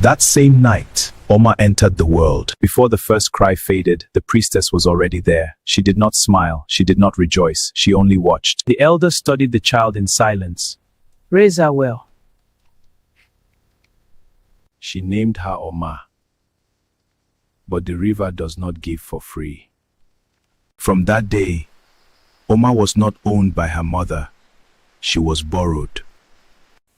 That same night, Oma entered the world. Before the first cry faded, the priestess was already there. She did not smile, she did not rejoice, she only watched. The elder studied the child in silence. Raise her well. She named her Oma. But the river does not give for free. From that day, Oma was not owned by her mother. She was borrowed.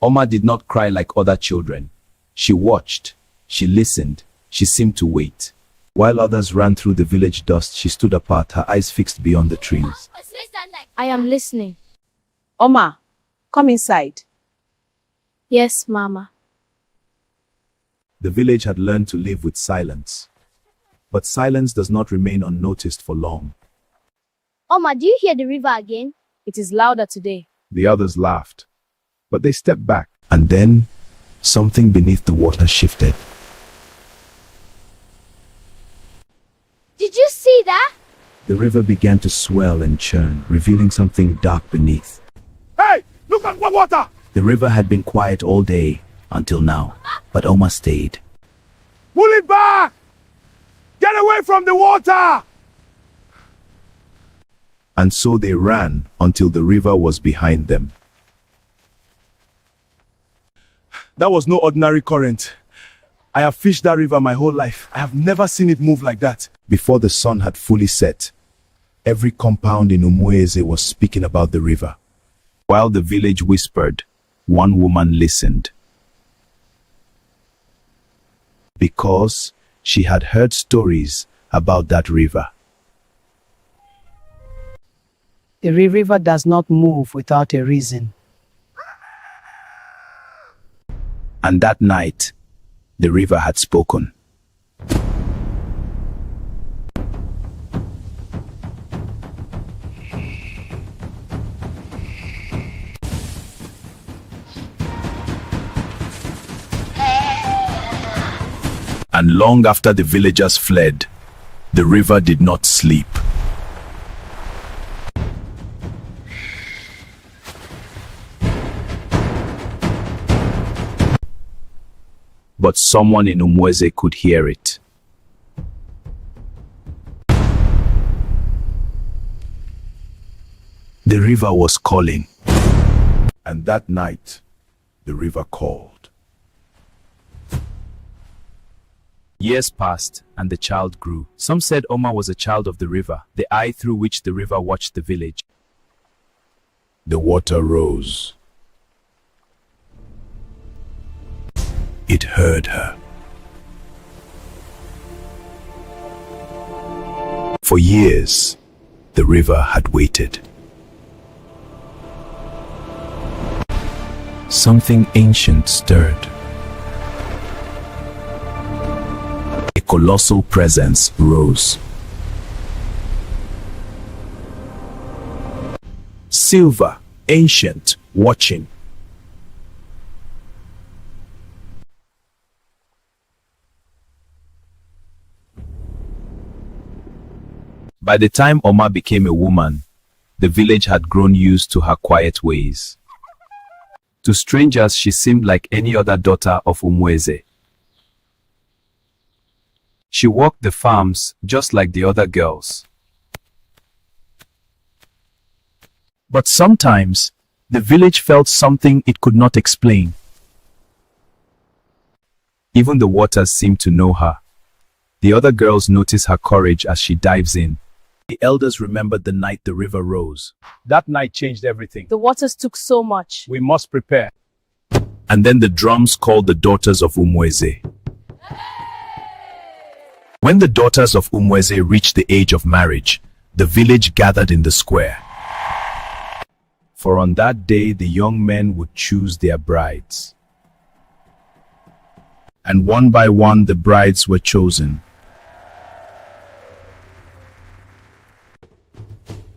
Oma did not cry like other children. She watched, she listened, she seemed to wait. While others ran through the village dust, she stood apart, her eyes fixed beyond the trees. I am listening. Oma, come inside. Yes, Mama. The village had learned to live with silence. But silence does not remain unnoticed for long. Oma, do you hear the river again? It is louder today. The others laughed, but they stepped back. And then, something beneath the water shifted. Did you see that? The river began to swell and churn, revealing something dark beneath. Hey, look at what water! The river had been quiet all day, until now, but Oma stayed. Pull it back! Get away from the water! And so they ran until the river was behind them. That was no ordinary current. I have fished that river my whole life. I have never seen it move like that. Before the sun had fully set, every compound in Umweze was speaking about the river. While the village whispered, one woman listened. Because she had heard stories about that river. The river does not move without a reason. And that night, the river had spoken. And long after the villagers fled, the river did not sleep. But someone in Umweze could hear it. The river was calling. And that night, the river called. Years passed, and the child grew. Some said Oma was a child of the river, the eye through which the river watched the village. The water rose. It heard her. For years, the river had waited. Something ancient stirred. A colossal presence rose. Silver, ancient, watching. By the time Oma became a woman, the village had grown used to her quiet ways. To strangers, she seemed like any other daughter of Umweze. She worked the farms just like the other girls. But sometimes, the village felt something it could not explain. Even the waters seemed to know her. The other girls notice her courage as she dives in. The elders remembered the night the river rose. That night changed everything. The waters took so much. We must prepare. And then the drums called the daughters of Umweze. When the daughters of Umweze reached the age of marriage, the village gathered in the square. For on that day, the young men would choose their brides. And one by one, the brides were chosen.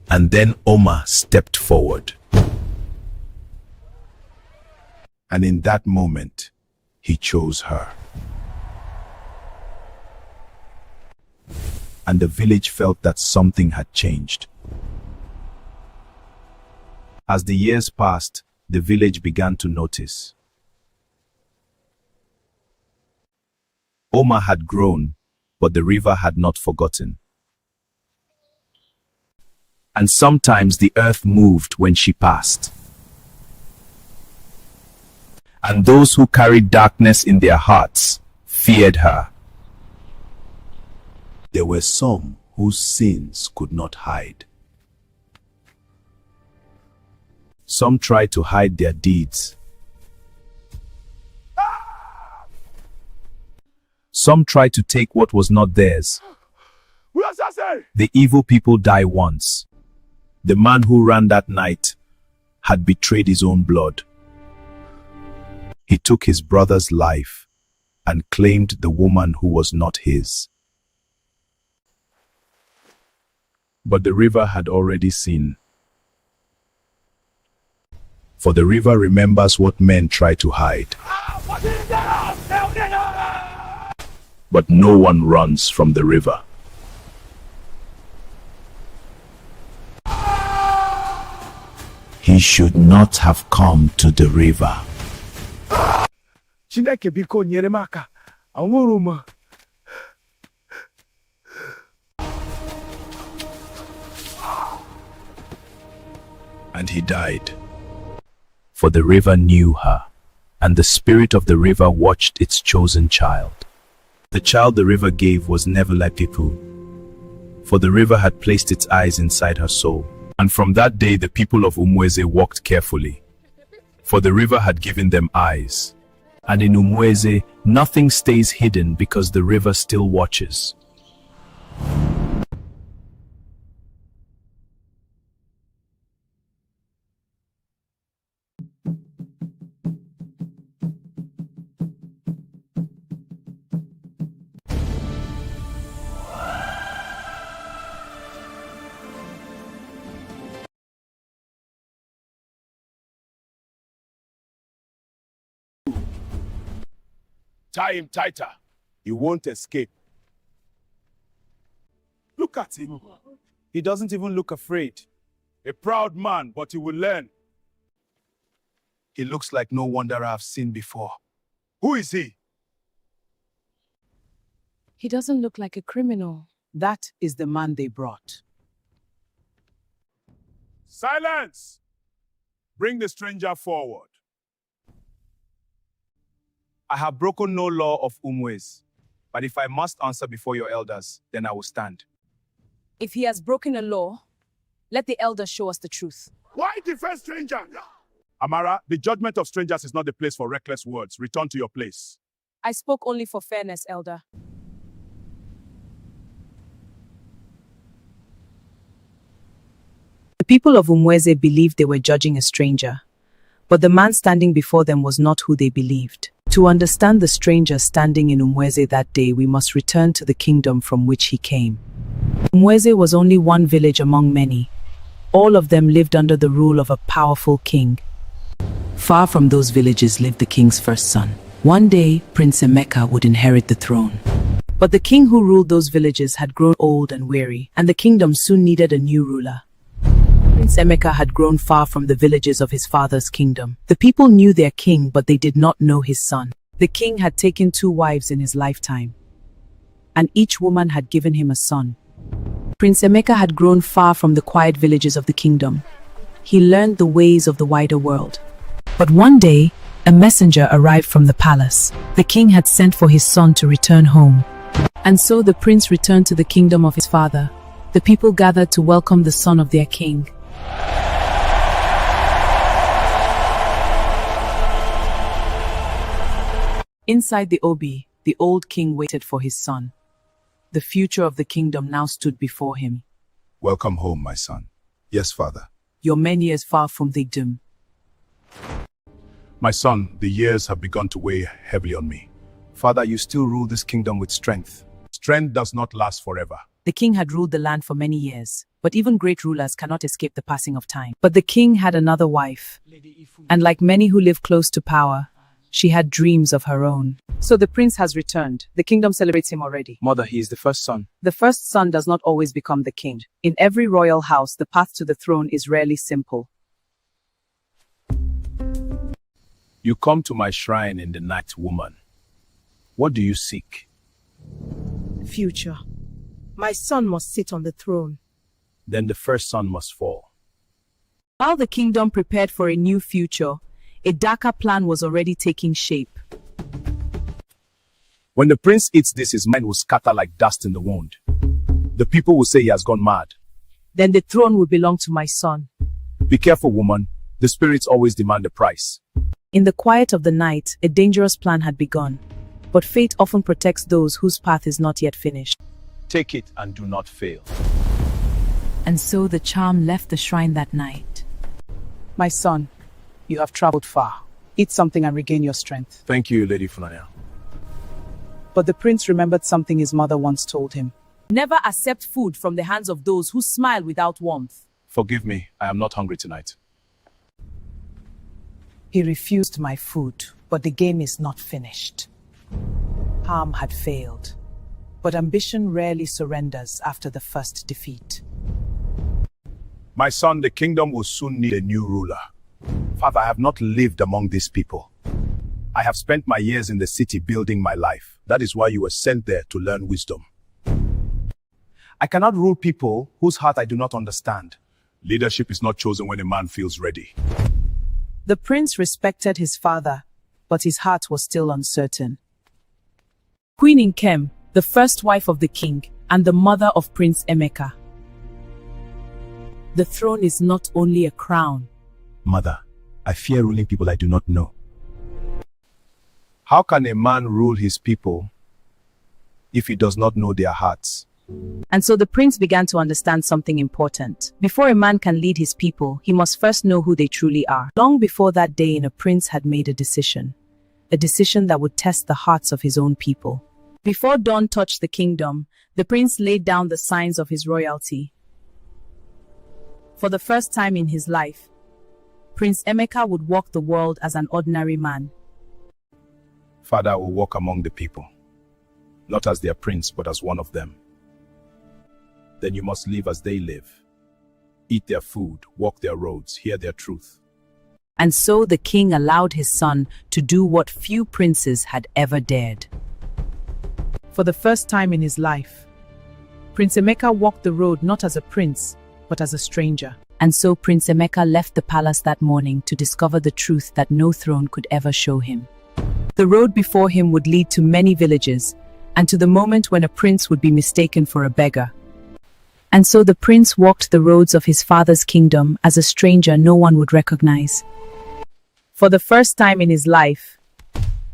And then Oma stepped forward. And in that moment, he chose her. And the village felt that something had changed. As the years passed, the village began to notice. Oma had grown, but the river had not forgotten. And sometimes the earth moved when she passed. And those who carried darkness in their hearts feared her. There were some whose sins could not hide. Some tried to hide their deeds. Some tried to take what was not theirs. The evil people die once. The man who ran that night had betrayed his own blood. He took his brother's life and claimed the woman who was not his. But the river had already seen. For the river remembers what men try to hide. But no one runs from the river. He should not have come to the river. Chineke biko nyere m aka. Anwụrụ m. And he died. For the river knew her, and the spirit of the river watched its chosen child. The child the river gave was never like people, for the river had placed its eyes inside her soul. And from that day the people of Umweze walked carefully, for the river had given them eyes. And in Umweze, nothing stays hidden because the river still watches. Tie him tighter. He won't escape. Look at him. He doesn't even look afraid. A proud man, but he will learn. He looks like no wanderer I've seen before. Who is he? He doesn't look like a criminal. That is the man they brought. Silence! Bring the stranger forward. I have broken no law of Umwez, but if I must answer before your elders, then I will stand. If he has broken a law, let the elders show us the truth. Why defend stranger? Amara, the judgment of strangers is not the place for reckless words. Return to your place. I spoke only for fairness, elder. The people of Umweze believed they were judging a stranger, but the man standing before them was not who they believed. To understand the stranger standing in Umweze that day, we must return to the kingdom from which he came. Umweze was only one village among many. All of them lived under the rule of a powerful king. Far from those villages lived the king's first son. One day, Prince Emeka would inherit the throne. But the king who ruled those villages had grown old and weary, and the kingdom soon needed a new ruler. Prince Emeka had grown far from the villages of his father's kingdom. The people knew their king, but they did not know his son. The king had taken 2 wives in his lifetime, and each woman had given him a son. Prince Emeka had grown far from the quiet villages of the kingdom. He learned the ways of the wider world. But one day, a messenger arrived from the palace. The king had sent for his son to return home. And so the prince returned to the kingdom of his father. The people gathered to welcome the son of their king. Inside the Obi, the old king waited for his son. The future of the kingdom now stood before him. Welcome home, my son. Yes, father. You're many years far from the doom. My son, the years have begun to weigh heavily on me. Father, you still rule this kingdom with strength. Strength does not last forever. The king had ruled the land for many years, but even great rulers cannot escape the passing of time. But the king had another wife, and like many who live close to power, she had dreams of her own. So the prince has returned. The kingdom celebrates him already. Mother, he is the first son. The first son does not always become the king. In every royal house, the path to the throne is rarely simple. You come to my shrine in the night, woman. What do you seek? Future. My son must sit on the throne. Then the first son must fall. While the kingdom prepared for a new future, a darker plan was already taking shape. When the prince eats this, his mind will scatter like dust in the wind. The people will say he has gone mad. Then the throne will belong to my son. Be careful, woman. The spirits always demand a price. In the quiet of the night, a dangerous plan had begun. But fate often protects those whose path is not yet finished. Take it and do not fail. And so the charm left the shrine that night. My son, you have traveled far. Eat something and regain your strength. Thank you, Lady Funanya. But the prince remembered something his mother once told him. Never accept food from the hands of those who smile without warmth. Forgive me, I am not hungry tonight. He refused my food, but the game is not finished. Harm had failed, but ambition rarely surrenders after the first defeat. My son, the kingdom will soon need a new ruler. Father, I have not lived among these people. I have spent my years in the city building my life. That is why you were sent there to learn wisdom. I cannot rule people whose heart I do not understand. Leadership is not chosen when a man feels ready. The prince respected his father, but his heart was still uncertain. Queen Nkem, the first wife of the king, and the mother of Prince Emeka. The throne is not only a crown. Mother, I fear ruling people I do not know. How can a man rule his people if he does not know their hearts? And so the prince began to understand something important. Before a man can lead his people, he must first know who they truly are. Long before that day, a prince had made a decision that would test the hearts of his own people. Before dawn touched the kingdom, the prince laid down the signs of his royalty. For the first time in his life, Prince Emeka would walk the world as an ordinary man. Father, I will walk among the people, not as their prince, but as one of them. Then you must live as they live. Eat their food, walk their roads, hear their truth. And so the king allowed his son to do what few princes had ever dared. For the first time in his life, Prince Emeka walked the road not as a prince, but as a stranger. And so Prince Emeka left the palace that morning to discover the truth that no throne could ever show him. The road before him would lead to many villages, and to the moment when a prince would be mistaken for a beggar. And so the prince walked the roads of his father's kingdom as a stranger no one would recognize. For the first time in his life,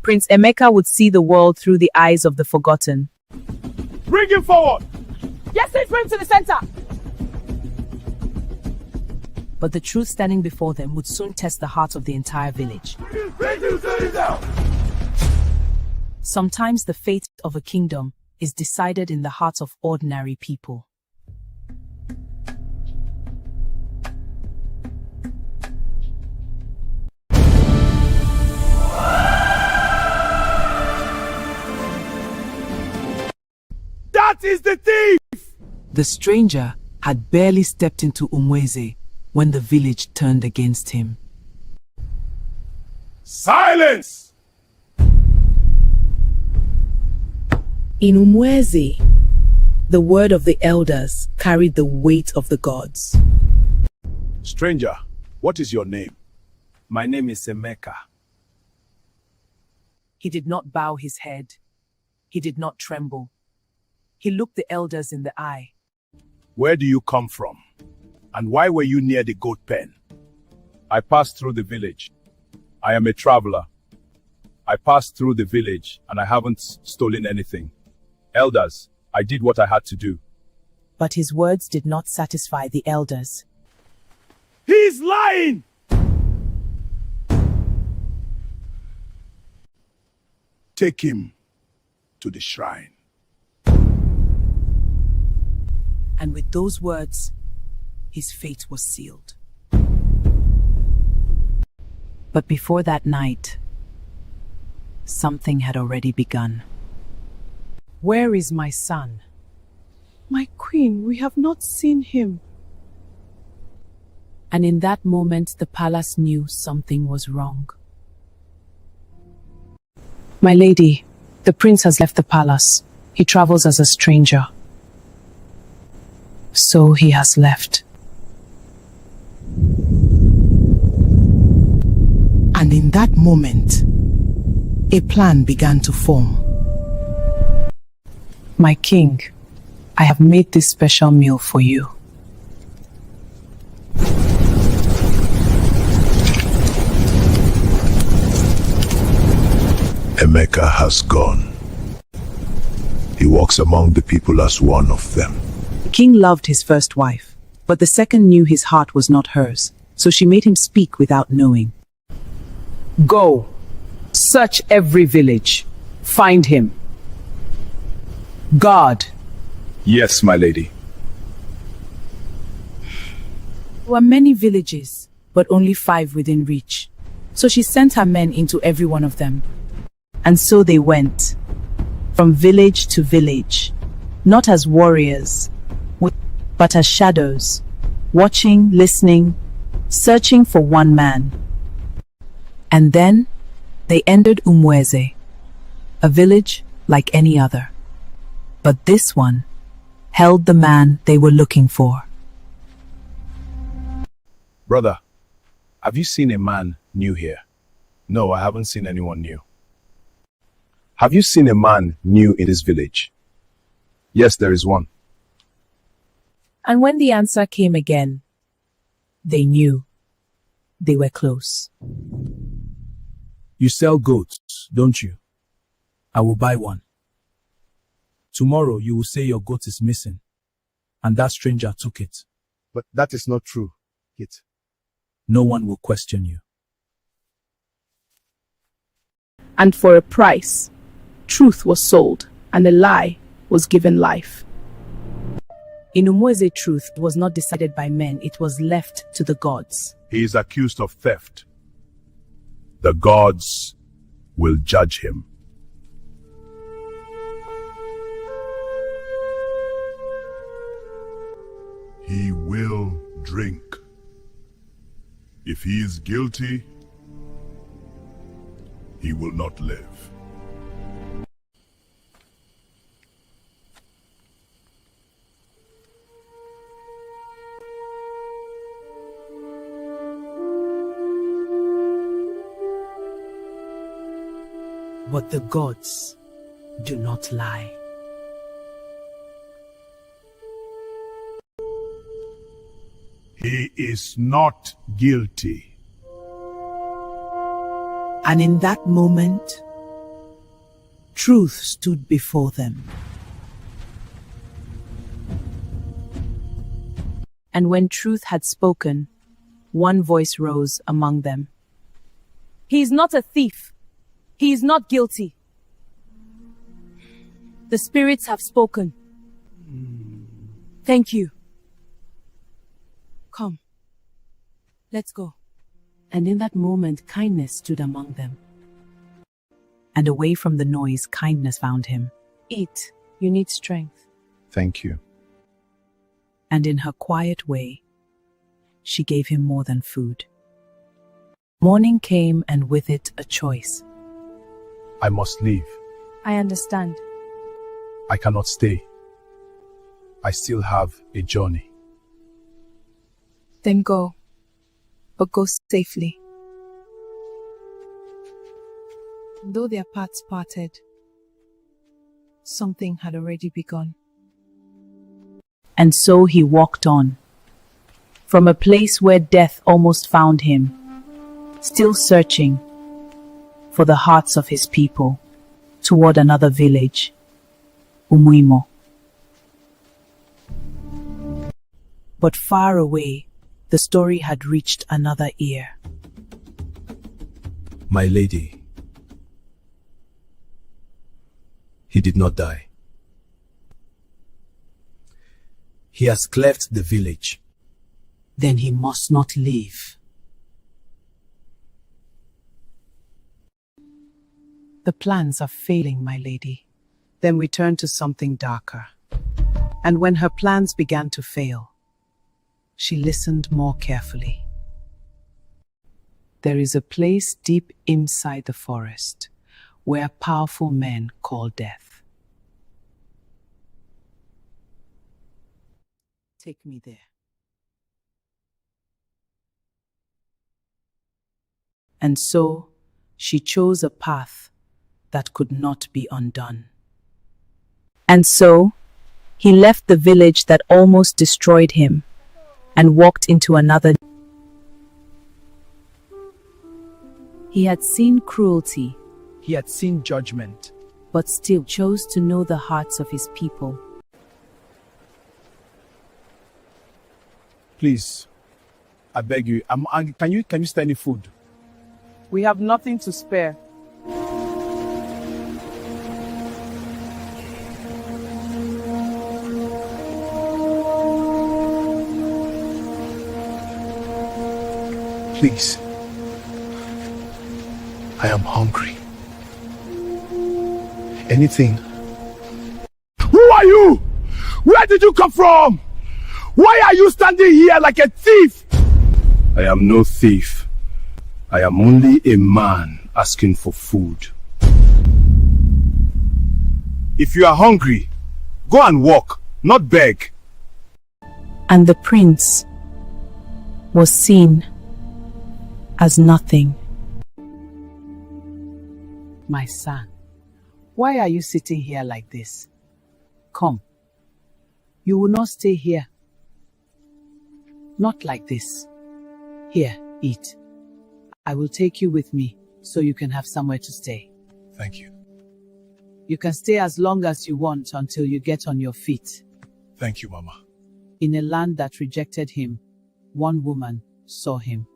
Prince Emeka would see the world through the eyes of the forgotten. Bring him forward! Yes, please bring him to the center. But the truth standing before them would soon test the heart of the entire village. Sometimes the fate of a kingdom is decided in the hearts of ordinary people. That is the thief! The stranger had barely stepped into Umweze when the village turned against him. Silence! In Umweze, the word of the elders carried the weight of the gods. Stranger, what is your name? My name is Emeka. He did not bow his head. He did not tremble. He looked the elders in the eye. Where do you come from? And why were you near the goat pen? I passed through the village. I am a traveler. I passed through the village and I haven't stolen anything. Elders, I did what I had to do. But his words did not satisfy the elders. He's lying! Take him to the shrine. And with those words, his fate was sealed. But before that night, something had already begun. Where is my son? My queen, we have not seen him. And in that moment, the palace knew something was wrong. My lady, the prince has left the palace. He travels as a stranger. So he has left. And in that moment, a plan began to form. My king, I have made this special meal for you. Emeka has gone. He walks among the people as one of them. The king loved his first wife, but the second knew his heart was not hers, so she made him speak without knowing. Go, search every village, find him. Guard. Yes, my lady. There were many villages, but only 5 within reach. So she sent her men into every one of them. And so they went, from village to village, not as warriors, but as shadows, watching, listening, searching for one man. And then they entered Umweze, a village like any other. But this one held the man they were looking for. Brother, have you seen a man new here? No, I haven't seen anyone new. Have you seen a man new in this village? Yes, there is one. And when the answer came again, they knew they were close. You sell goats, don't you? I will buy one. Tomorrow you will say your goat is missing, and that stranger took it. But that is not true, Kit. No one will question you. And for a price, truth was sold, and a lie was given life. In Umweze, truth was not decided by men, it was left to the gods. He is accused of theft. The gods will judge him. He will drink. If he is guilty, he will not live. But the gods do not lie. He is not guilty. And in that moment, truth stood before them. And when truth had spoken, one voice rose among them. He is not a thief. He is not guilty. The spirits have spoken. Thank you. Come. Let's go. And in that moment, kindness stood among them. And away from the noise, kindness found him. Eat, you need strength. Thank you. And in her quiet way, she gave him more than food. Morning came, and with it a choice. I must leave. I understand. I cannot stay. I still have a journey. Then go, but go safely. Though their paths parted, something had already begun. And so he walked on, from a place where death almost found him, still searching for the hearts of his people, toward another village, Umuimo. But far away, the story had reached another ear. My lady, he did not die. He has left the village. Then he must not leave. The plans are failing, my lady. Then we turn to something darker. And when her plans began to fail, she listened more carefully. There is a place deep inside the forest where powerful men call death. take me there. And so she chose a path that could not be undone. And so he left the village that almost destroyed him and walked into another. He had seen cruelty, He had seen judgment. but still chose to know the hearts of his people. Please, I beg you. Can you spare any food? We have nothing to spare. Please. I am hungry. Anything. Who are you? Where did you come from? Why are you standing here like a thief? I am no thief. I am only a man asking for food. If you are hungry, go and walk, not beg. And the prince was seen as nothing. My son, why are you sitting here like this? Come. You will not stay here. Not like this. Here, eat. I will take you with me so you can have somewhere to stay. Thank you. You can stay as long as you want until you get on your feet. Thank you, Mama. In a land that rejected him, one woman saw him.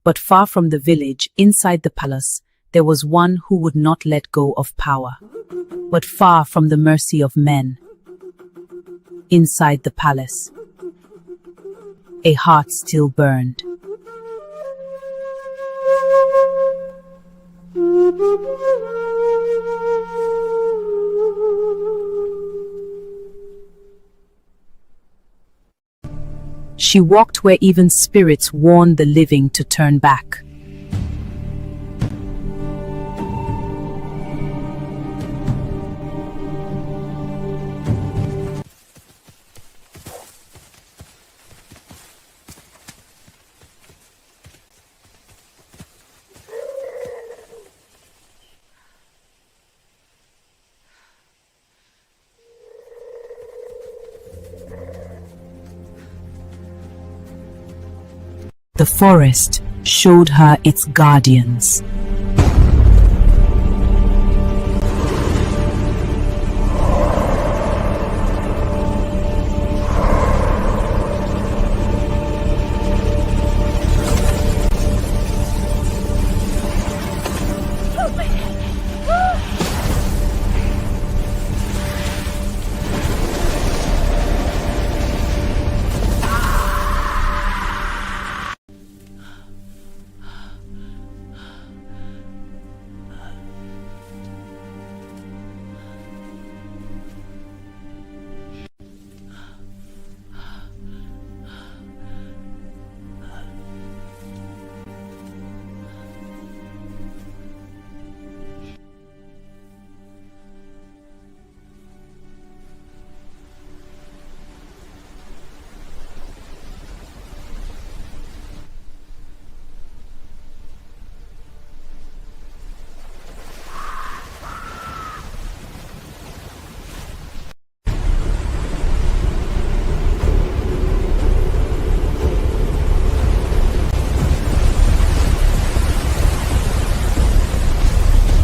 But far from the village, inside the palace, there was one who would not let go of power. But far from the mercy of men, inside the palace, a heart still burned. She walked where even spirits warned the living to turn back. The forest showed her its guardians.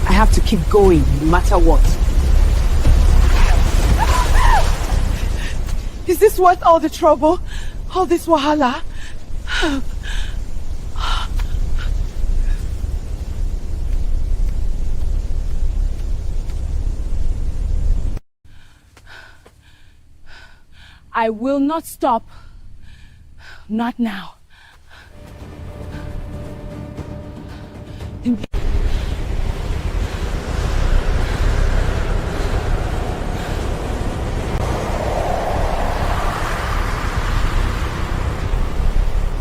I have to keep going, no matter what. Is this worth all the trouble? All this wahala? I will not stop. Not now.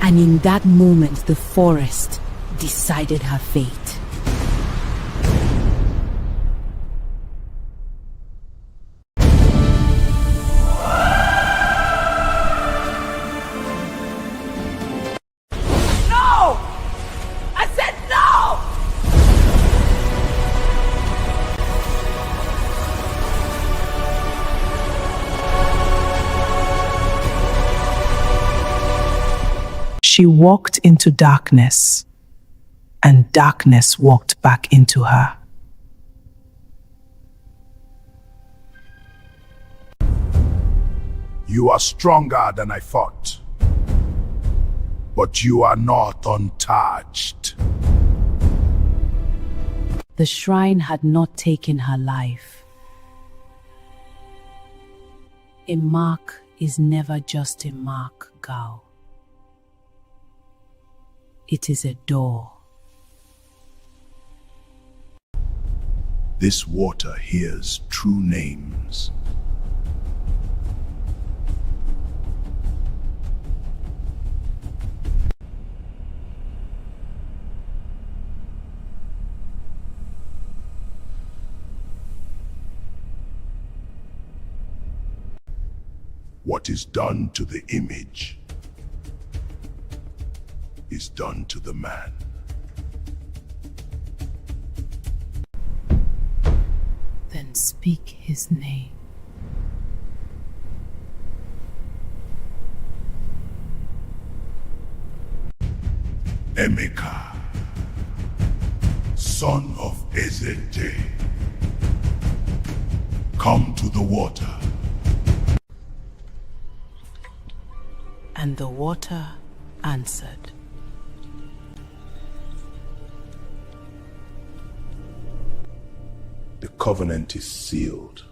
And in that moment, the forest decided her fate. She walked into darkness, and darkness walked back into her. You are stronger than I thought. But you are not untouched. The shrine had not taken her life. A mark is never just a mark, Gao. It is a door. This water hears true names. What is done to the image is done to the man. Then speak his name. Emeka, son of Ezete, come to the water. And the water answered. The covenant is sealed.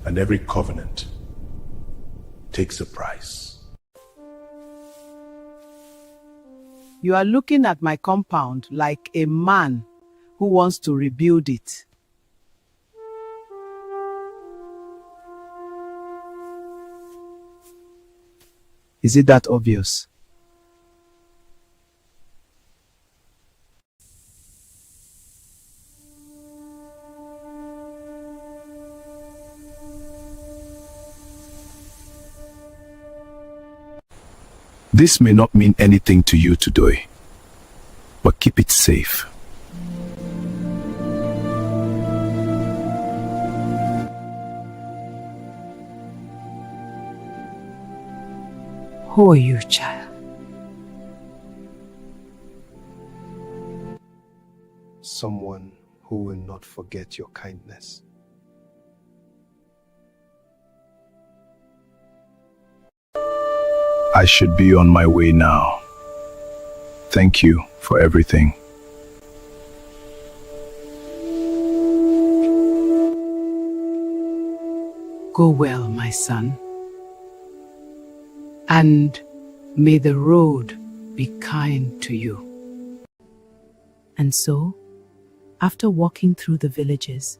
And every covenant takes a price. You are looking at my compound like a man who wants to rebuild it. Is it that obvious? This may not mean anything to you today, but keep it safe. Who are you, child? Someone who will not forget your kindness. I should be on my way now. Thank you for everything. Go well, my son. And may the road be kind to you. And so, after walking through the villages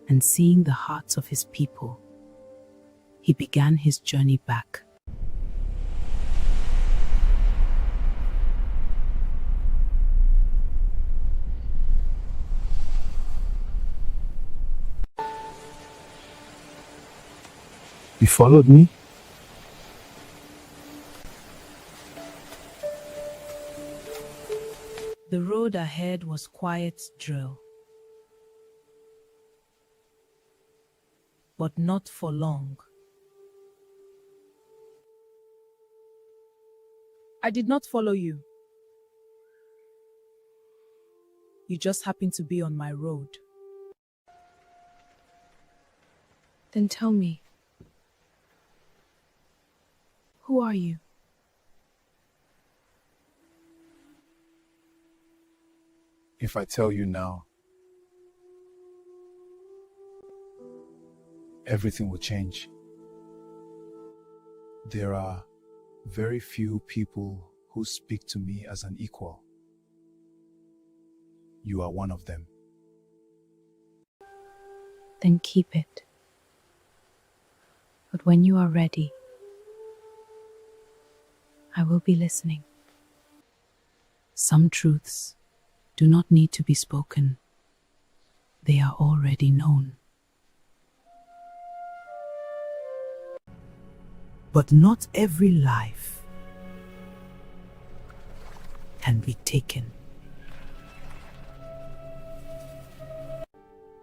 and seeing the hearts of his people, he began his journey back. You followed me? The road ahead was quiet drill. But not for long. I did not follow you. You just happened to be on my road. Then tell me, who are you? If I tell you now, everything will change. There are very few people who speak to me as an equal. You are one of them. Then keep it. But when you are ready, I will be listening. Some truths do not need to be spoken. They are already known. But not every life can be taken.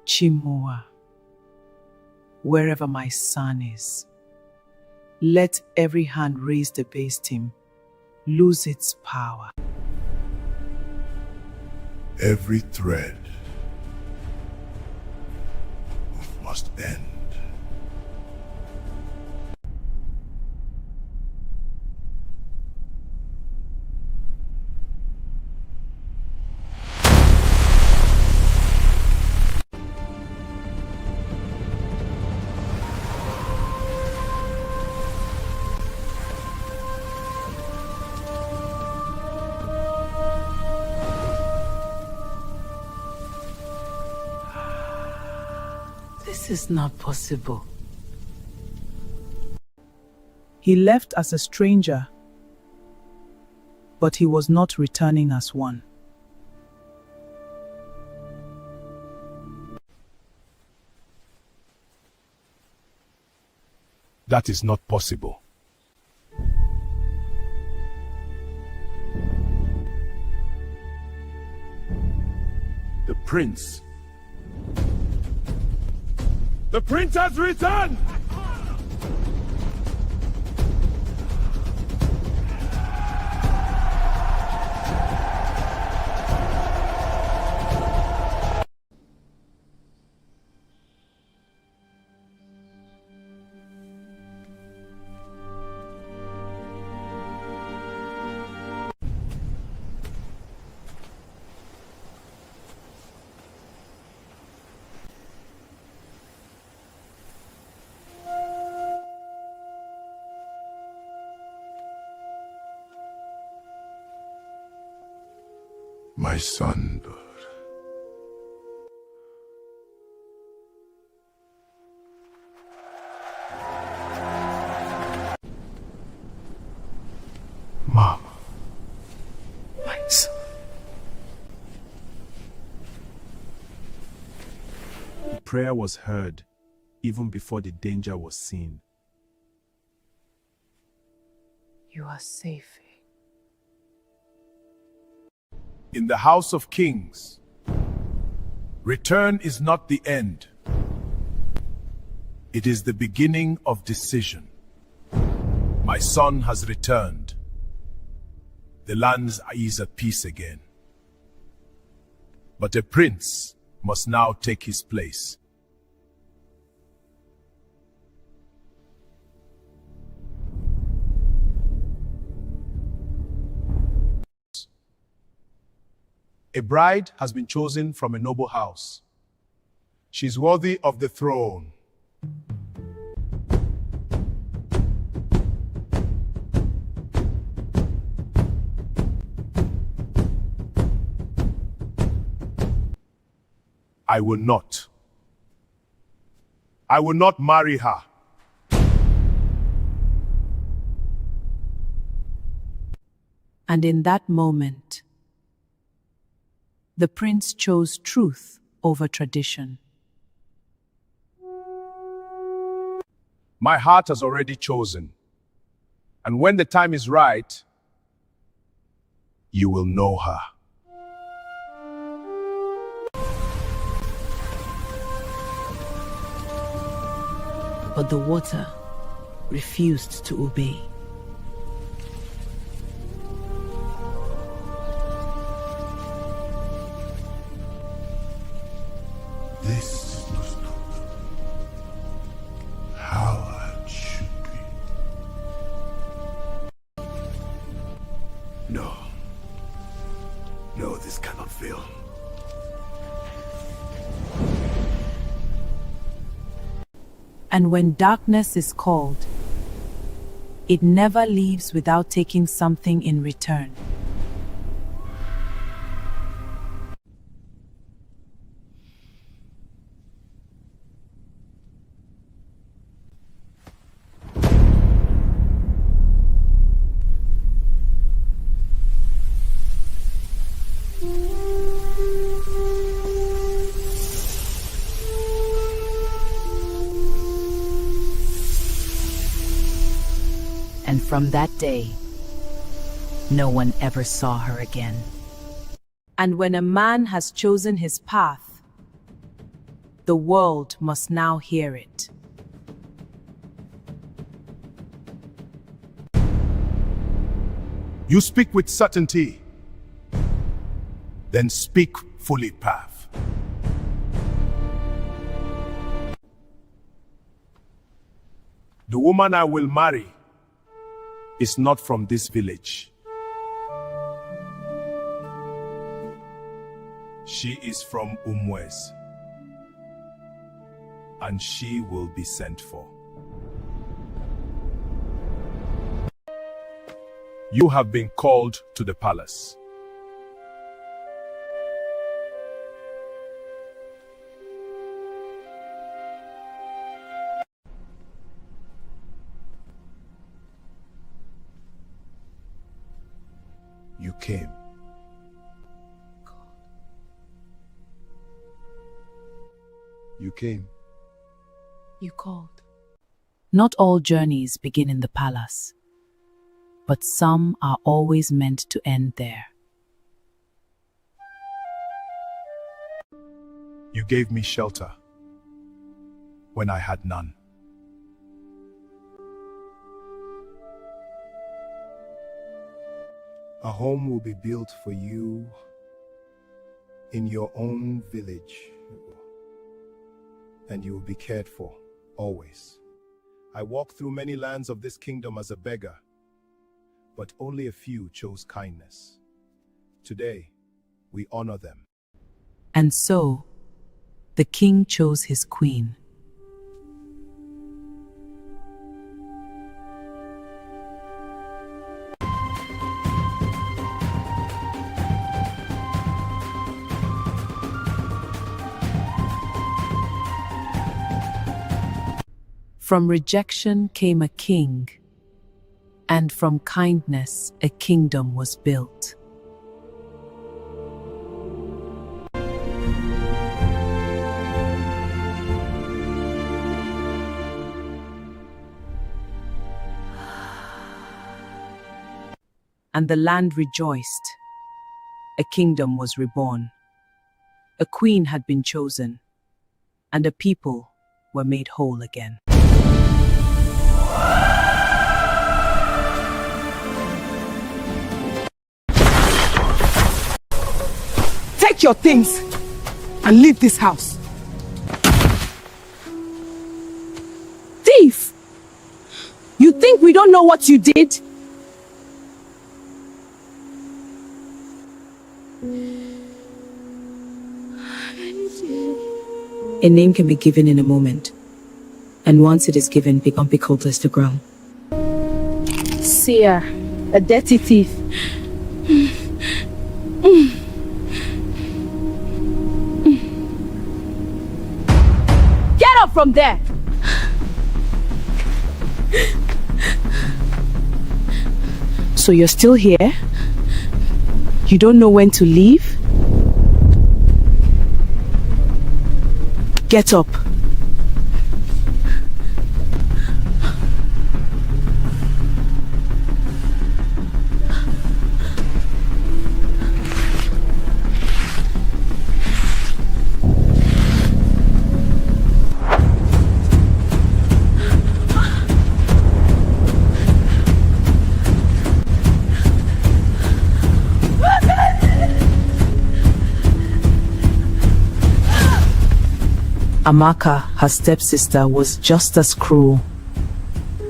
Chimoa, wherever my son is, Let every hand raised against him lose its power. Every thread must end. This is not possible. He left as a stranger, but he was not returning as one. That is not possible. The prince. The prince has returned! My son, Lord. Mom. My son. The prayer was heard even before the danger was seen. You are safe. In the house of kings, return is not the end. It is the beginning of decision. My son has returned. The land is at peace again. But a prince must now take his place. A bride has been chosen from a noble house. She is worthy of the throne. I will not. I will not marry her. And in that moment, the prince chose truth over tradition. My heart has already chosen. And when the time is right, you will know her. But the water refused to obey. This was not how it should be. No. No, this cannot fail. And when darkness is called, it never leaves without taking something in return. And from that day, no one ever saw her again. And when a man has chosen his path, the world must now hear it. You speak with certainty. Then speak fully, Path. The woman I will marry is not from this village. She is from Umwez, and she will be sent for. You have been called to the palace. You came. You came. You called. Not all journeys begin in the palace, but some are always meant to end there. You gave me shelter when I had none. A home will be built for you in your own village, and you will be cared for, always. I walked through many lands of this kingdom as a beggar, but only a few chose kindness. Today, we honor them. And so, the king chose his queen. From rejection came a king, and from kindness a kingdom was built. And the land rejoiced. A kingdom was reborn. A queen had been chosen, and a people were made whole again. Take your things and leave this house. Thief! You think we don't know what you did? A name can be given in a moment, and once it is given, become pickleless to ground. Seer, a dirty thief. Get up from there! So you're still here? You don't know when to leave? Get up. Amaka, her stepsister, was just as cruel,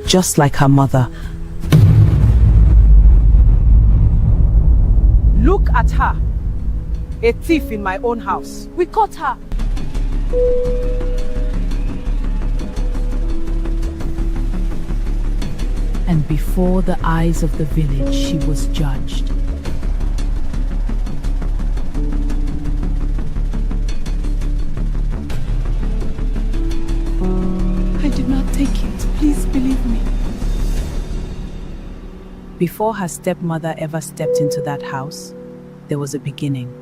just like her mother. Look at her. A thief in my own house. We caught her. And before the eyes of the village, she was judged. I did not take it. Please believe me. Before her stepmother ever stepped into that house, there was a beginning.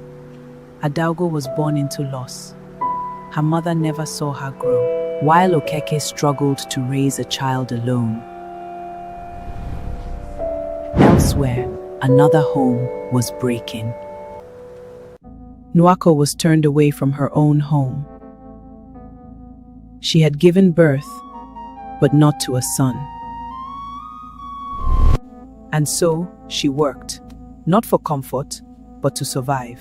Adaugo was born into loss. Her mother never saw her grow, while Okeke struggled to raise a child alone. Elsewhere, another home was breaking. Nwako was turned away from her own home. She had given birth, but not to a son. And so, she worked, not for comfort, but to survive.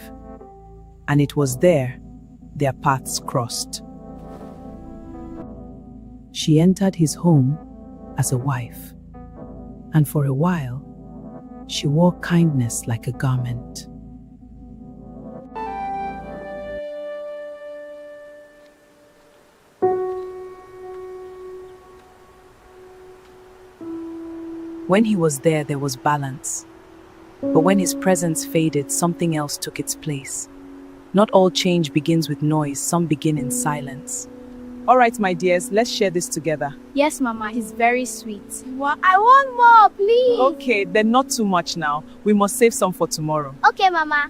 And it was there their paths crossed. She entered his home as a wife, and for a while, she wore kindness like a garment. When he was there was balance. But when his presence faded, something else took its place. Not all change begins with noise, some begin in silence. All right, my dears, let's share this together. Yes, Mama, he's very sweet. Well, I want more, please. Okay, then not too much now. We must save some for tomorrow. Okay, Mama.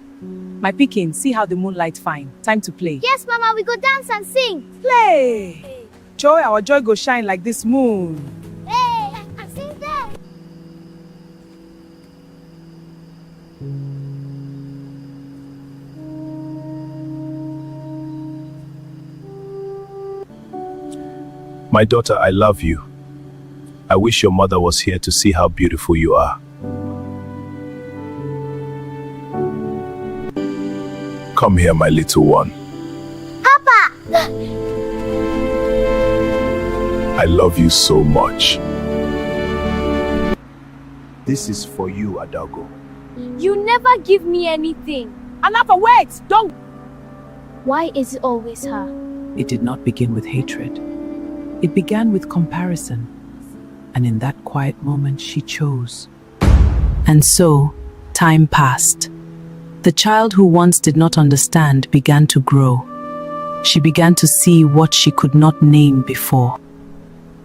My Pekin, see how the moonlight fine. Time to play. Yes, Mama, we go dance and sing. Play! Joy, our joy go shine like this moon. Hey, I sing there. My daughter, I love you. I wish your mother was here to see how beautiful you are. Come here, my little one. Papa! I love you so much. This is for you, Adago. You never give me anything. Anapa, wait! Don't! Why is it always her? It did not begin with hatred. It began with comparison. And in that quiet moment, she chose. And so, time passed. The child who once did not understand began to grow. She began to see what she could not name before.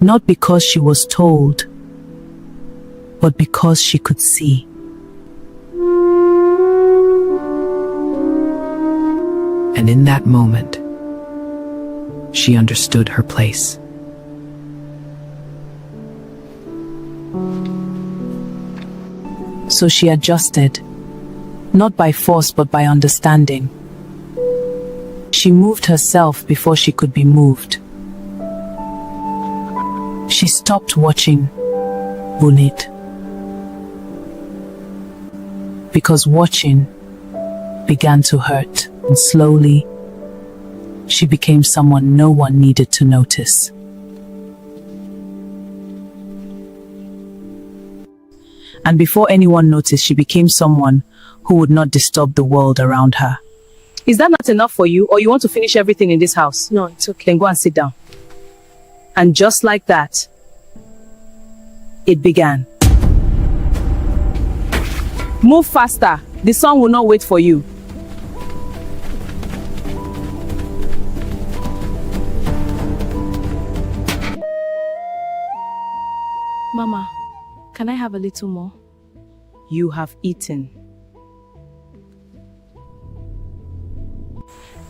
Not because she was told, but because she could see. And in that moment, she understood her place. So she adjusted, not by force but by understanding. She moved herself before she could be moved. She stopped watching Bunit. Because watching began to hurt, and slowly she became someone no one needed to notice. And before anyone noticed, she became someone who would not disturb the world around her. Is that not enough for you, or you want to finish everything in this house? No, it's okay. Then go and sit down. And just like that, it began. Move faster. The sun will not wait for you. Mama, can I have a little more? You have eaten.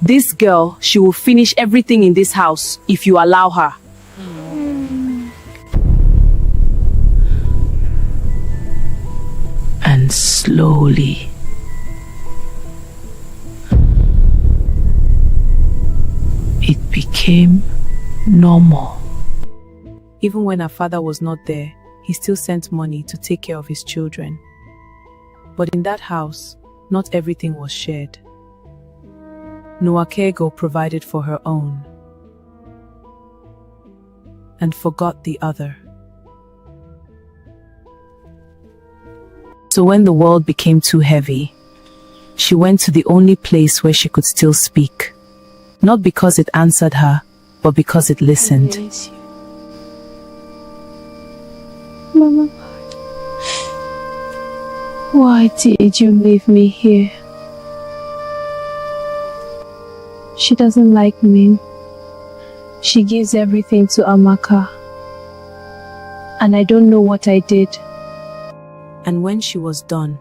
This girl, she will finish everything in this house if you allow her. And slowly, it became normal. Even when her father was not there, he still sent money to take care of his children. But in that house, not everything was shared. Nuakego provided for her own and forgot the other. So when the world became too heavy, she went to the only place where she could still speak. Not because it answered her, but because it listened. Mama, why did you leave me here? She doesn't like me. She gives everything to Amaka. And I don't know what I did. And when she was done,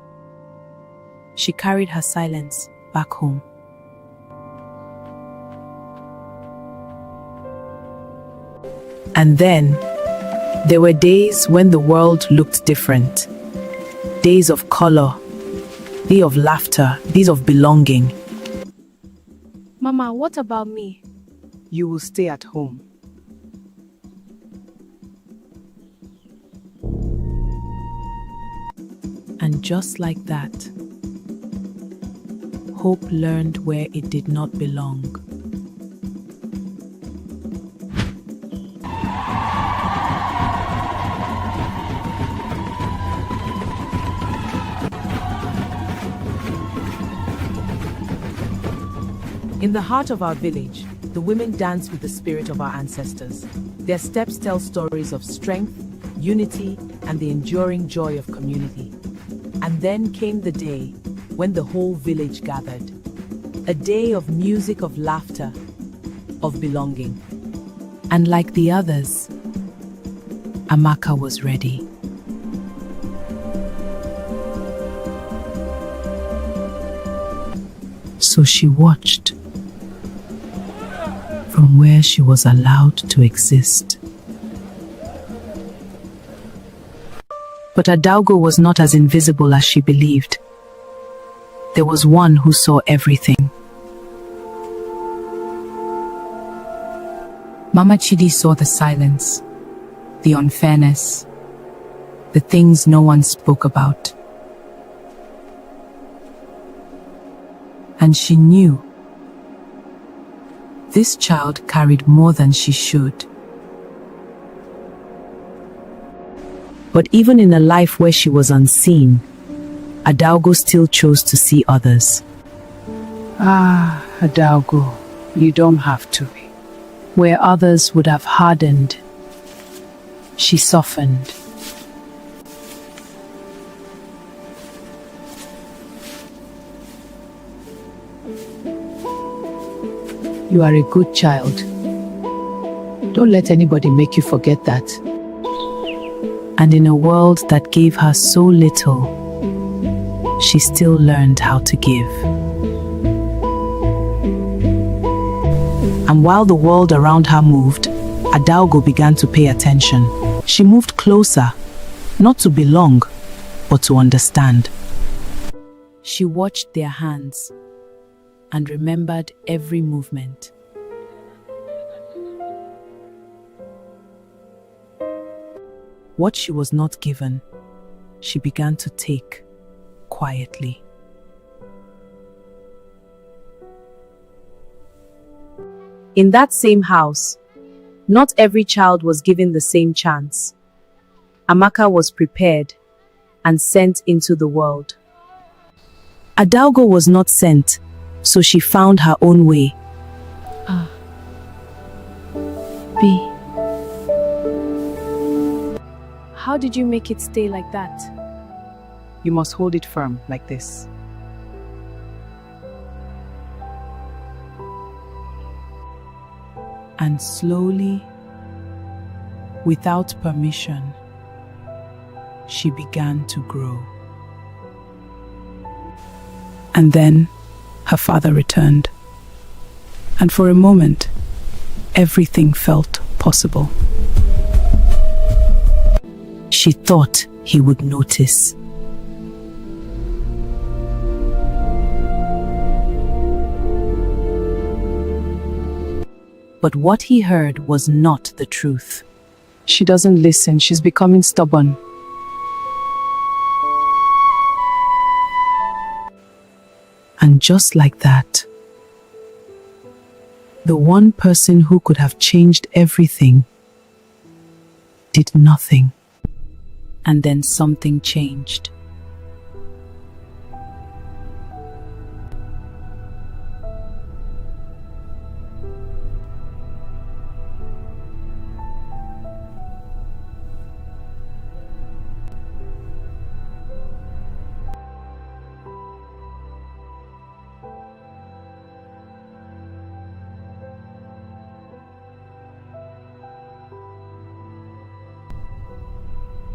she carried her silence back home. And then, there were days when the world looked different. Days of color, days of laughter, days of belonging. Mama, what about me? You will stay at home. And just like that, hope learned where it did not belong. In the heart of our village, the women dance with the spirit of our ancestors. Their steps tell stories of strength, unity, and the enduring joy of community. And then came the day when the whole village gathered. A day of music, of laughter, of belonging. And like the others, Amaka was ready. So she watched from where she was allowed to exist. But Adaugo was not as invisible as she believed. There was one who saw everything. Mama Chidi saw the silence, the unfairness, the things no one spoke about. And she knew this child carried more than she should. But even in a life where she was unseen, Adaugo still chose to see others. Ah, Adaugo, you don't have to be. Where others would have hardened, she softened. You are a good child. Don't let anybody make you forget that. And in a world that gave her so little, she still learned how to give. And while the world around her moved, Adaugo began to pay attention. She moved closer, not to belong, but to understand. She watched their hands and remembered every movement. What she was not given, she began to take quietly. In that same house, not every child was given the same chance. Amaka was prepared and sent into the world. Adaugo was not sent, so she found her own way. B. How did you make it stay like that? You must hold it firm like this. And slowly, without permission, she began to grow. And then her father returned. And for a moment, everything felt possible. She thought he would notice. But what he heard was not the truth. She doesn't listen. She's becoming stubborn. And just like that, the one person who could have changed everything did nothing. And then something changed.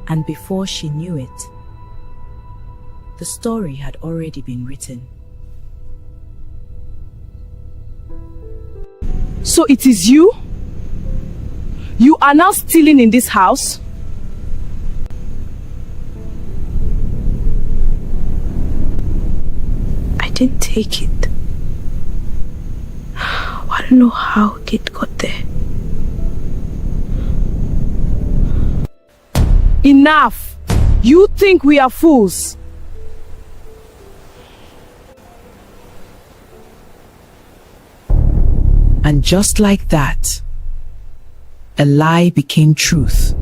And before she knew it, the story had already been written. So it is you? You are now stealing in this house? I didn't take it. I don't know how it got there. Enough! You think we are fools? And just like that, a lie became truth.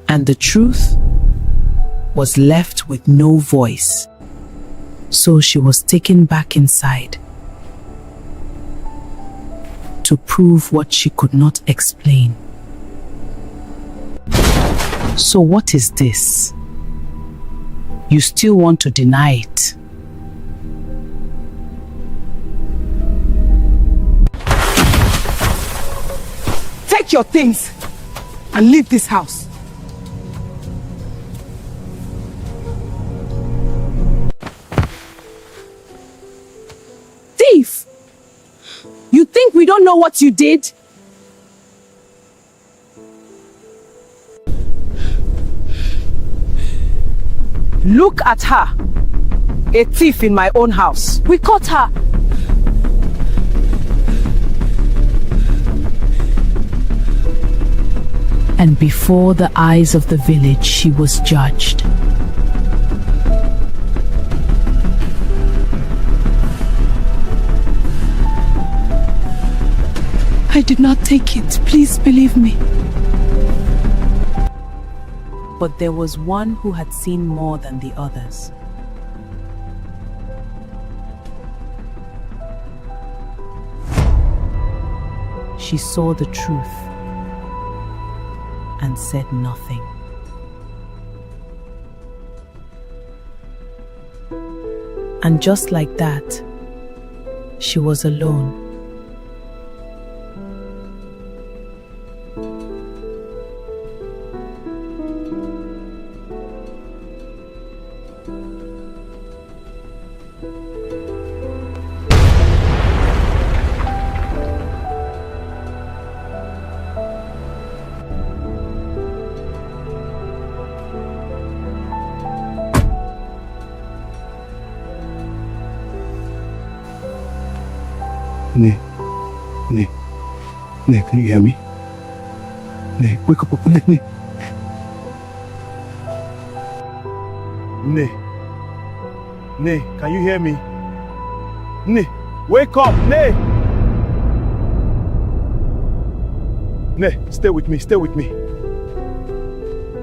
And the truth was left with no voice. So she was taken back inside to prove what she could not explain. So what is this? You still want to deny it? Take your things and leave this house. Thief! You think we don't know what you did? Look at her. A thief in my own house. We caught her. And before the eyes of the village, she was judged. I did not take it. Please believe me. But there was one who had seen more than the others. She saw the truth and said nothing. And just like that, she was alone. Ne, can you hear me? Ne, wake up, Ne. Ne, can you hear me? Ne, wake up, Ne. Ne, stay with me, stay with me.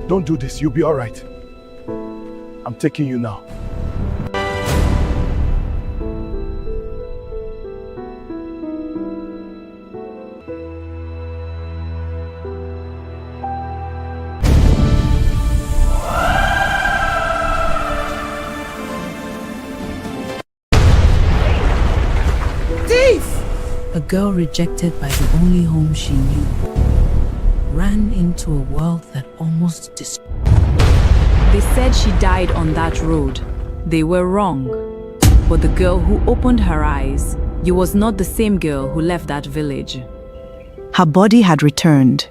Don't do this, you'll be all right. I'm taking you now. A girl rejected by the only home she knew ran into a world that almost destroyed. They said she died on that road. They were wrong. But the girl who opened her eyes, you was not the same girl who left that village. Her body had returned,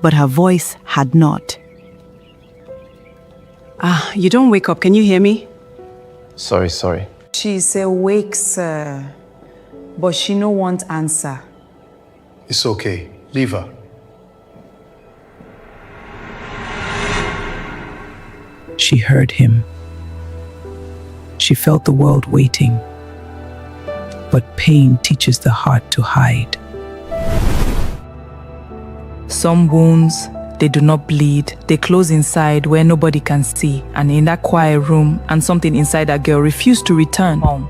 but her voice had not. You don't wake up. Can you hear me? Sorry. She's awake, sir. But she no want answer. It's okay. Leave her. She heard him. She felt the world waiting. But pain teaches the heart to hide. Some wounds, they do not bleed. They close inside where nobody can see. And in that quiet room, and something inside that girl refused to return home.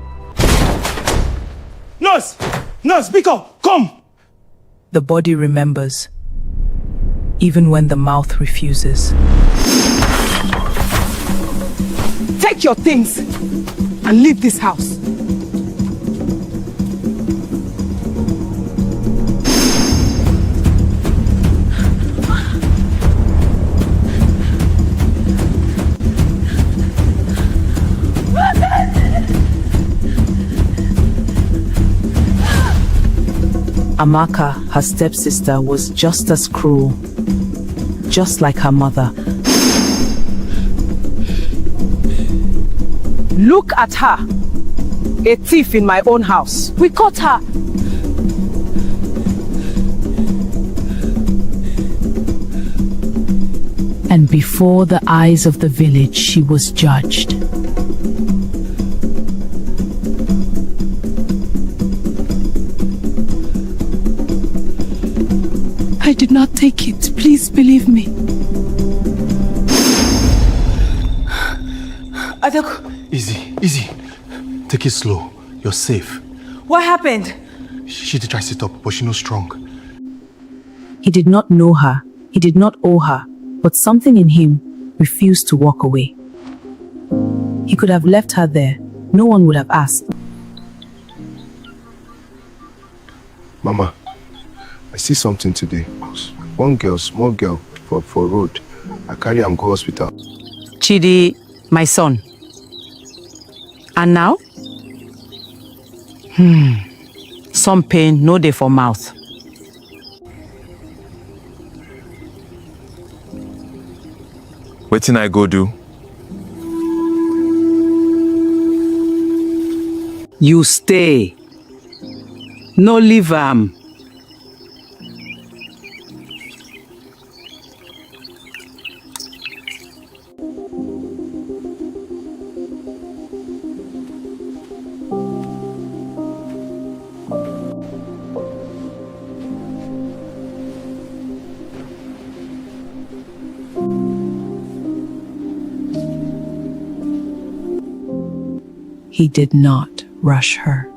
Nurse, speak up, come! The body remembers, even when the mouth refuses. Take your things and leave this house. Amaka, her stepsister, was just as cruel, just like her mother. Look at her. A thief in my own house. We caught her. And before the eyes of the village, she was judged. I did not take it. Please believe me. Easy, easy. Take it slow. You're safe. What happened? She did try to sit up, but she's not strong. He did not know her, he did not owe her, but something in him refused to walk away. He could have left her there. No one would have asked. Mama, I see something today. One girl, small girl, for road. I carry am go hospital. Chidi, my son. And now? Some pain, no day for mouth. Wetin I go do? You stay. No leave am. He did not rush her.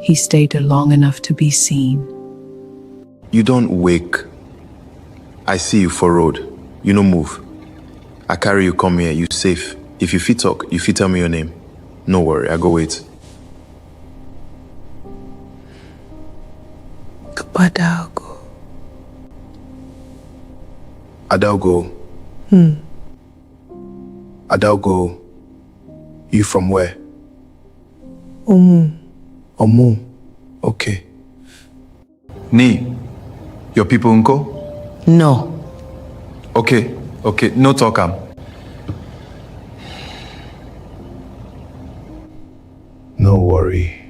He stayed long enough to be seen. You don't wake. I see you for road. You no move. I carry you come here, you safe. If you fit talk, you fit tell me your name. No worry, I go wait. Adalgo. Adalgo. Adalgo. You from where? Omu. Okay. Ni, your people unko? No. Okay, no talk am. No worry.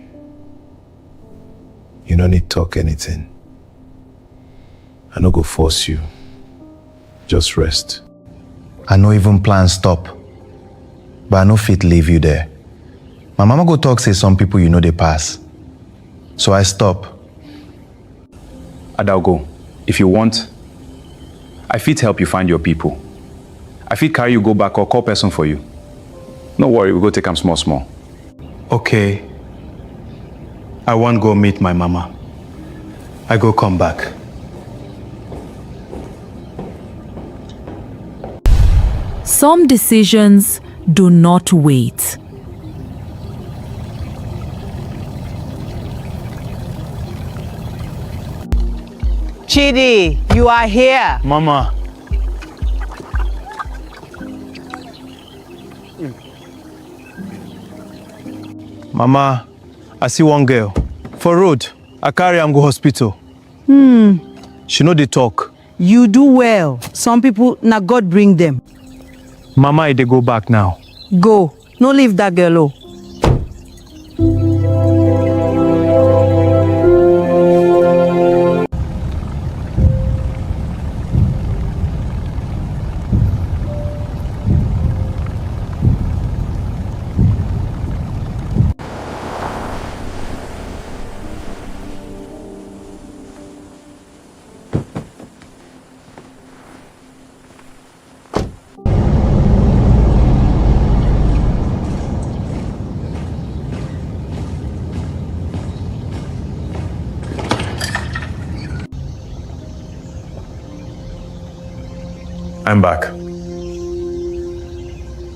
You no need talk anything. I no go force you. Just rest. I no even plan stop. But I no fit leave you there. My mama go talk say some people you know they pass. So I stop. Adalgo, if you want, I fit help you find your people. I fit carry you go back or call person for you. No worry, we go take them small. Okay. I want go meet my mama. I go come back. Some decisions do not wait. Chidi, you are here. Mama. Mama, I see one girl. For road, I carry am go hospital. She know dey talk. You do well. Some people, na God bring them. Mama, they go back now. Go. No leave that girl alone. I'm back.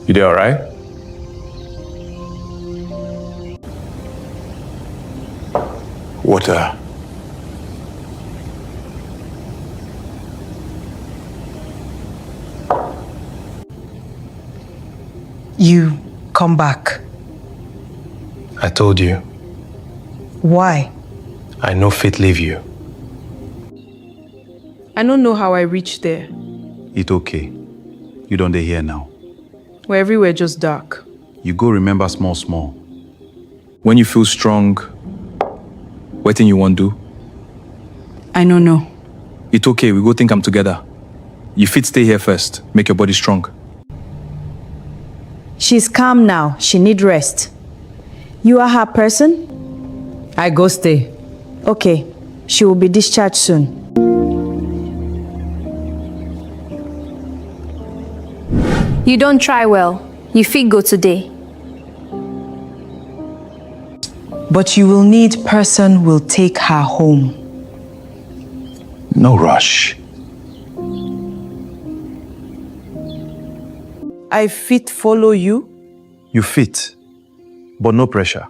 You there all right? Water. You come back. I told you. Why? I no fit leave you. I don't know how I reached there. It's okay. You don't dey here now. We're everywhere just dark. You go remember small. When you feel strong, what thing you want do? I don't know. It's okay, we go think I'm together. You fit stay here first, make your body strong. She's calm now. She need rest. You are her person? I go stay. Okay, she will be discharged soon. You don't try well. You fit go today. But you will need person will take her home. No rush. I fit follow you. You fit, but no pressure.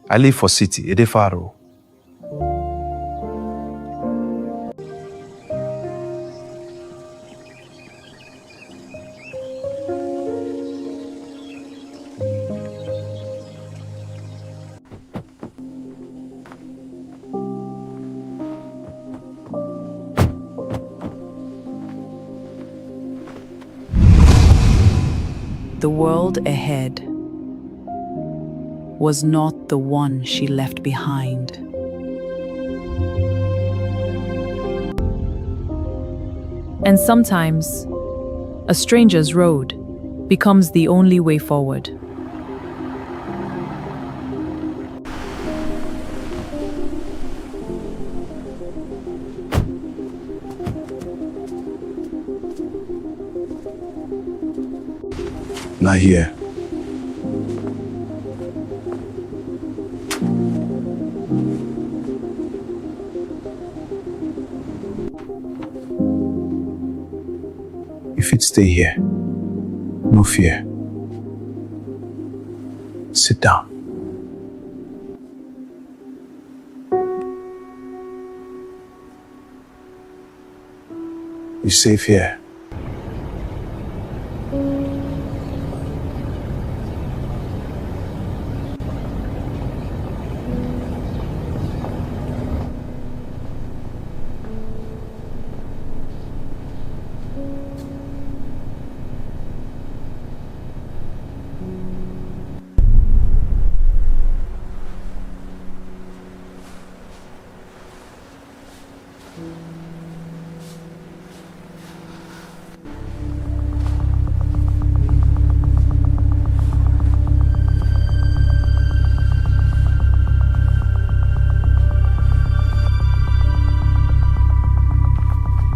I live for city, Edefaro. The world ahead was not the one she left behind. And sometimes, a stranger's road becomes the only way forward. Not here. If it stay here, no fear. Sit down. You're safe here.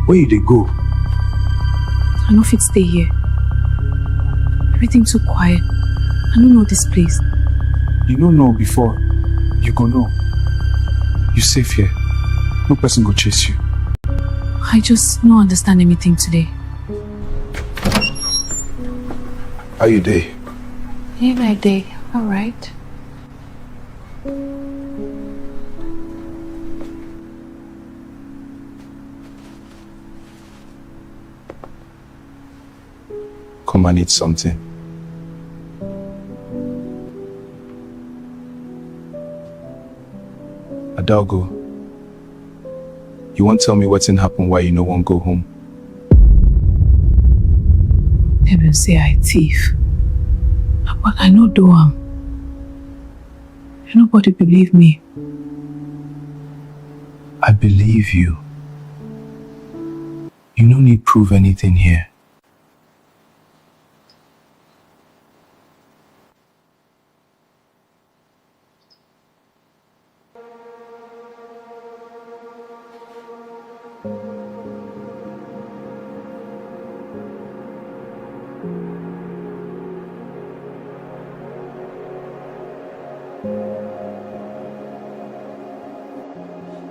Where you dey go? I know if it stay here. Everything too quiet. I don't know this place. You don't know before. You go know. You safe here. No person go chase you. I just don't understand anything today. How you dey? Hey, my day. All right. Come and eat something. Adalgo, you won't tell me what's in happen why you no one go home? They will say I thief. But I know do am. Nobody believe me. I believe you. You no need prove anything here.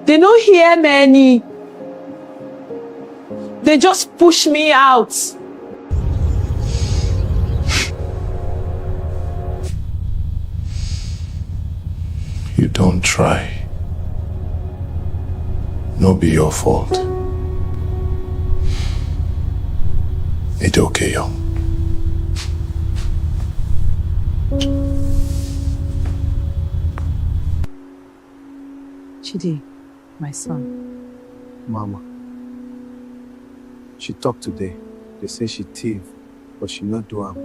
They don't hear many. They just push me out. You don't try. No be your fault. It's okay, young. Chidi, my son. Mama. She talk today. They say she thief, but she not do am.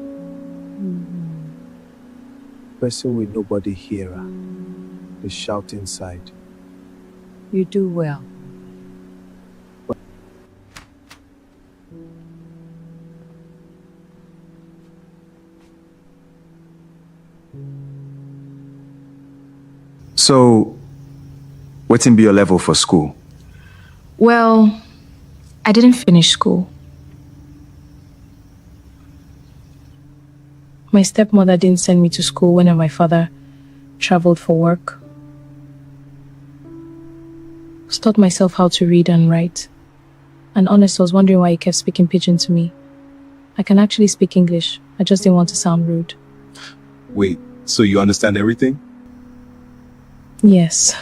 Person with nobody hear her. They shout inside. You do well. So, Wetin be your level for school? Well, I didn't finish school. My stepmother didn't send me to school when my father traveled for work. I taught myself how to read and write. And Honest was wondering why he kept speaking pidgin to me. I can actually speak English. I just didn't want to sound rude. Wait, so you understand everything? Yes.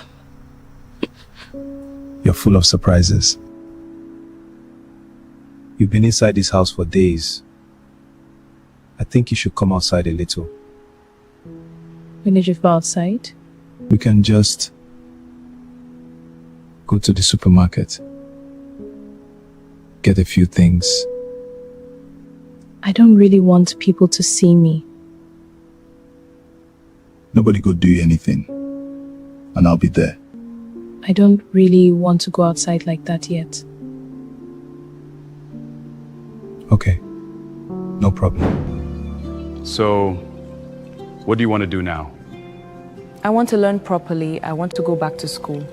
You're full of surprises. You've been inside this house for days. I think you should come outside a little. We need you to go outside. We can just go to the supermarket. Get a few things. I don't really want people to see me. Nobody go do you anything. And I'll be there. I don't really want to go outside like that yet. Okay. No problem. So, what do you want to do now? I want to learn properly. I want to go back to school.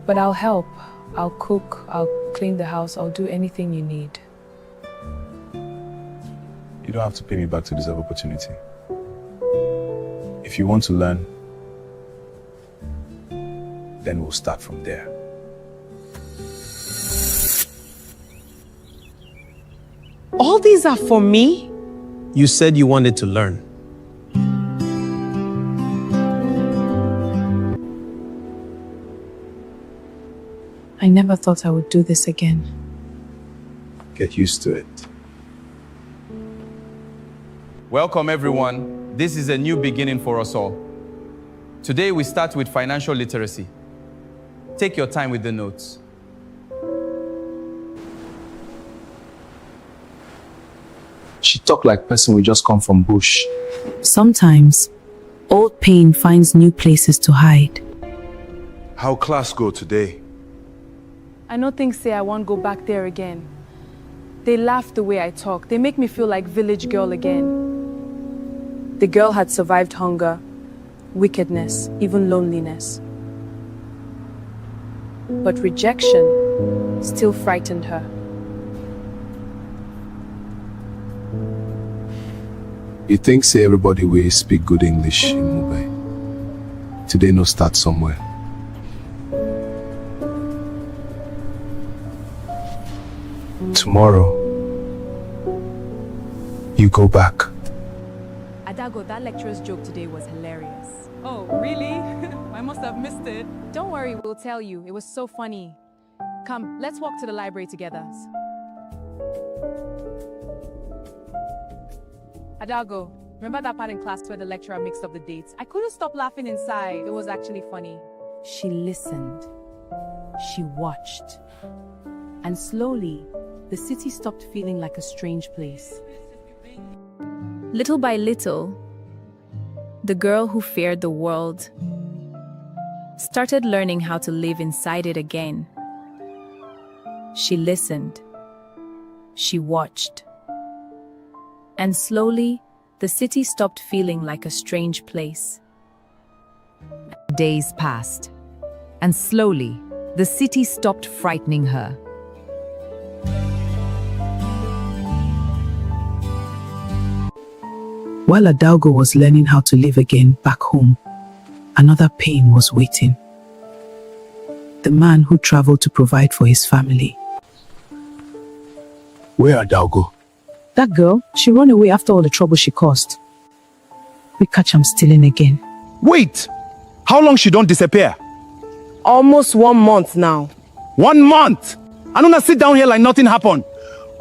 But I'll help. I'll cook. I'll clean the house. I'll do anything you need. You don't have to pay me back to deserve opportunity. If you want to learn, then we'll start from there. All these are for me? You said you wanted to learn. I never thought I would do this again. Get used to it. Welcome everyone. This is a new beginning for us all. Today we start with financial literacy. Take your time with the notes. She talk like person we just come from bush. Sometimes, old pain finds new places to hide. How class go today? I no think say I won't go back there again. They laugh the way I talk. They make me feel like village girl again. The girl had survived hunger, wickedness, even loneliness. But rejection still frightened her. You think say everybody will speak good English in Mumbai. Today no start somewhere. Tomorrow, you go back. Adago, that lecturer's joke today was hilarious. Oh, really? I must have missed it. Don't worry, we'll tell you. It was so funny. Come, let's walk to the library together. Adago, remember that part in class where the lecturer mixed up the dates? I couldn't stop laughing inside. It was actually funny. She listened. She watched. And slowly, the city stopped feeling like a strange place. Little by little, the girl who feared the world started learning how to live inside it again. She listened. She watched. And slowly, the city stopped feeling like a strange place. Days passed, and slowly, the city stopped frightening her. While Adalgo was learning how to live again back home, another pain was waiting. The man who traveled to provide for his family. Where Adalgo? That girl, she ran away after all the trouble she caused. We catch am stealing again. Wait! How long she don't disappear? Almost 1 month now. 1 month! I don't sit down here like nothing happened.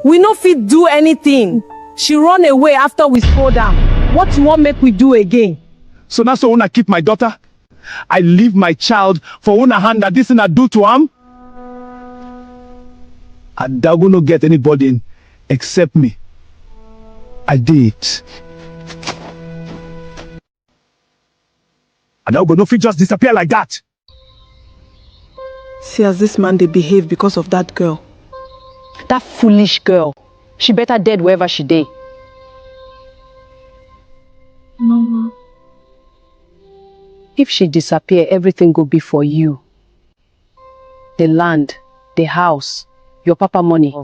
We no fit do anything. She run away after we scold am. What you want make we do again? So now so wanna keep my daughter? I leave my child for one hand that this thing I do to him? Adalgo no get anybody except me. I did. Adalgo no fit just disappear like that. See as this man they behave because of that girl. That foolish girl. She better dead wherever she dey. Mama, If she disappear, everything go be for you. The land, the house, your papa money.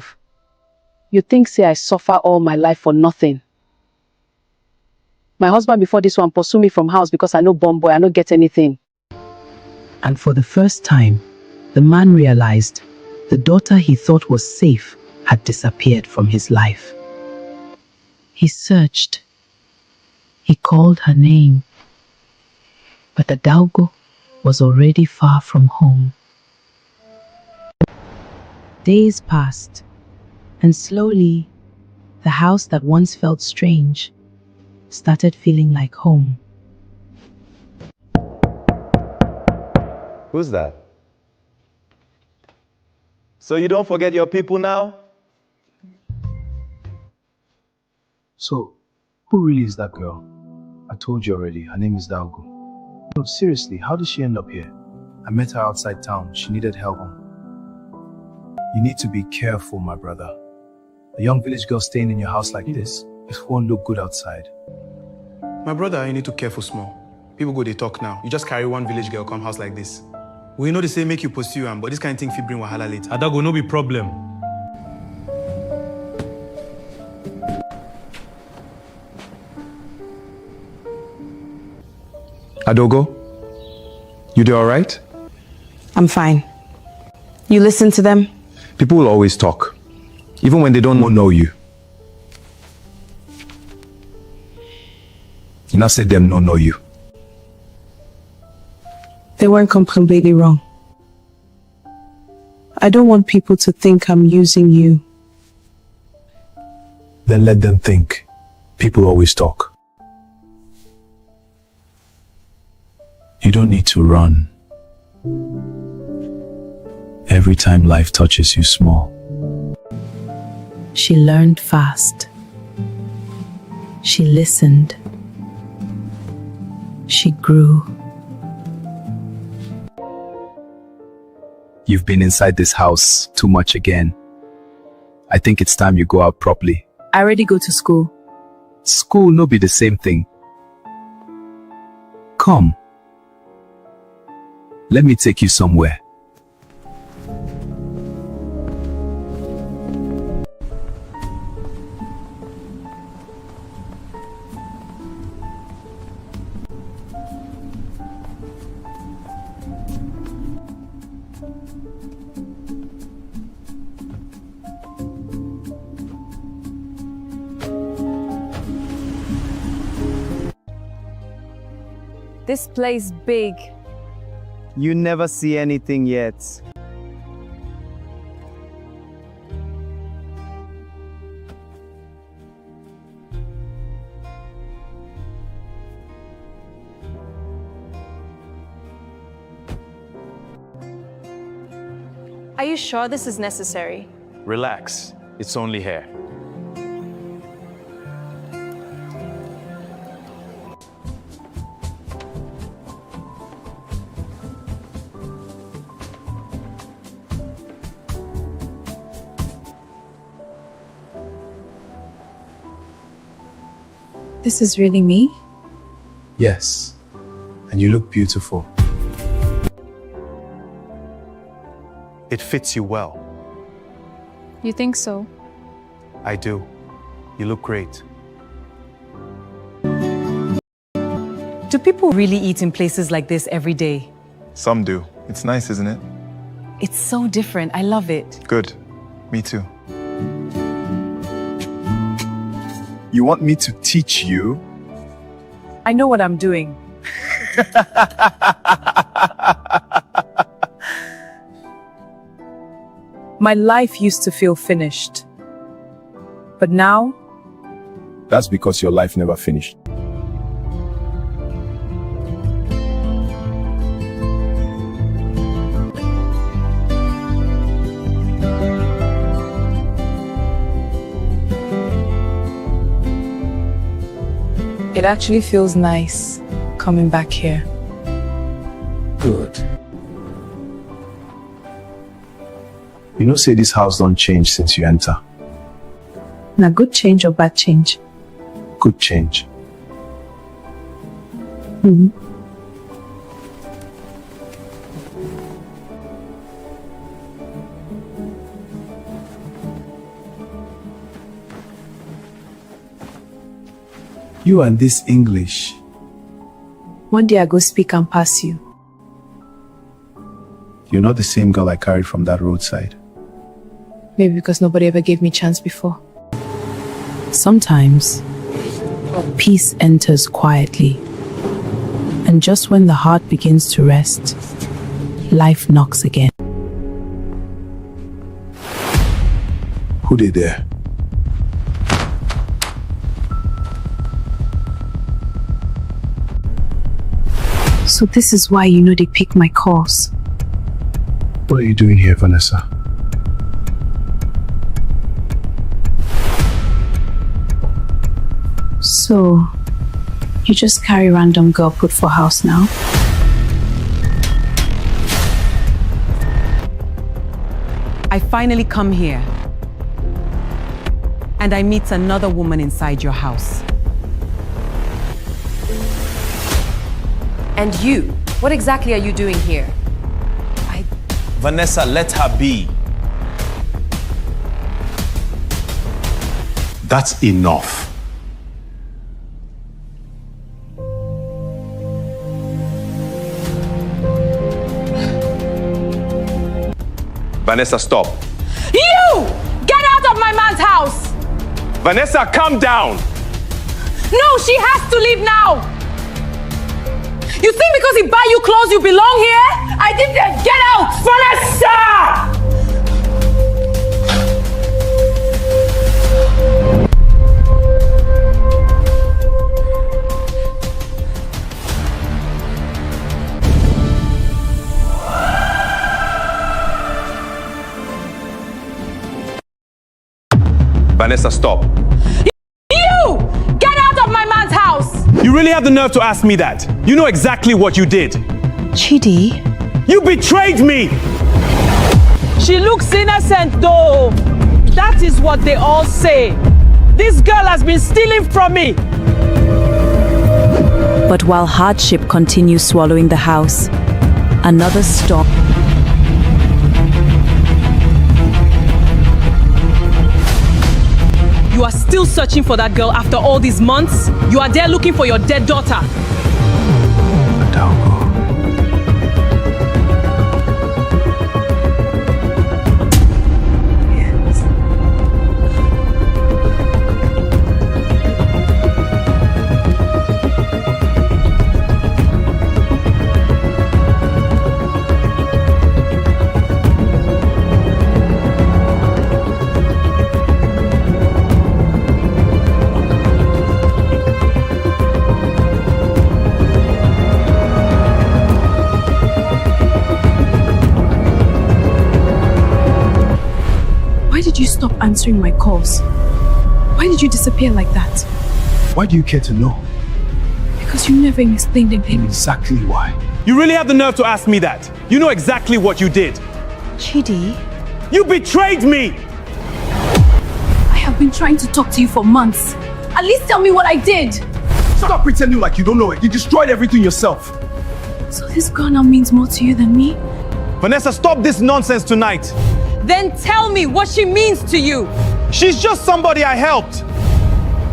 You think say I suffer all my life for nothing? My husband before this one pursue me from house because I no born boy, I no get anything. And for the first time, the man realized the daughter he thought was safe had disappeared from his life. He searched. He called her name. But Adaugo was already far from home. Days passed, and slowly, the house that once felt strange started feeling like home. Who's that? So you don't forget your people now? So, who really is that girl? I told you already, her name is Dalgo. No, seriously, how did she end up here? I met her outside town. She needed help. You need to be careful, my brother. A young village girl staying in your house like this, it won't look good outside. My brother, you need to careful small. People go, they talk now. You just carry one village girl come house like this. We know they say make you pursue him, but this kind of thing fit bring wahala later. Adago, no be problem. Adogo, you do all right? I'm fine. You listen to them? People will always talk, even when they don't know you. You now say them don't know you. They weren't completely wrong. I don't want people to think I'm using you. Then let them think. People always talk. You don't need to run. Every time life touches you small. She learned fast. She listened. She grew. You've been inside this house too much again. I think it's time you go out properly. I already go to school. School no be the same thing. Come. Let me take you somewhere. This place big. You never see anything yet. Are you sure this is necessary? Relax. It's only hair. This is really me? Yes. And you look beautiful. It fits you well. You think so? I do. You look great. Do people really eat in places like this every day? Some do. It's nice, isn't it? It's so different. I love it. Good. Me too. You want me to teach you? I know what I'm doing. My life used to feel finished. But now? That's because your life never finished. It actually feels nice coming back here. Good. You know, say this house don't change since you enter. Now, good change or bad change? Good change. You and this English. One day I go speak and pass you. You're not the same girl I carried from that roadside. Maybe because nobody ever gave me chance before. Sometimes, peace enters quietly. And just when the heart begins to rest, life knocks again. Who they there? So this is why you know they pick my calls. What are you doing here, Vanessa? So, you just carry random girl put for house now? I finally come here. And I meet another woman inside your house. And you? What exactly are you doing here? Vanessa, let her be. That's enough. Vanessa, stop. You! Get out of my man's house! Vanessa, calm down. No, she has to leave now! You think because he buy you clothes you belong here? I think that get out! Vanessa! Vanessa, stop. You! Get out of my man's house! You really have the nerve to ask me that. You know exactly what you did. Chidi? You betrayed me! She looks innocent though. That is what they all say. This girl has been stealing from me. But while hardship continues swallowing the house, another storm. You are still searching for that girl after all these months? You are there looking for your dead daughter. Why did you stop answering my calls? Why did you disappear like that? Why do you care to know? Because you never explained anything. Exactly why. You really have the nerve to ask me that. You know exactly what you did. Chidi? You betrayed me! I have been trying to talk to you for months. At least tell me what I did. Stop pretending like you don't know it. You destroyed everything yourself. So this girl now means more to you than me? Vanessa, stop this nonsense tonight. Then tell me what she means to you. She's just somebody I helped.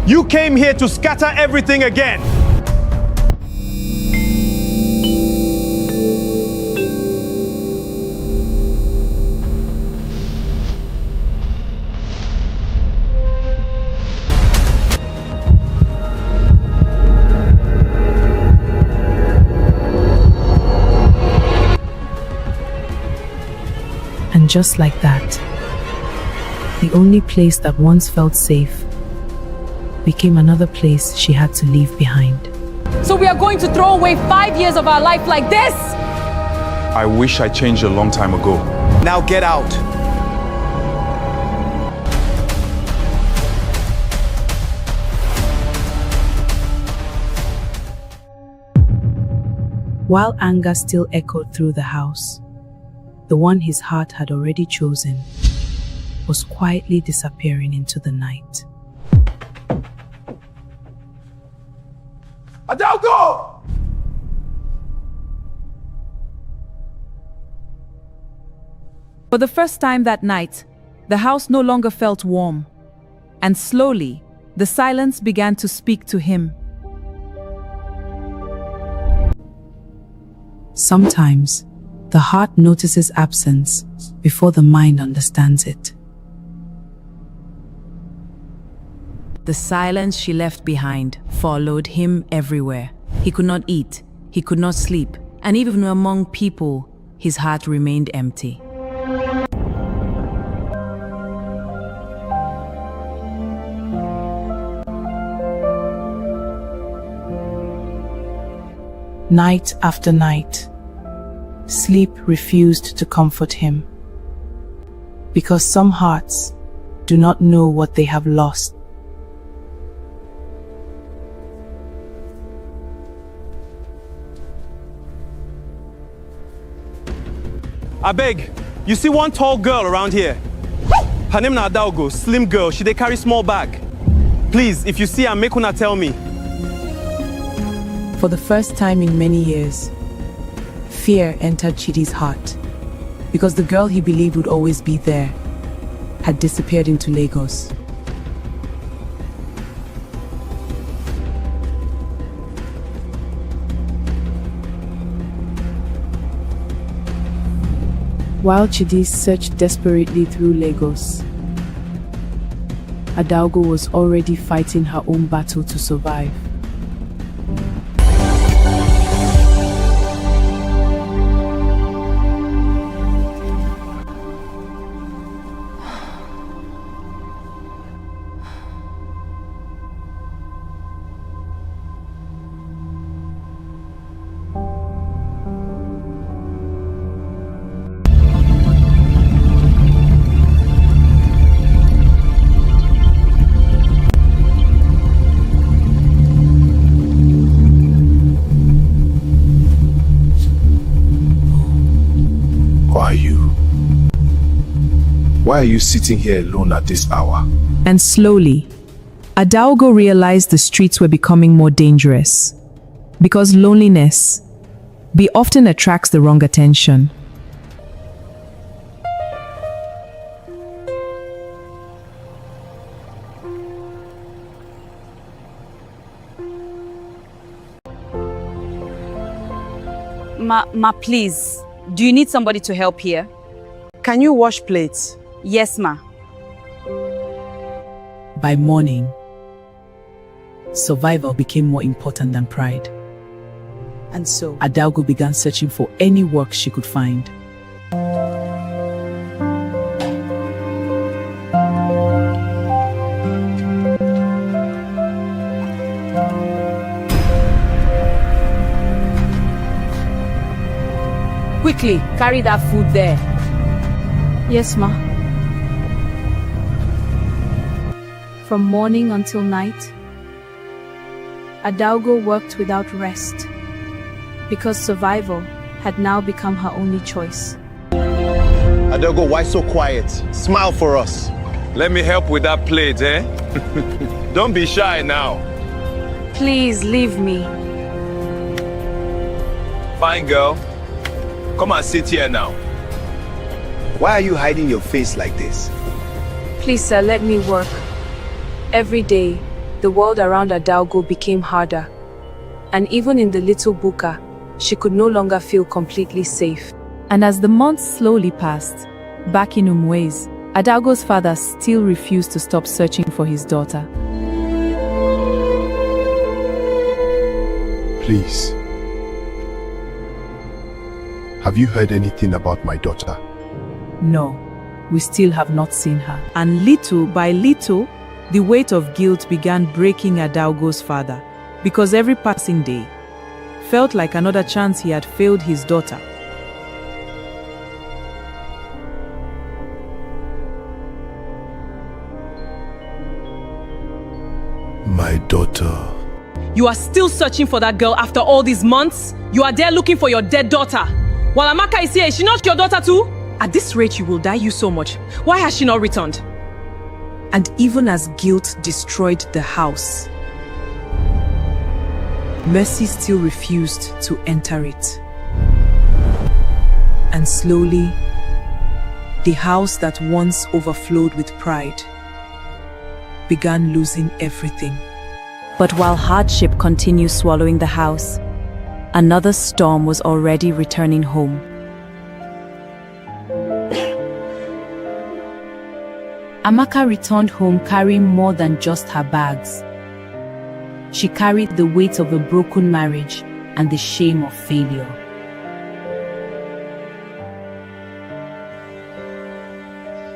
You came here to scatter everything again. And just like that, the only place that once felt safe became another place she had to leave behind. So we are going to throw away 5 years of our life like this? I wish I changed a long time ago. Now get out. While anger still echoed through the house, the one his heart had already chosen was quietly disappearing into the night. Adalgo! For the first time that night, the house no longer felt warm, and slowly, the silence began to speak to him. Sometimes, the heart notices absence before the mind understands it. The silence she left behind followed him everywhere. He could not eat, he could not sleep, and even among people, his heart remained empty. Night after night, sleep refused to comfort him, because some hearts do not know what they have lost. I beg, you see one tall girl around here? Her name na Adaogo, slim girl, she dey carry small bag. Please, if you see her, make una tell me. For the first time in many years, fear entered Chidi's heart, because the girl he believed would always be there had disappeared into Lagos. While Chidi searched desperately through Lagos, Adaogo was already fighting her own battle to survive. Why are you sitting here alone at this hour? And slowly, Adaogo realized the streets were becoming more dangerous. Because loneliness often attracts the wrong attention. Ma, please. Do you need somebody to help here? Can you wash plates? Yes, ma. By morning, survival became more important than pride. And so, Adaogo began searching for any work she could find. Quickly, carry that food there. Yes, ma. From morning until night, Adaogo worked without rest, because survival had now become her only choice. Adaogo, why so quiet? Smile for us. Let me help with that plate, eh? Don't be shy now. Please leave me. Fine girl. Come and sit here now. Why are you hiding your face like this? Please, sir, let me work. Every day, the world around Adaogo became harder. And even in the little buka, she could no longer feel completely safe. And as the months slowly passed, back in Umwezi, Adaogo's father still refused to stop searching for his daughter. Please. Have you heard anything about my daughter? No, we still have not seen her. And little by little, the weight of guilt began breaking Adaogo's father, because every passing day felt like another chance he had failed his daughter. My daughter. You are still searching for that girl after all these months? You are there looking for your dead daughter. While Amaka is here, is she not your daughter too? At this rate, you will die you so much. Why has she not returned? And even as guilt destroyed the house, mercy still refused to enter it. And slowly, the house that once overflowed with pride began losing everything. But while hardship continued swallowing the house, Another storm was already returning home. Amaka returned home carrying more than just her bags. She carried the weight of a broken marriage and the shame of failure.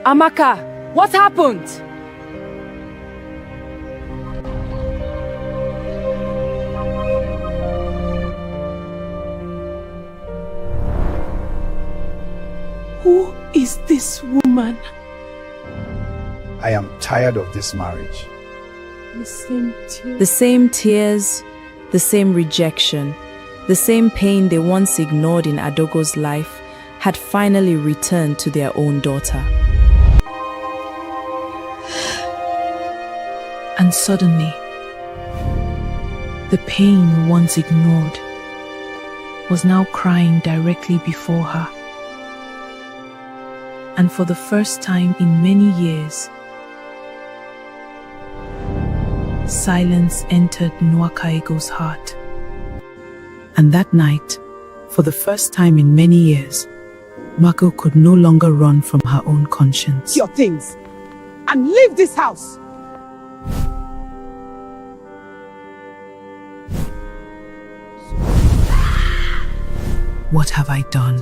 Amaka, what happened? Who is this woman? I am tired of this marriage. The same tears. The same tears, the same rejection, the same pain they once ignored in Adogo's life had finally returned to their own daughter. And suddenly, the pain once ignored was now crying directly before her. And for the first time in many years, silence entered Nwakaego's heart. And that night, for the first time in many years, Nwako could no longer run from her own conscience. Your things and leave this house. What have I done?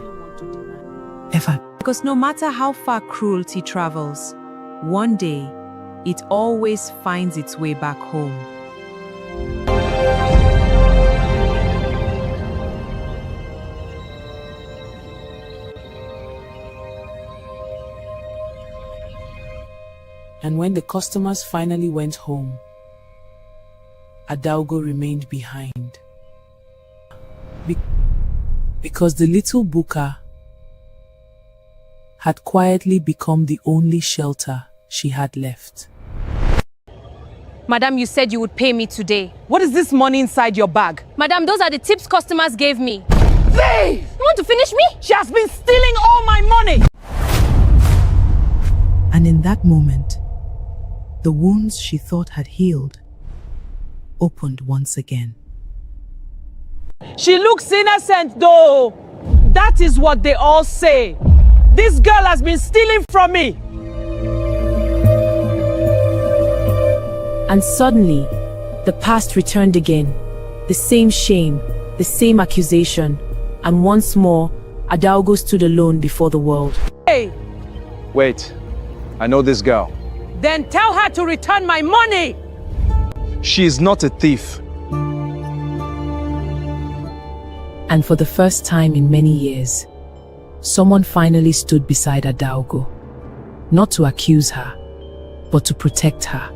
Ever? Because no matter how far cruelty travels, one day it always finds its way back home. And when the customers finally went home, Adaugo remained behind. Because the little buka had quietly become the only shelter she had left. Madam, you said you would pay me today. What is this money inside your bag? Madam, those are the tips customers gave me. Thief! You want to finish me? She has been stealing all my money! And in that moment, the wounds she thought had healed opened once again. She looks innocent though. That is what they all say. This girl has been stealing from me. And suddenly, the past returned again. The same shame, the same accusation, and once more, Adaugo stood alone before the world. Hey! Wait, I know this girl. Then tell her to return my money! She is not a thief. And for the first time in many years, someone finally stood beside Adaugo, not to accuse her, but to protect her.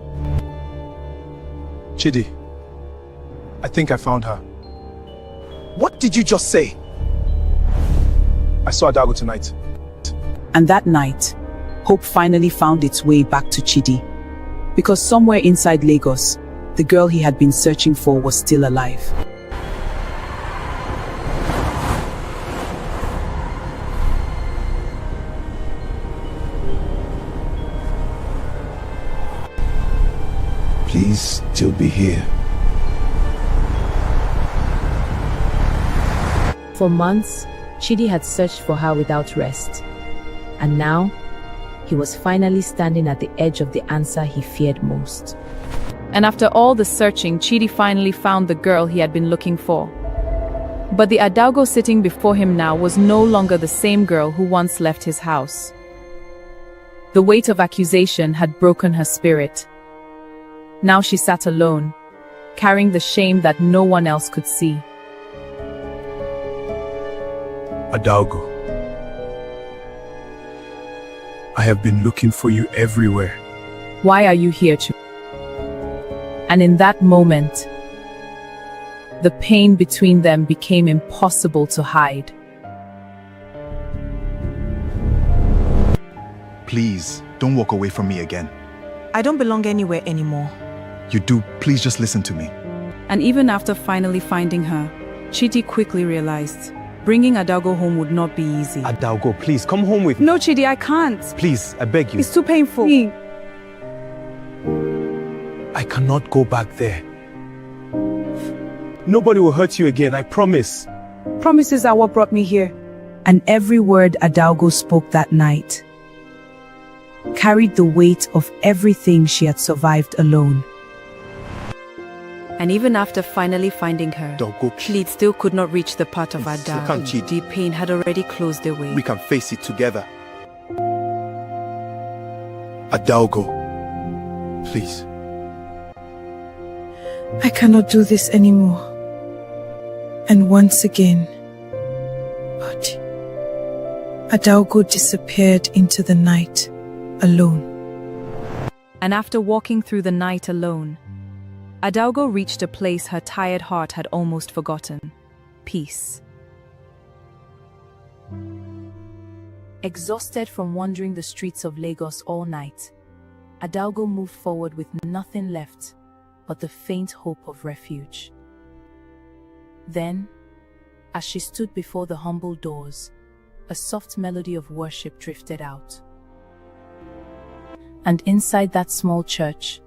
Chidi, I think I found her. What did you just say? I saw Adaugo tonight. And that night, hope finally found its way back to Chidi. Because somewhere inside Lagos, the girl he had been searching for was still alive. Please still be here. For months, Chidi had searched for her without rest. And now, he was finally standing at the edge of the answer he feared most. And after all the searching, Chidi finally found the girl he had been looking for. But the Adaugo sitting before him now was no longer the same girl who once left his house. The weight of accusation had broken her spirit. Now she sat alone, carrying the shame that no one else could see. Adaugo, I have been looking for you everywhere. Why are you here, Chu? And in that moment, the pain between them became impossible to hide. Please, don't walk away from me again. I don't belong anywhere anymore. You do, please just listen to me. And even after finally finding her, Chidi quickly realized bringing Adaugo home would not be easy. Adaugo, please come home with me. No, Chidi, I can't. Please, I beg you. It's too painful. I cannot go back there. Nobody will hurt you again, I promise. Promises are what brought me here. And every word Adalgo spoke that night carried the weight of everything she had survived alone. And even after finally finding her, Chidi still could not reach the part of Come, Adalgo. Chidi. Deep pain had already closed their way. We can face it together. Adalgo, please. I cannot do this anymore. And once again, but Adalgo disappeared into the night, alone. And after walking through the night alone, Adalgo reached a place her tired heart had almost forgotten. Peace. Exhausted from wandering the streets of Lagos all night, Adalgo moved forward with nothing left but the faint hope of refuge. Then, as she stood before the humble doors, a soft melody of worship drifted out. And inside that small church,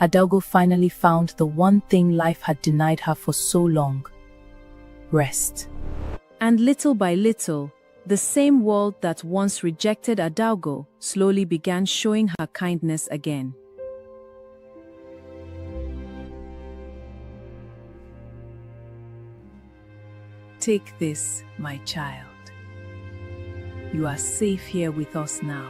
Adalgo finally found the one thing life had denied her for so long: rest. And little by little, the same world that once rejected Adalgo slowly began showing her kindness again. Take this, my child. You are safe here with us now.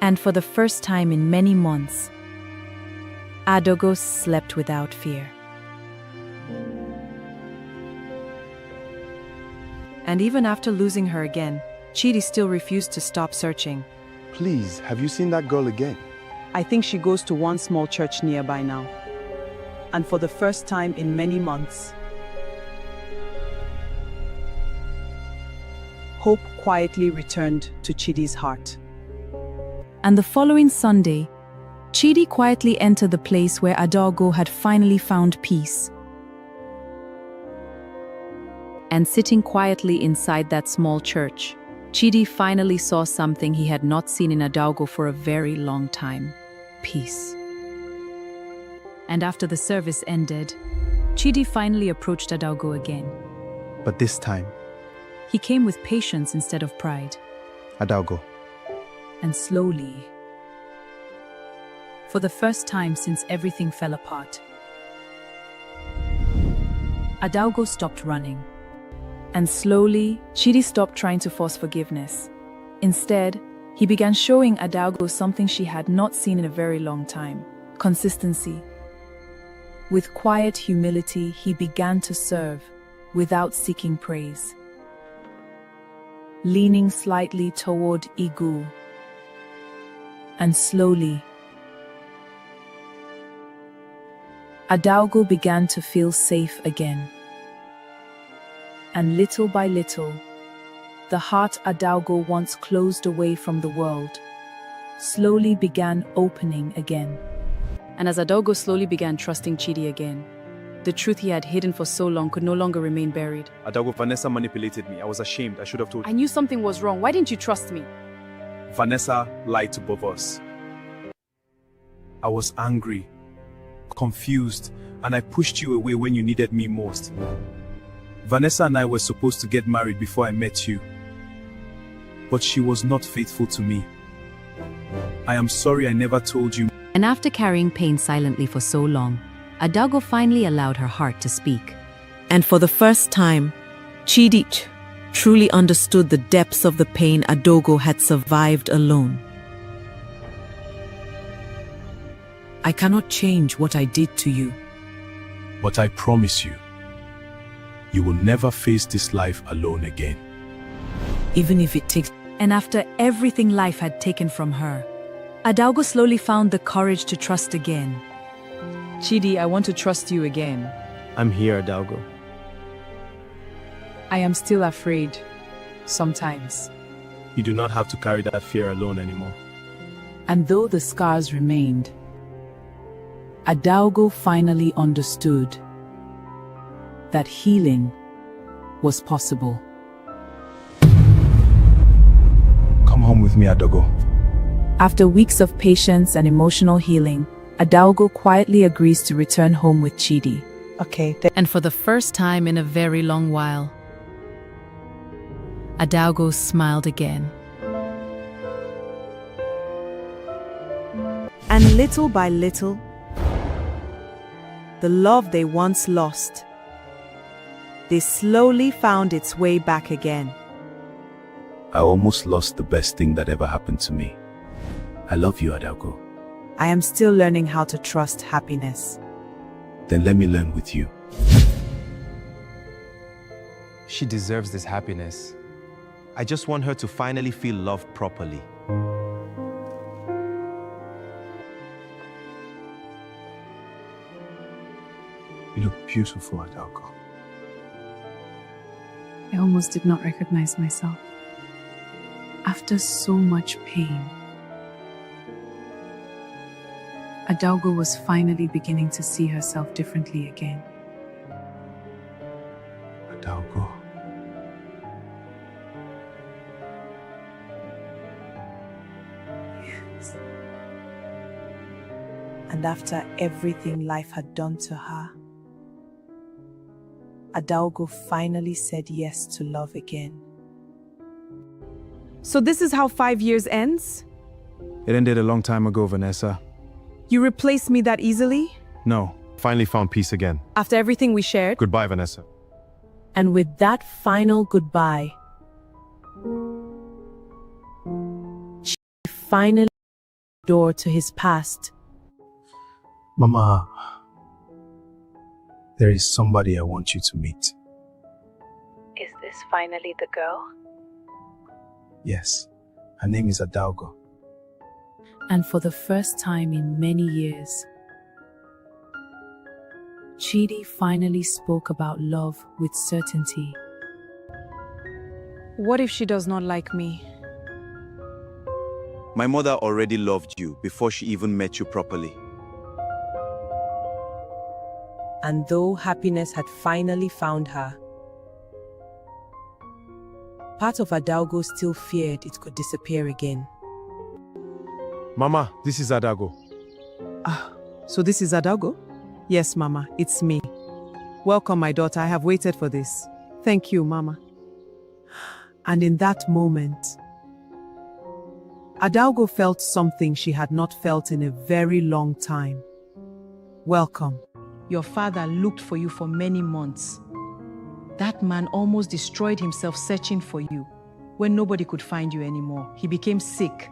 And for the first time in many months, Adalgo slept without fear. And even after losing her again, Chidi still refused to stop searching. Please, have you seen that girl again? I think she goes to one small church nearby now. And for the first time in many months, hope quietly returned to Chidi's heart. And the following Sunday, Chidi quietly entered the place where Adalgo had finally found peace. And sitting quietly inside that small church, Chidi finally saw something he had not seen in Adalgo for a very long time: peace. And after the service ended, Chidi finally approached Adalgo again. But this time, He came with patience instead of pride. Adalgo. And slowly, for the first time since everything fell apart, Adalgo stopped running. And slowly, Chidi stopped trying to force forgiveness. Instead, he began showing Adalgo something she had not seen in a very long time: consistency. With quiet humility, he began to serve without seeking praise. Leaning slightly toward Igu. And slowly, Adalgo began to feel safe again. And little by little, the heart Adalgo once closed away from the world slowly began opening again. And as Adalgo slowly began trusting Chidi again, the truth he had hidden for so long could no longer remain buried. Adalgo, Vanessa manipulated me. I was ashamed. I should have told I you. knew something was wrong. Why didn't you trust me? Vanessa lied to both us. I was angry, confused, and I pushed you away when you needed me most. Vanessa and I were supposed to get married before I met you, but she was not faithful to me. I am sorry I never told you. And after carrying pain silently for so long, Adalgo finally allowed her heart to speak. And for the first time, Chidi truly understood the depths of the pain Adalgo had survived alone. I cannot change what I did to you. But I promise you, you will never face this life alone again. Even if it takes... And after everything life had taken from her, Adalgo slowly found the courage to trust again. Chidi, I want to trust you again. I'm here, Adalgo. I am still afraid. Sometimes. You do not have to carry that fear alone anymore. And though the scars remained, Adalgo finally understood that healing was possible. Come home with me, Adogo. After weeks of patience and emotional healing, Adalgo quietly agrees to return home with Chidi. Okay. And for the first time in a very long while, Adalgo smiled again. And little by little, the love they once lost, they slowly found its way back again. I almost lost the best thing that ever happened to me. I love you, Adalgo. I am still learning how to trust happiness. Then let me learn with you. She deserves this happiness. I just want her to finally feel loved properly. You look beautiful, Adalgo. I almost did not recognize myself. After so much pain, Adalgo was finally beginning to see herself differently again. Adalgo. Yes. And after everything life had done to her, Adalgo finally said yes to love again. So this is how 5 years ends? It ended a long time ago, Vanessa. You replaced me that easily? No, finally found peace again. After everything we shared? Goodbye, Vanessa. And with that final goodbye, she finally opened the door to his past. Mama, there is somebody I want you to meet. Is this finally the girl? Yes, her name is Adalgo. And for the first time in many years, Chidi finally spoke about love with certainty. What if she does not like me? My mother already loved you before she even met you properly. And though happiness had finally found her, part of Adalgo still feared it could disappear again. Mama, this is Adalgo. So this is Adalgo? Yes, Mama, it's me. Welcome, my daughter. I have waited for this. Thank you, Mama. And in that moment, Adalgo felt something she had not felt in a very long time. Welcome. Your father looked for you for many months. That man almost destroyed himself searching for you. When nobody could find you anymore, he became sick.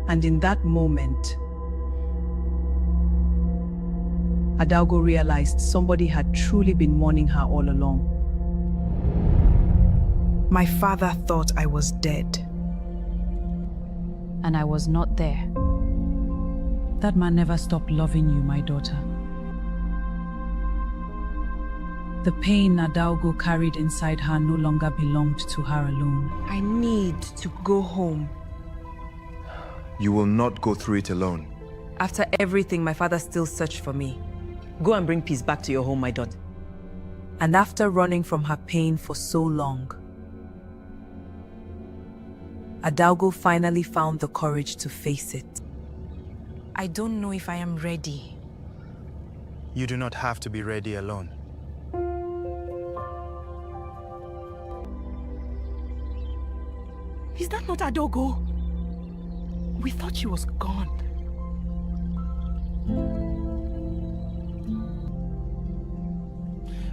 And in that moment, Adalgo realized somebody had truly been mourning her all along. My father thought I was dead. And I was not there. That man never stopped loving you, my daughter. The pain Adalgo carried inside her no longer belonged to her alone. I need to go home. You will not go through it alone. After everything, my father still searched for me. Go and bring peace back to your home, my daughter. And after running from her pain for so long, Adalgo finally found the courage to face it. I don't know if I am ready. You do not have to be ready alone. Is that not Adalgo? We thought she was gone.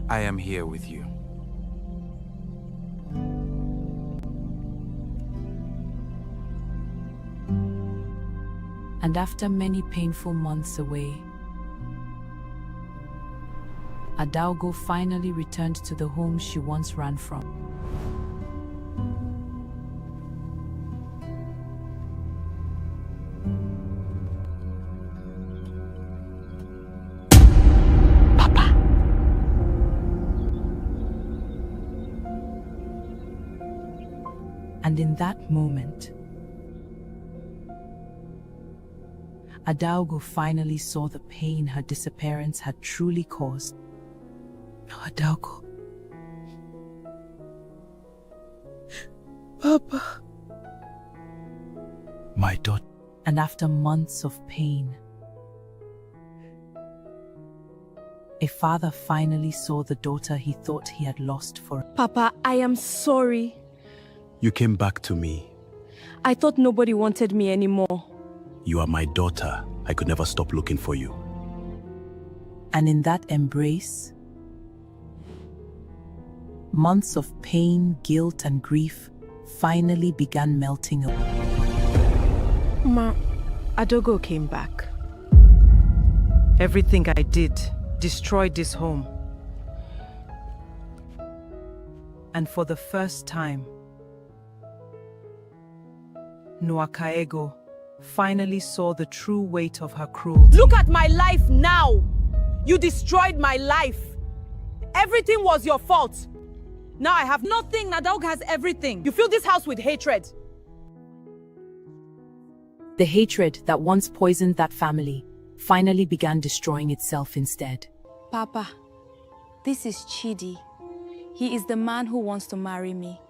I am here with you. And after many painful months away, Adalgo finally returned to the home she once ran from. And in that moment, Adaugo finally saw the pain her disappearance had truly caused. Adaugo. Papa. My daughter. And after months of pain, a father finally saw the daughter he thought he had lost for. Papa, I am sorry. You came back to me. I thought nobody wanted me anymore. You are my daughter. I could never stop looking for you. And in that embrace, months of pain, guilt, and grief finally began melting away. Ma, Adaugo came back. Everything I did destroyed this home. And for the first time, Nwakaego finally saw the true weight of her cruelty. Look at my life now! You destroyed my life! Everything was your fault! Now I have nothing, Adaugo has everything. You fill this house with hatred. The hatred that once poisoned that family finally began destroying itself instead. Papa, this is Chidi. He is the man who wants to marry me.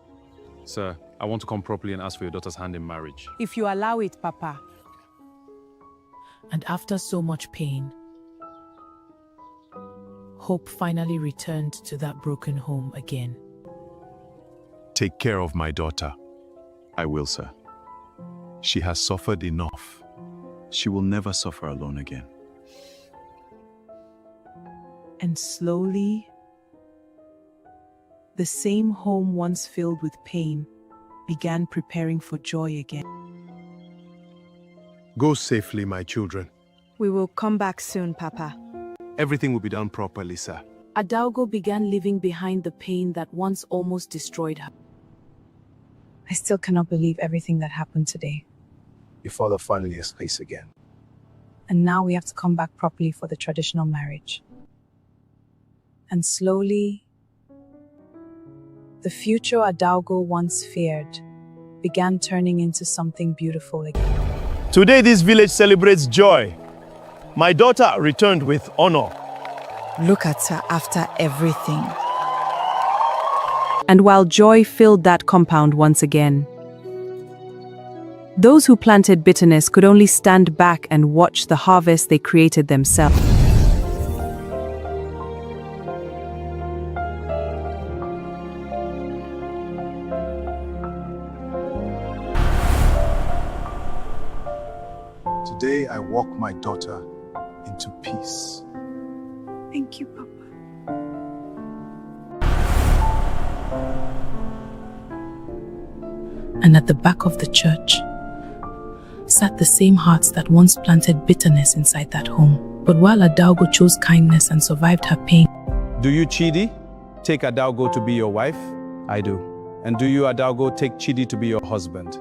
Sir, I want to come properly and ask for your daughter's hand in marriage. If you allow it, Papa. And after so much pain, hope finally returned to that broken home again. Take care of my daughter. I will, sir. She has suffered enough. She will never suffer alone again. And slowly, the same home once filled with pain began preparing for joy again. Go safely, my children. We will come back soon, Papa. Everything will be done properly, sir. Adaugo began living behind the pain that once almost destroyed her. I still cannot believe everything that happened today. Your father finally has face again. And now we have to come back properly for the traditional marriage. And slowly, the future Adaugo once feared began turning into something beautiful again. Today this village celebrates joy. My daughter returned with honor. Look at her after everything. And while joy filled that compound once again, those who planted bitterness could only stand back and watch the harvest they created themselves. Today I walk my daughter into peace. Thank you, Papa. And at the back of the church sat the same hearts that once planted bitterness inside that home. But while Adaugo chose kindness and survived her pain. Do you, Chidi, take Adaugo to be your wife? I do. And do you, Adaugo, take Chidi to be your husband?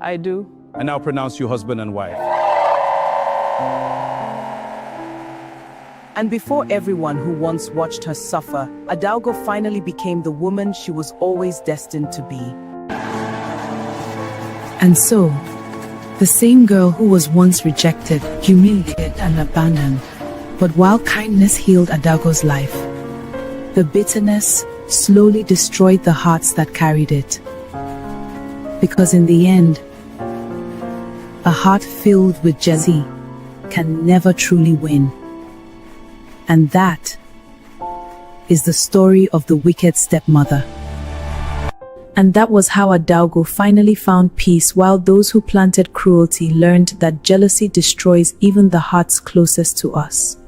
I do. I now pronounce you husband and wife. And before everyone who once watched her suffer, Adaugo finally became the woman she was always destined to be. And so, the same girl who was once rejected, humiliated, and abandoned. But while kindness healed Adaugo's life, the bitterness slowly destroyed the hearts that carried it. Because in the end, a heart filled with jealousy can never truly win. And that is the story of the wicked stepmother. And that was how Adaugo finally found peace, while those who planted cruelty learned that jealousy destroys even the hearts closest to us.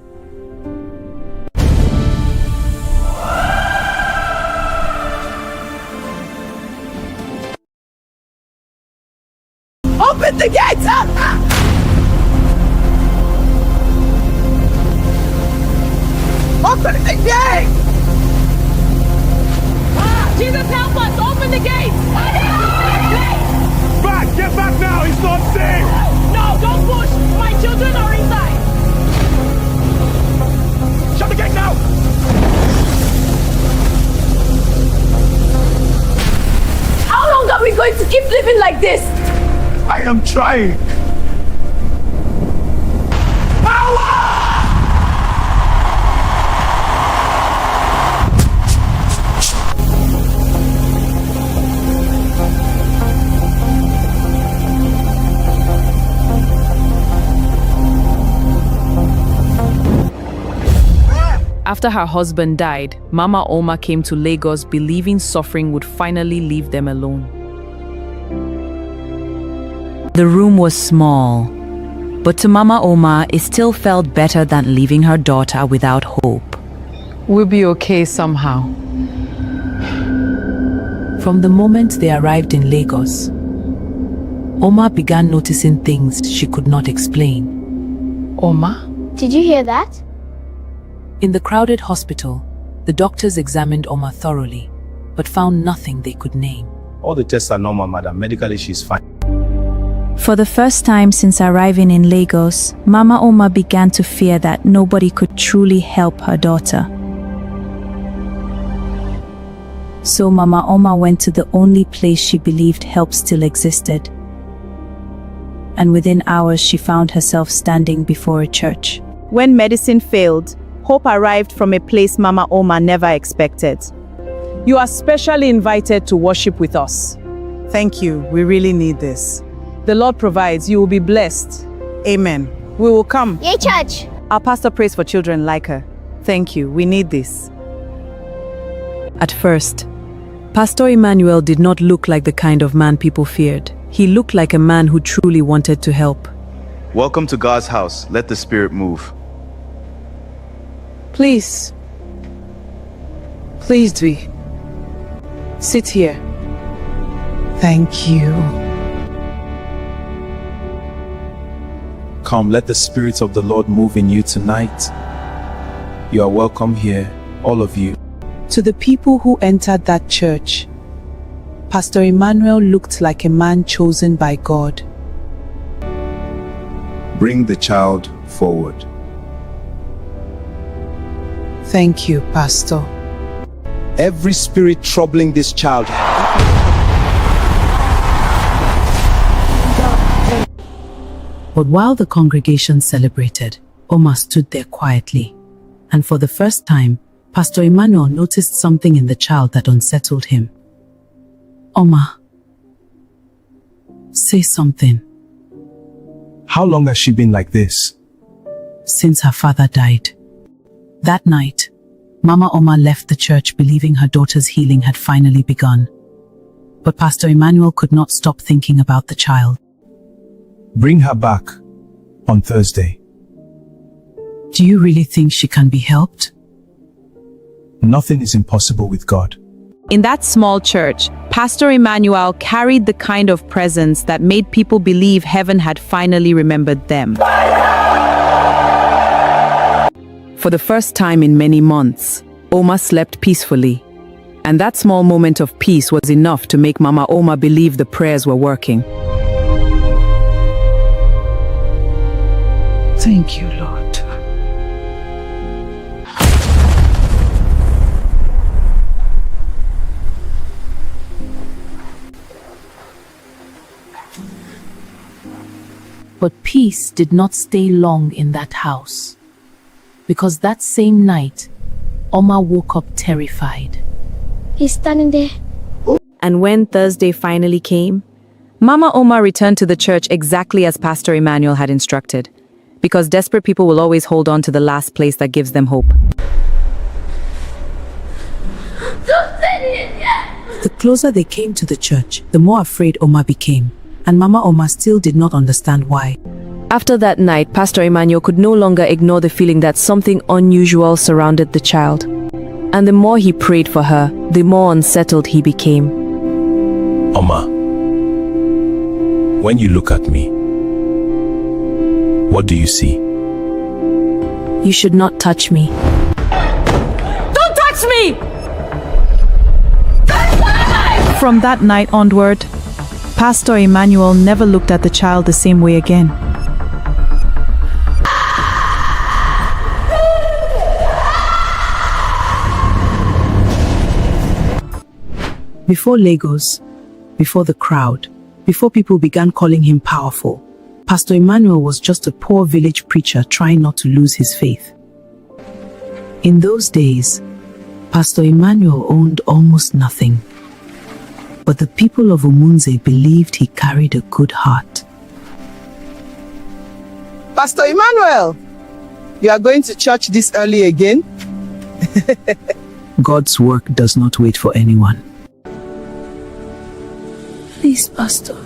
Open the gates! Open the gates! Jesus, help us! Open the gates! Back! Get back now! He's not safe! No, don't push! My children are inside! Shut the gate now! How long are we going to keep living like this? I am trying. After her husband died, Mama Oma came to Lagos believing suffering would finally leave them alone. The room was small, but to Mama Oma, it still felt better than leaving her daughter without hope. We'll be okay somehow. From the moment they arrived in Lagos, Oma began noticing things she could not explain. Oma? Did you hear that? In the crowded hospital, the doctors examined Oma thoroughly, but found nothing they could name. All the tests are normal, madam. Medically, she's fine. For the first time since arriving in Lagos, Mama Oma began to fear that nobody could truly help her daughter. So Mama Oma went to the only place she believed help still existed. And within hours she found herself standing before a church. When medicine failed, hope arrived from a place Mama Oma never expected. You are specially invited to worship with us. Thank you. We really need this. The Lord provides. You will be blessed. Amen. We will come. Yay, church! Our pastor prays for children like her. Thank you. We need this. At first, Pastor Emmanuel did not look like the kind of man people feared. He looked like a man who truly wanted to help. Welcome to God's house. Let the Spirit move. Please. Please, Dwi. Sit here. Thank you. Come, let the Spirit of the Lord move in you tonight. You are welcome here, all of you. To the people who entered that church, Pastor Emmanuel looked like a man chosen by God. Bring the child forward. Thank you, Pastor. Every spirit troubling this child. But while the congregation celebrated, Oma stood there quietly. And for the first time, Pastor Emmanuel noticed something in the child that unsettled him. Oma, say something. How long has she been like this? Since her father died. That night, Mama Oma left the church believing her daughter's healing had finally begun. But Pastor Emmanuel could not stop thinking about the child. Bring her back on Thursday. Do you really think she can be helped? Nothing is impossible with God. In that small church, Pastor Emmanuel carried the kind of presence that made people believe heaven had finally remembered them. For the first time in many months, Oma slept peacefully. And that small moment of peace was enough to make Mama Oma believe the prayers were working. Thank you, Lord. But peace did not stay long in that house. Because that same night, Oma woke up terrified. He's standing there. And when Thursday finally came, Mama Oma returned to the church exactly as Pastor Emmanuel had instructed. Because desperate people will always hold on to the last place that gives them hope. The closer they came to the church, the more afraid Oma became. And Mama Oma still did not understand why. After that night, Pastor Emmanuel could no longer ignore the feeling that something unusual surrounded the child. And the more he prayed for her, the more unsettled he became. Oma, when you look at me, what do you see? You should not touch me. Don't touch me! From that night onward, Pastor Emmanuel never looked at the child the same way again. Before Lagos, before the crowd, before people began calling him powerful, Pastor Emmanuel was just a poor village preacher trying not to lose his faith. In those days, Pastor Emmanuel owned almost nothing. But the people of Umunze believed he carried a good heart. Pastor Emmanuel, you are going to church this early again? God's work does not wait for anyone. Please, Pastor.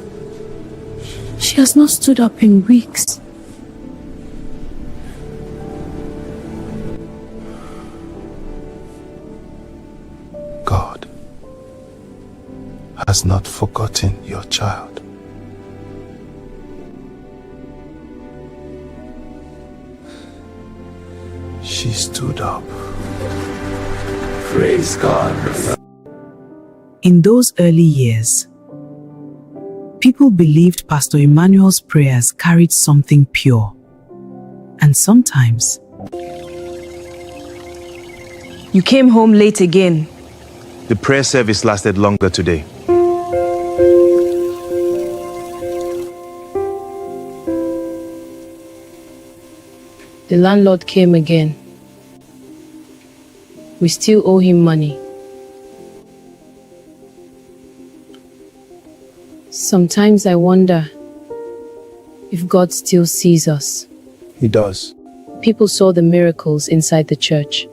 She has not stood up in weeks. God has not forgotten your child. She stood up. Praise God. In those early years, people believed Pastor Emmanuel's prayers carried something pure. And sometimes, you came home late again. The prayer service lasted longer today. The landlord came again. We still owe him money. Sometimes I wonder if God still sees us. He does. People saw the miracles inside the church,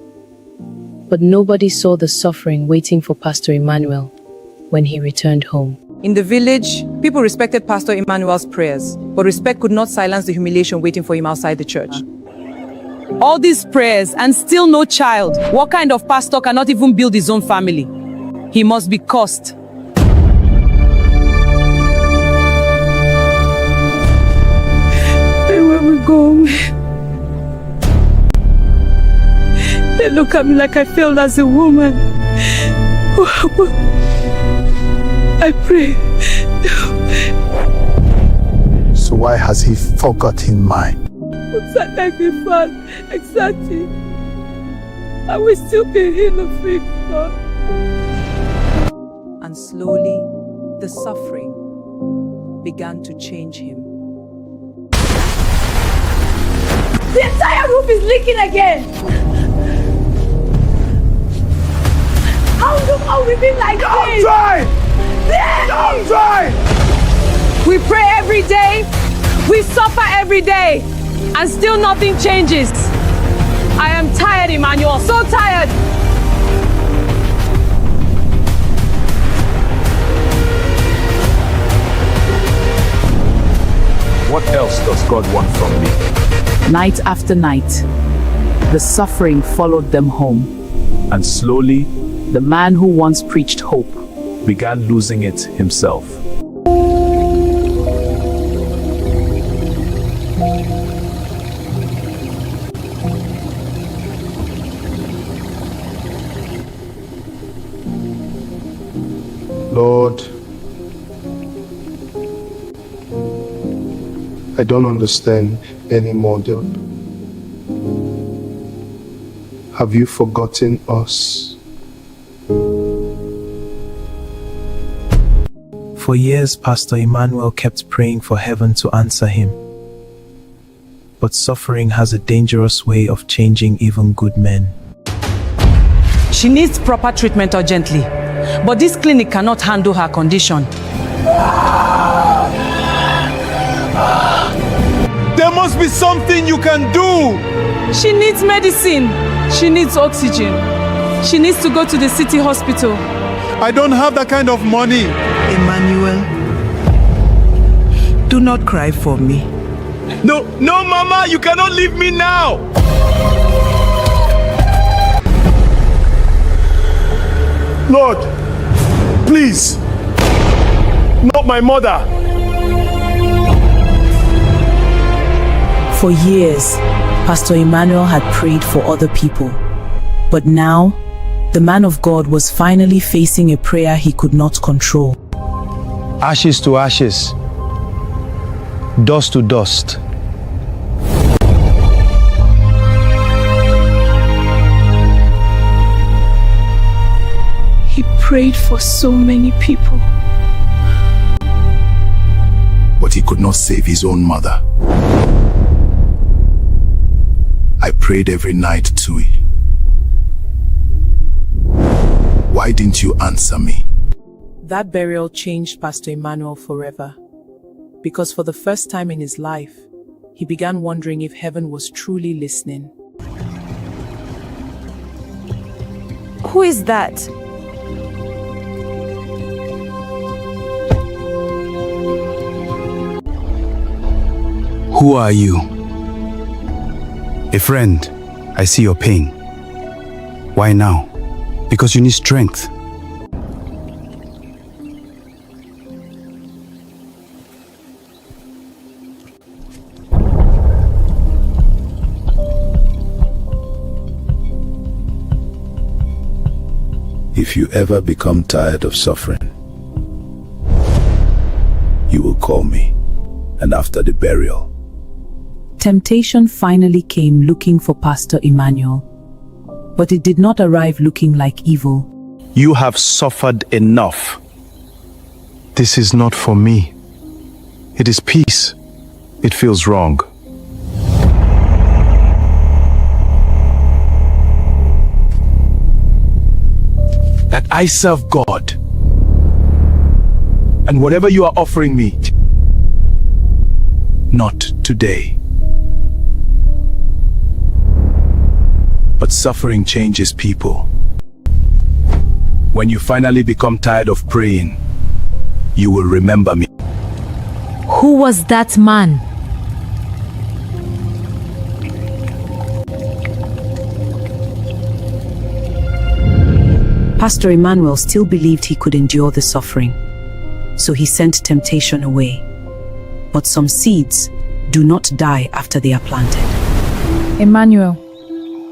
but nobody saw the suffering waiting for Pastor Emmanuel when he returned home. In the village, people respected Pastor Emmanuel's prayers, but respect could not silence the humiliation waiting for him outside the church. All these prayers and still no child. What kind of pastor cannot even build his own family? He must be cursed. And when we go home, they look at me like I failed as a woman. I pray. So why has he forgotten mine? Exactly. I will still be in the freak. And slowly, the suffering began to change him. The entire roof is leaking again! How long we been like Don't this? try! Don't try! We pray every day, we suffer every day, and still nothing changes. I am tired, Emmanuel, so tired. What else does God want from me? night after night, the suffering followed them home. And slowly, The man who once preached hope began losing it himself. Lord, I don't understand anymore, Lord. Have you forgotten us? For years, Pastor Emmanuel kept praying for heaven to answer him. But suffering has a dangerous way of changing even good men. She needs proper treatment urgently, but this clinic cannot handle her condition. There must be something you can do. She needs medicine. She needs oxygen. She needs to go to the city hospital. I don't have that kind of money. Emmanuel, do not cry for me. No, Mama, you cannot leave me now. Lord, please, not my mother. For years, Pastor Emmanuel had prayed for other people. But now, the man of God was finally facing a prayer he could not control. Ashes to ashes, dust to dust. He prayed for so many people. But he could not save his own mother. I prayed every night too. Why didn't you answer me? That burial changed Pastor Emmanuel forever. Because for the first time in his life, he began wondering if heaven was truly listening. Who is that? Who are you? A friend. I see your pain. Why now? Because you need strength. If you ever become tired of suffering, you will call me. And after the burial, Temptation finally came looking for Pastor Emmanuel, but it did not arrive looking like evil. you have suffered enough. This is not for me. It is peace. It feels wrong. That I serve God. And whatever you are offering me, not today. But suffering changes people. When you finally become tired of praying, you will remember me. Who was that man? Pastor Emmanuel still believed he could endure the suffering, so he sent temptation away. But some seeds do not die after they are planted. Emmanuel,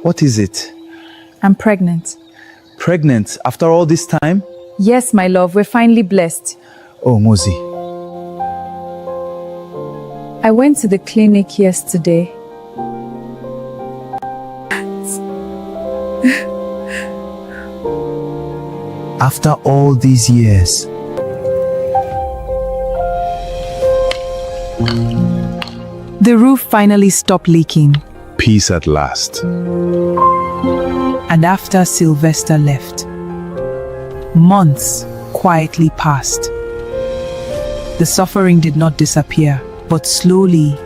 What is it? I'm pregnant. Pregnant after all this time? Yes, my love, we're finally blessed. Oh, Mozi. I went to the clinic yesterday. After all these years, the roof finally stopped leaking. Peace at last. And after Sylvester left, months quietly passed. The suffering did not disappear, but slowly,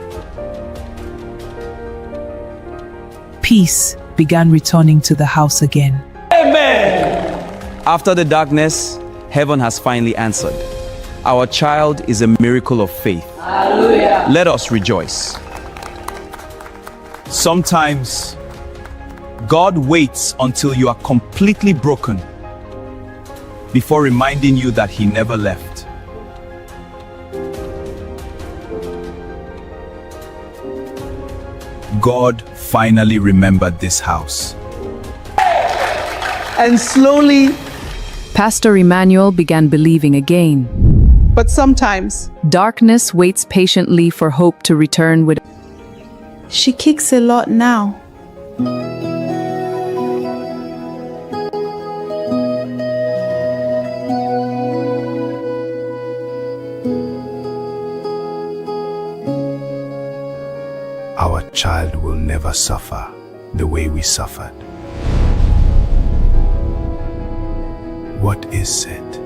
peace began returning to the house again. After the darkness, heaven has finally answered. Our child is a miracle of faith. Hallelujah. Let us rejoice. Sometimes, God waits until you are completely broken before reminding you that He never left. God finally remembered this house. And slowly, Pastor Emmanuel began believing again. but sometimes, Darkness waits patiently for hope to return with. She kicks a lot now. Our child will never suffer the way we suffered. What is it?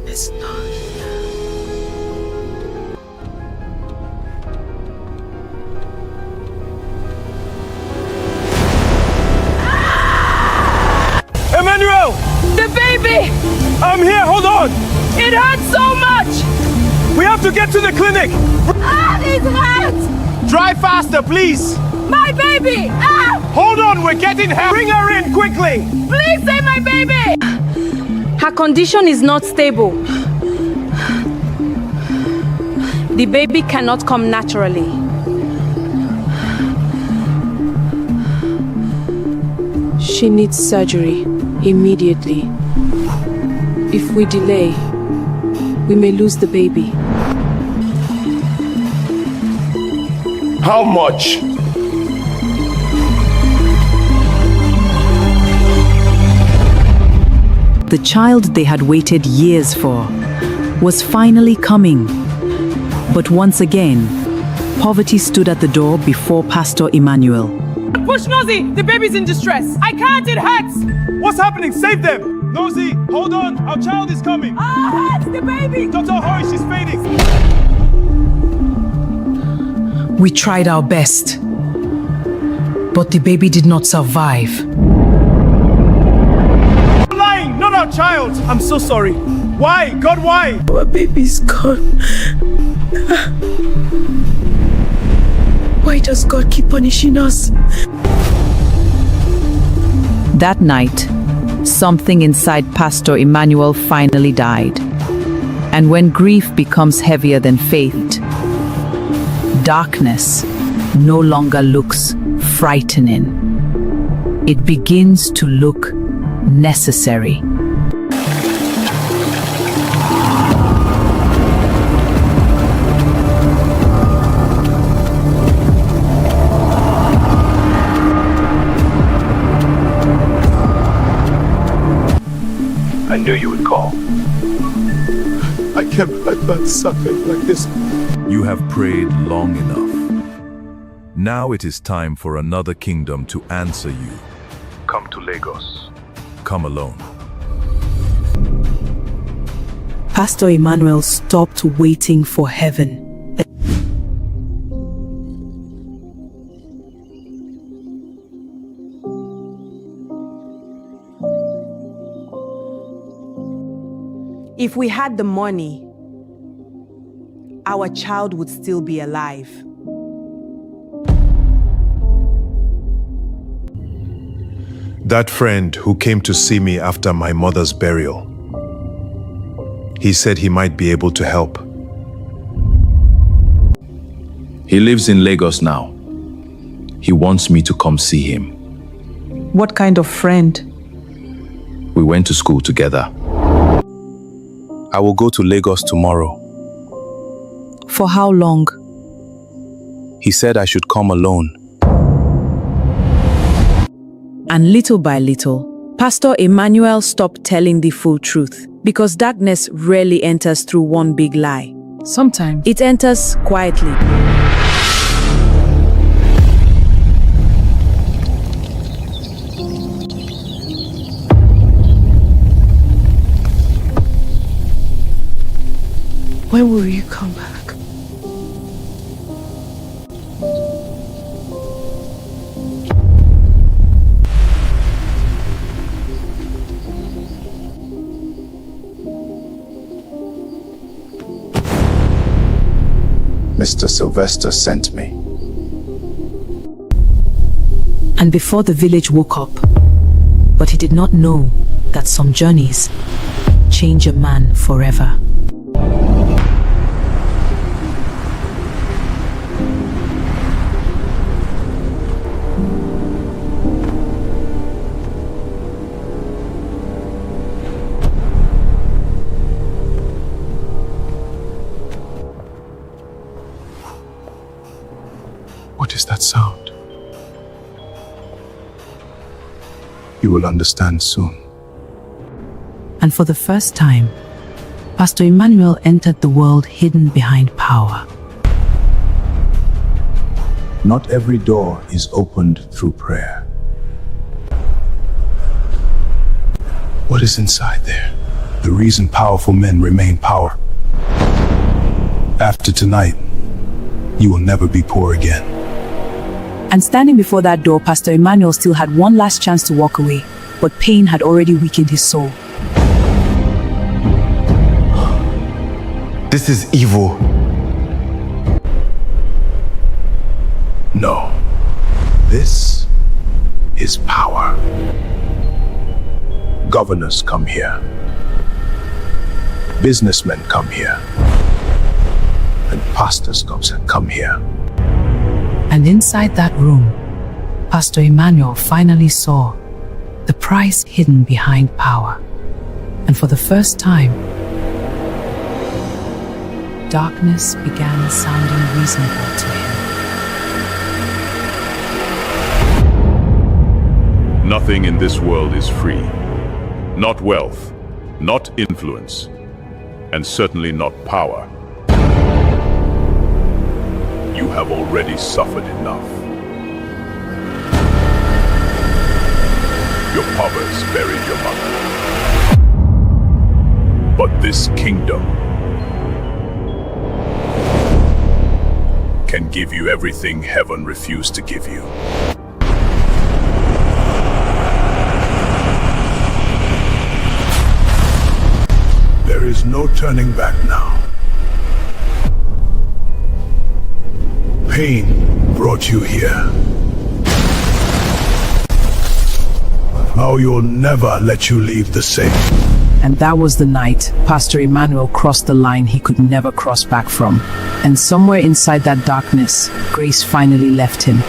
It's not. Emmanuel! The baby! I'm here, hold on! It hurts so much! We have to get to the clinic! Ah, it hurts! Drive faster, please! My baby! Ah! Hold on, we're getting her! Bring her in, quickly! Please save my baby! Her condition is not stable. The baby cannot come naturally. She needs surgery immediately. If we delay, we may lose the baby. How much? The child they had waited years for was finally coming. But once again, poverty stood at the door before Pastor Emmanuel. Push Nosy! The baby's in distress! I can't, it hurts! What's happening? Save them! Nosy, hold on! Our child is coming! Ah, hurts the baby! Doctor, hurry, she's fading! We tried our best, but the baby did not survive. child. I'm so sorry. Why? God, why? Our baby's gone. Why does God keep punishing us? That night, something inside Pastor Emmanuel finally died. And when grief becomes heavier than faith, darkness no longer looks frightening. It begins to look necessary. I knew you would call. I can't let that sucker like this. You have prayed long enough. Now it is time for another kingdom to answer you. Come to Lagos. Come alone. Pastor Emmanuel stopped waiting for heaven. If we had the money, our child would still be alive. That friend who came to see me after my mother's burial, he said he might be able to help. He lives in Lagos now. He wants me to come see him. What kind of friend? We went to school together. I will go to Lagos tomorrow. For how long? He said I should come alone. And little by little, Pastor Emmanuel stopped telling the full truth, because darkness rarely enters through one big lie. Sometimes it enters quietly. When will you come back? Mr. Sylvester sent me. And before the village woke up, but he did not know that some journeys change a man forever. What is that sound? You will understand soon. And for the first time, Pastor Emmanuel entered the world hidden behind power. Not every door is opened through prayer. What is inside there? The reason powerful men remain power. After tonight, you will never be poor again. And standing before that door, Pastor Emmanuel still had one last chance to walk away, but pain had already weakened his soul. This is evil. No. This is power. Governors come here. Businessmen come here. And pastors come here. And inside that room, Pastor Emmanuel finally saw the price hidden behind power. And for the first time, darkness began sounding reasonable to him. Nothing in this world is free. Not wealth, not influence, and certainly not power. You have already suffered enough. Your fathers buried your mother. But this kingdom can give you everything heaven refused to give you. turning back now. Pain brought you here. Now you'll never let you leave the same. And that was the night Pastor Emmanuel crossed the line he could never cross back from. And somewhere inside that darkness, grace finally left him.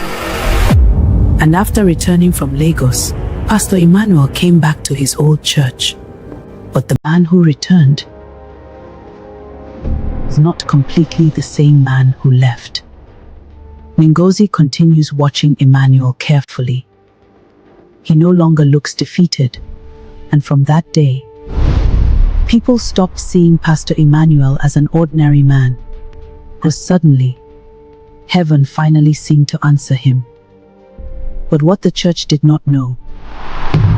And after returning from Lagos, Pastor Emmanuel came back to his old church. But the man who returned was not completely the same man who left. Ngozi continues watching Emmanuel carefully. He no longer looks defeated, and from that day, people stopped seeing Pastor Emmanuel as an ordinary man, because suddenly, heaven finally seemed to answer him. But what the church did not know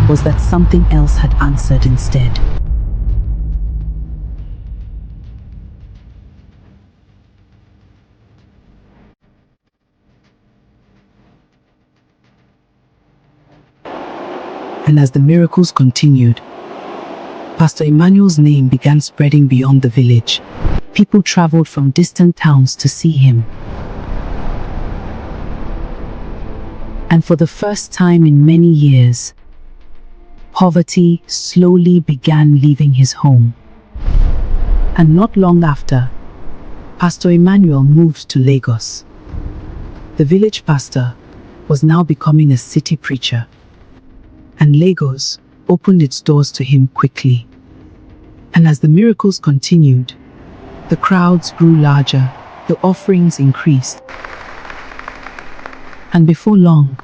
was that something else had answered instead. And as the miracles continued, Pastor Emmanuel's name began spreading beyond the village. People traveled from distant towns to see him. And for the first time in many years, poverty slowly began leaving his home. And not long after, Pastor Emmanuel moved to Lagos. The village pastor was now becoming a city preacher, and Lagos opened its doors to him quickly. And as the miracles continued, the crowds grew larger, the offerings increased. And before long,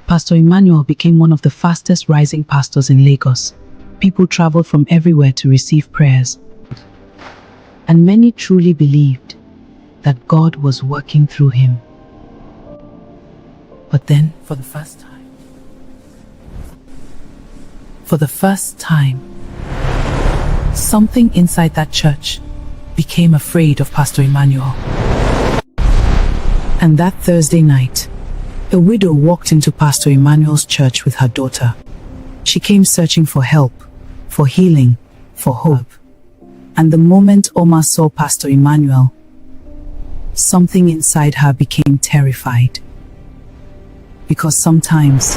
Pastor Emmanuel became one of the fastest rising pastors in Lagos. People traveled from everywhere to receive prayers. And many truly believed that God was working through him. But then, for the first time, something inside that church became afraid of Pastor Emmanuel. And that Thursday night, a widow walked into Pastor Emmanuel's church with her daughter. She came searching for help, for healing, for hope. And the moment Oma saw Pastor Emmanuel, something inside her became terrified. Because sometimes,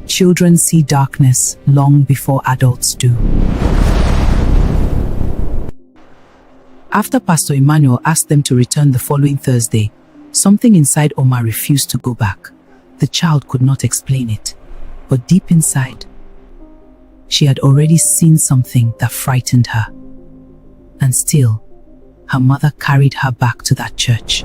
children see darkness long before adults do. After Pastor Emmanuel asked them to return the following Thursday, something inside Oma refused to go back. The child could not explain it, but deep inside, she had already seen something that frightened her. And still, her mother carried her back to that church.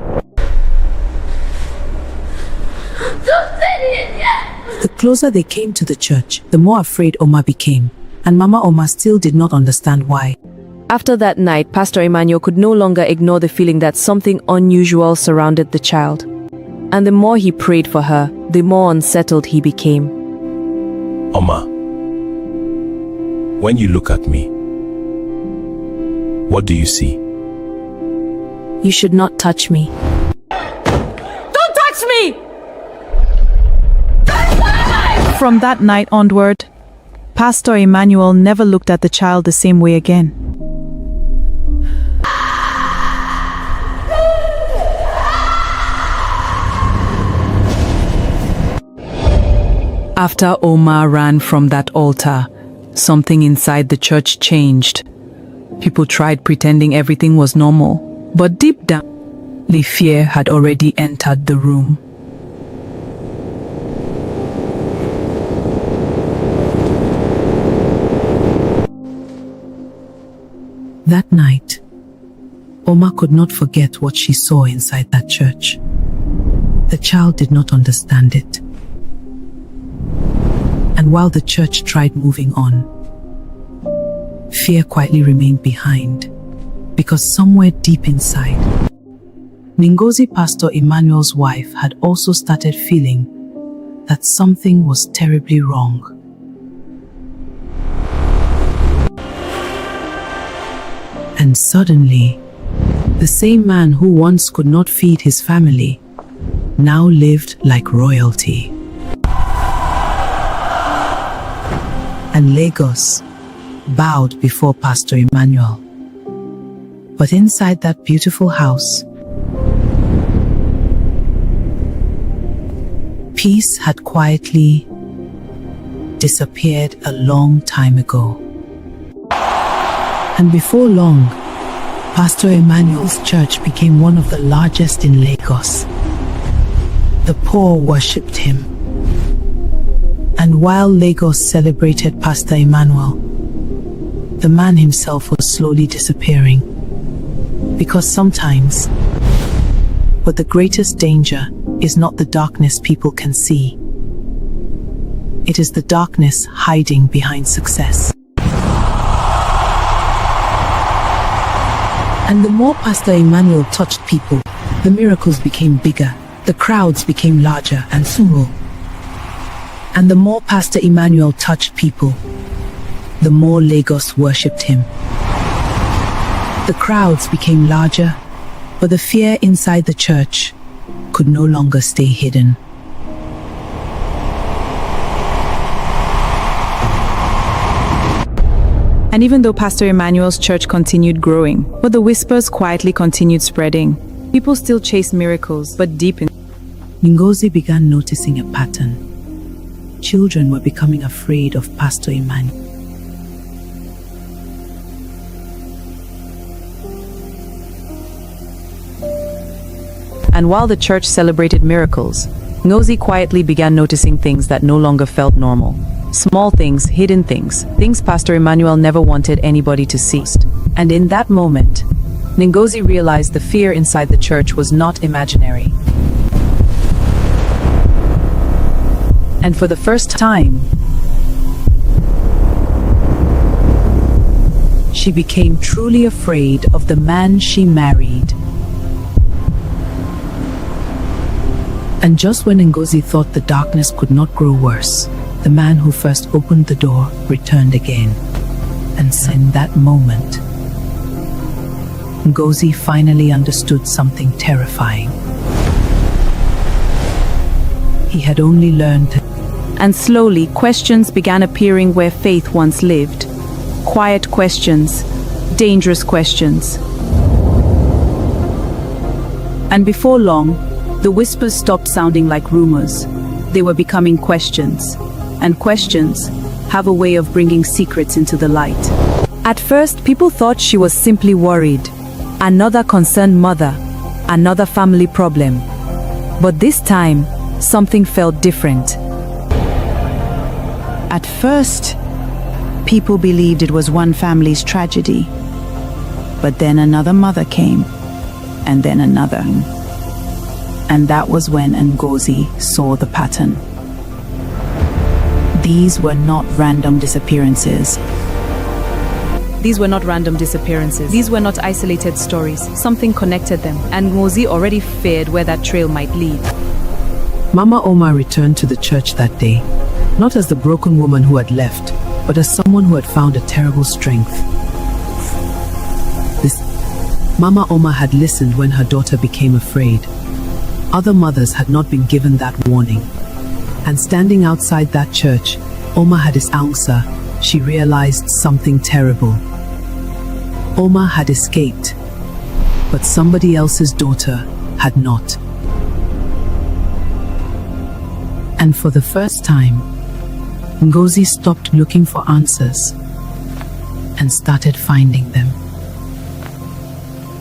The closer they came to the church, the more afraid Oma became, and Mama Oma still did not understand why. After that night, Pastor Emmanuel could no longer ignore the feeling that something unusual surrounded the child. And the more he prayed for her, the more unsettled he became. Oma, when you look at me, what do you see? You should not touch me. Don't touch me! From that night onward, Pastor Emmanuel never looked at the child the same way again. After Oma ran from that altar, something inside the church changed. People tried pretending everything was normal, but deep down, the fear had already entered the room. That night, Oma could not forget what she saw inside that church. The child did not understand it. And while the church tried moving on, fear quietly remained behind, because somewhere deep inside, Ngozi Pastor Emmanuel's wife had also started feeling that something was terribly wrong. And suddenly, the same man who once could not feed his family now lived like royalty. And Lagos bowed before Pastor Emmanuel. But inside that beautiful house, peace had quietly disappeared a long time ago. And before long, Pastor Emmanuel's church became one of the largest in Lagos. The poor worshipped him. And while Lagos celebrated Pastor Emmanuel, the man himself was slowly disappearing. Because sometimes, but the greatest danger is not the darkness people can see. It is the darkness hiding behind success. And the more Pastor Emmanuel touched people, the miracles became bigger, the crowds became larger and full. And the more Pastor Emmanuel touched people, the more Lagos worshipped him. The crowds became larger, but the fear inside the church could no longer stay hidden. And even though Pastor Emmanuel's church continued growing, but the whispers quietly continued spreading. People still chased miracles, but deep in Ngozi began noticing a pattern. Children were becoming afraid of Pastor Emmanuel. And while the church celebrated miracles, Ngozi quietly began noticing things that no longer felt normal. Small things, hidden things, things Pastor Emmanuel never wanted anybody to see. And in that moment, Ngozi realized the fear inside the church was not imaginary. And for the first time, she became truly afraid of the man she married. And just when Ngozi thought the darkness could not grow worse, the man who first opened the door returned again. And in that moment, Ngozi finally understood something terrifying. He had only learned to... And slowly, questions began appearing where faith once lived. Quiet questions, dangerous questions. And before long, the whispers stopped sounding like rumors. They were becoming questions. And questions have a way of bringing secrets into the light. At first, people thought she was simply worried. Another concerned mother, another family problem. But this time, something felt different. At first, people believed it was one family's tragedy. But then another mother came, and then another. And that was when Ngozi saw the pattern. These were not random disappearances. These were not random disappearances. These were not isolated stories. Something connected them, and Ngozi already feared where that trail might lead. Mama Oma returned to the church that day, not as the broken woman who had left, but as someone who had found a terrible strength. Mama Oma had listened when her daughter became afraid. Other mothers had not been given that warning. And standing outside that church, Oma had his answer. She realized something terrible. Oma had escaped, but somebody else's daughter had not. And for the first time, Ngozi stopped looking for answers and started finding them.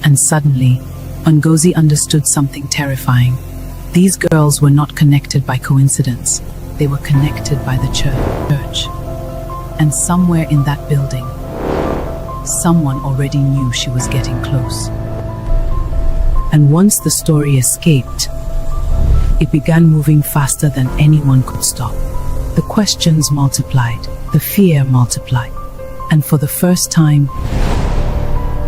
And suddenly, Ngozi understood something terrifying. These girls were not connected by coincidence. They were connected by the church. And somewhere in that building, someone already knew she was getting close. And once the story escaped, it began moving faster than anyone could stop. The questions multiplied, the fear multiplied. And for the first time,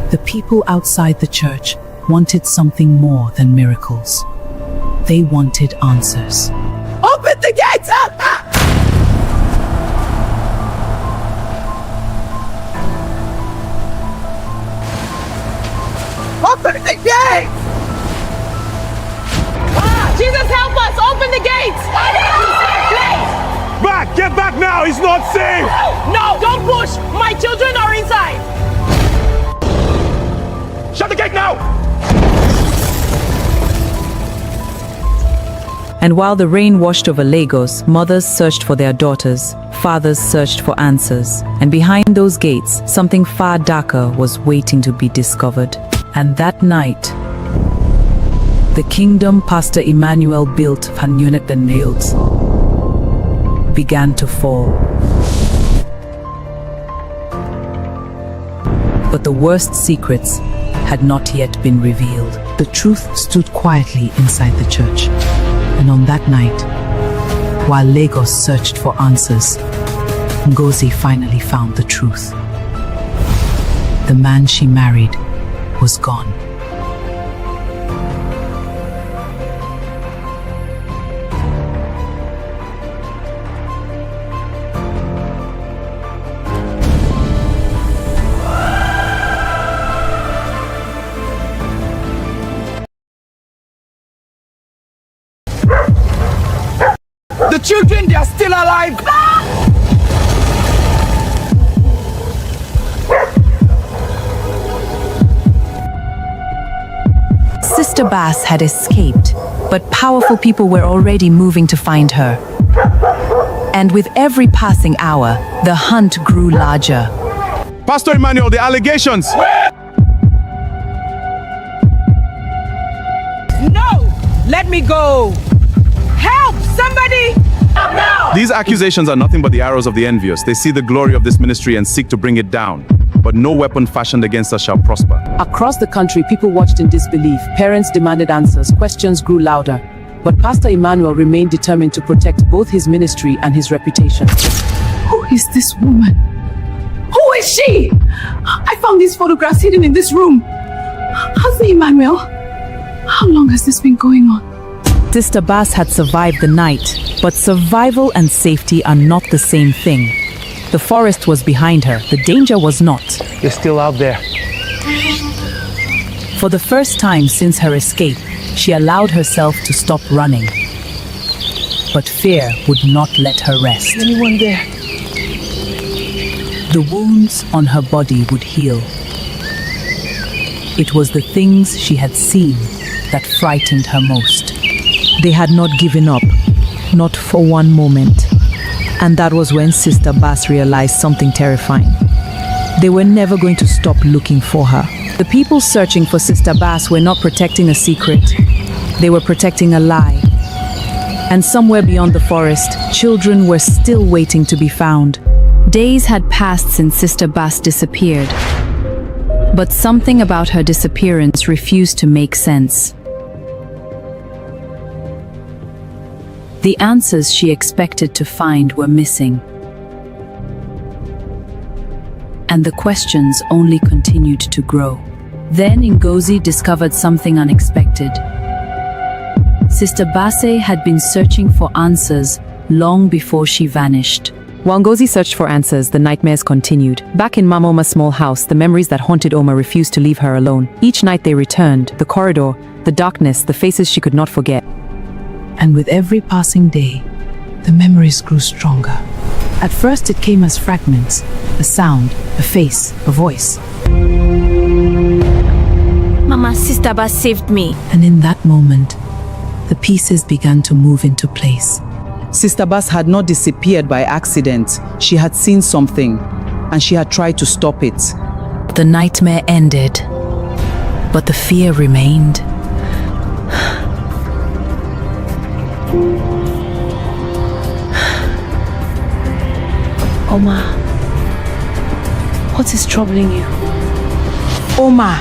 the people outside the church wanted something more than miracles. They wanted answers. Open the gates! Open the gates! Jesus, help us! Open the gates! Back! Get back now! He's not safe! No! Don't push! My children are inside! Shut gate now! And while the rain washed over Lagos, mothers searched for their daughters, fathers searched for answers. And behind those gates, something far darker was waiting to be discovered. And that night, the kingdom Pastor Emmanuel built and unit the nails began to fall. But the worst secrets had not yet been revealed. The truth stood quietly inside the church. And on that night, while Lagos searched for answers, Ngozi finally found the truth. The man she married was gone. The children, they are still alive! Sister Bass had escaped, but powerful people were already moving to find her. And with every passing hour, the hunt grew larger. Pastor Emmanuel, the allegations! No! Let me go! Help! Somebody! These accusations are nothing but the arrows of the envious. They see the glory of this ministry and seek to bring it down. But no weapon fashioned against us shall prosper. Across the country, people watched in disbelief. Parents demanded answers. Questions grew louder. But Pastor Emmanuel remained determined to protect both his ministry and his reputation. Who is this woman? Who is she? I found these photographs hidden in this room. Pastor Emmanuel, how long has this been going on? Sister Bass had survived the night, but survival and safety are not the same thing. The forest was behind her, the danger was not. They're still out there. For the first time since her escape, she allowed herself to stop running. But fear would not let her rest. Is anyone there? The wounds on her body would heal. It was the things she had seen that frightened her most. They had not given up, not for one moment. And that was when Sister Bass realized something terrifying. They were never going to stop looking for her. The people searching for Sister Bass were not protecting a secret. They were protecting a lie. And somewhere beyond the forest, children were still waiting to be found. Days had passed since Sister Bass disappeared. But something about her disappearance refused to make sense. The answers she expected to find were missing. And the questions only continued to grow. Then Ngozi discovered something unexpected. Sister Basse had been searching for answers long before she vanished. While Ngozi searched for answers, the nightmares continued. Back in Mama Oma's small house, the memories that haunted Oma refused to leave her alone. Each night they returned, the corridor, the darkness, the faces she could not forget. And with every passing day, the memories grew stronger. At first it came as fragments, a sound, a face, a voice. Mama, Sister Bass saved me. And in that moment, the pieces began to move into place. Sister Bass had not disappeared by accident. She had seen something, and she had tried to stop it. The nightmare ended, but the fear remained. Oma, what is troubling you? Oma,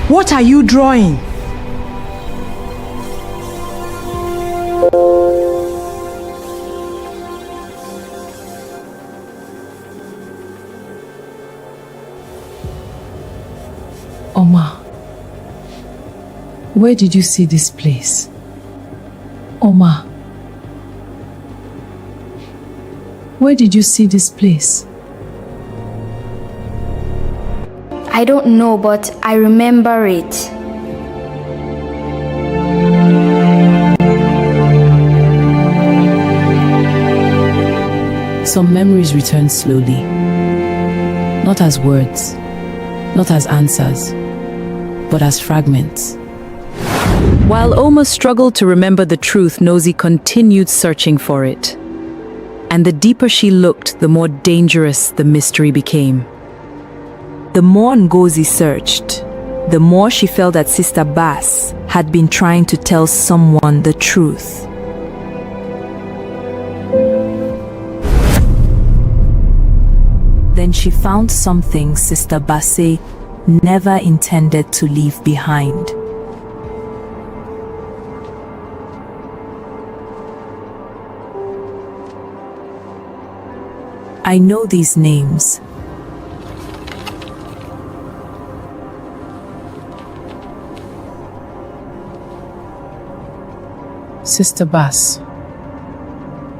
what are you drawing? Oma, where did you see this place? Oma, where did you see this place? I don't know, but I remember it. Some memories return slowly, not as words, not as answers, but as fragments. While Oma struggled to remember the truth, Nosy continued searching for it. And the deeper she looked, the more dangerous the mystery became. The more Ngozi searched, the more she felt that Sister Bass had been trying to tell someone the truth. Then she found something Sister Basse never intended to leave behind. I know these names. Sister Bass,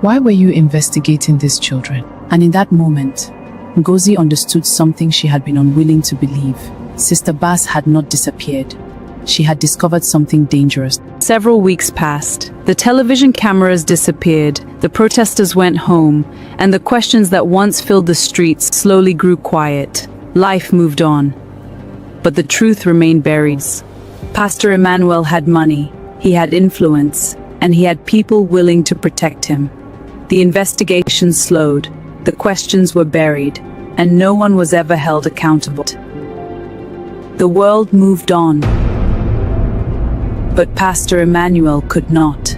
why were you investigating these children? And in that moment, Ngozi understood something she had been unwilling to believe. Sister Bass had not disappeared. She had discovered something dangerous. Several weeks passed. The television cameras disappeared, the protesters went home, and the questions that once filled the streets slowly grew quiet. Life moved on. But the truth remained buried. Pastor Emmanuel had money, he had influence, and he had people willing to protect him. The investigation slowed, the questions were buried, and no one was ever held accountable. The world moved on. But Pastor Emmanuel could not.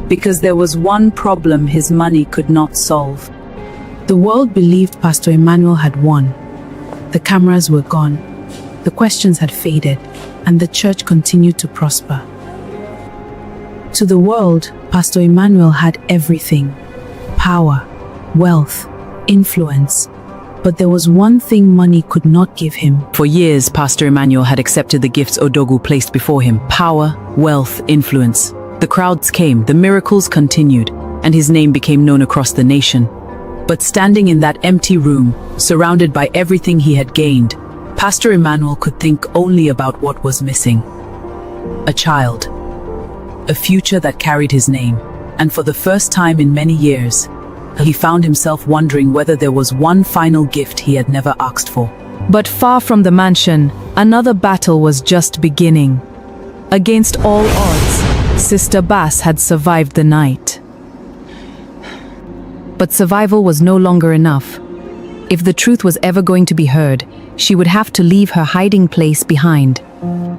Because there was one problem his money could not solve. The world believed Pastor Emmanuel had won. The cameras were gone. The questions had faded, and the church continued to prosper. To the world, Pastor Emmanuel had everything: power, wealth, influence. But there was one thing money could not give him. For years, Pastor Emmanuel had accepted the gifts Odogu placed before him: power, wealth, influence. The crowds came, the miracles continued, and his name became known across the nation. But standing in that empty room, surrounded by everything he had gained, Pastor Emmanuel could think only about what was missing. A child. A future that carried his name. And for the first time in many years, he found himself wondering whether there was one final gift he had never asked for. But far from the mansion, another battle was just beginning. Against all odds, Sister Bass had survived the night. But survival was no longer enough. If the truth was ever going to be heard, she would have to leave her hiding place behind.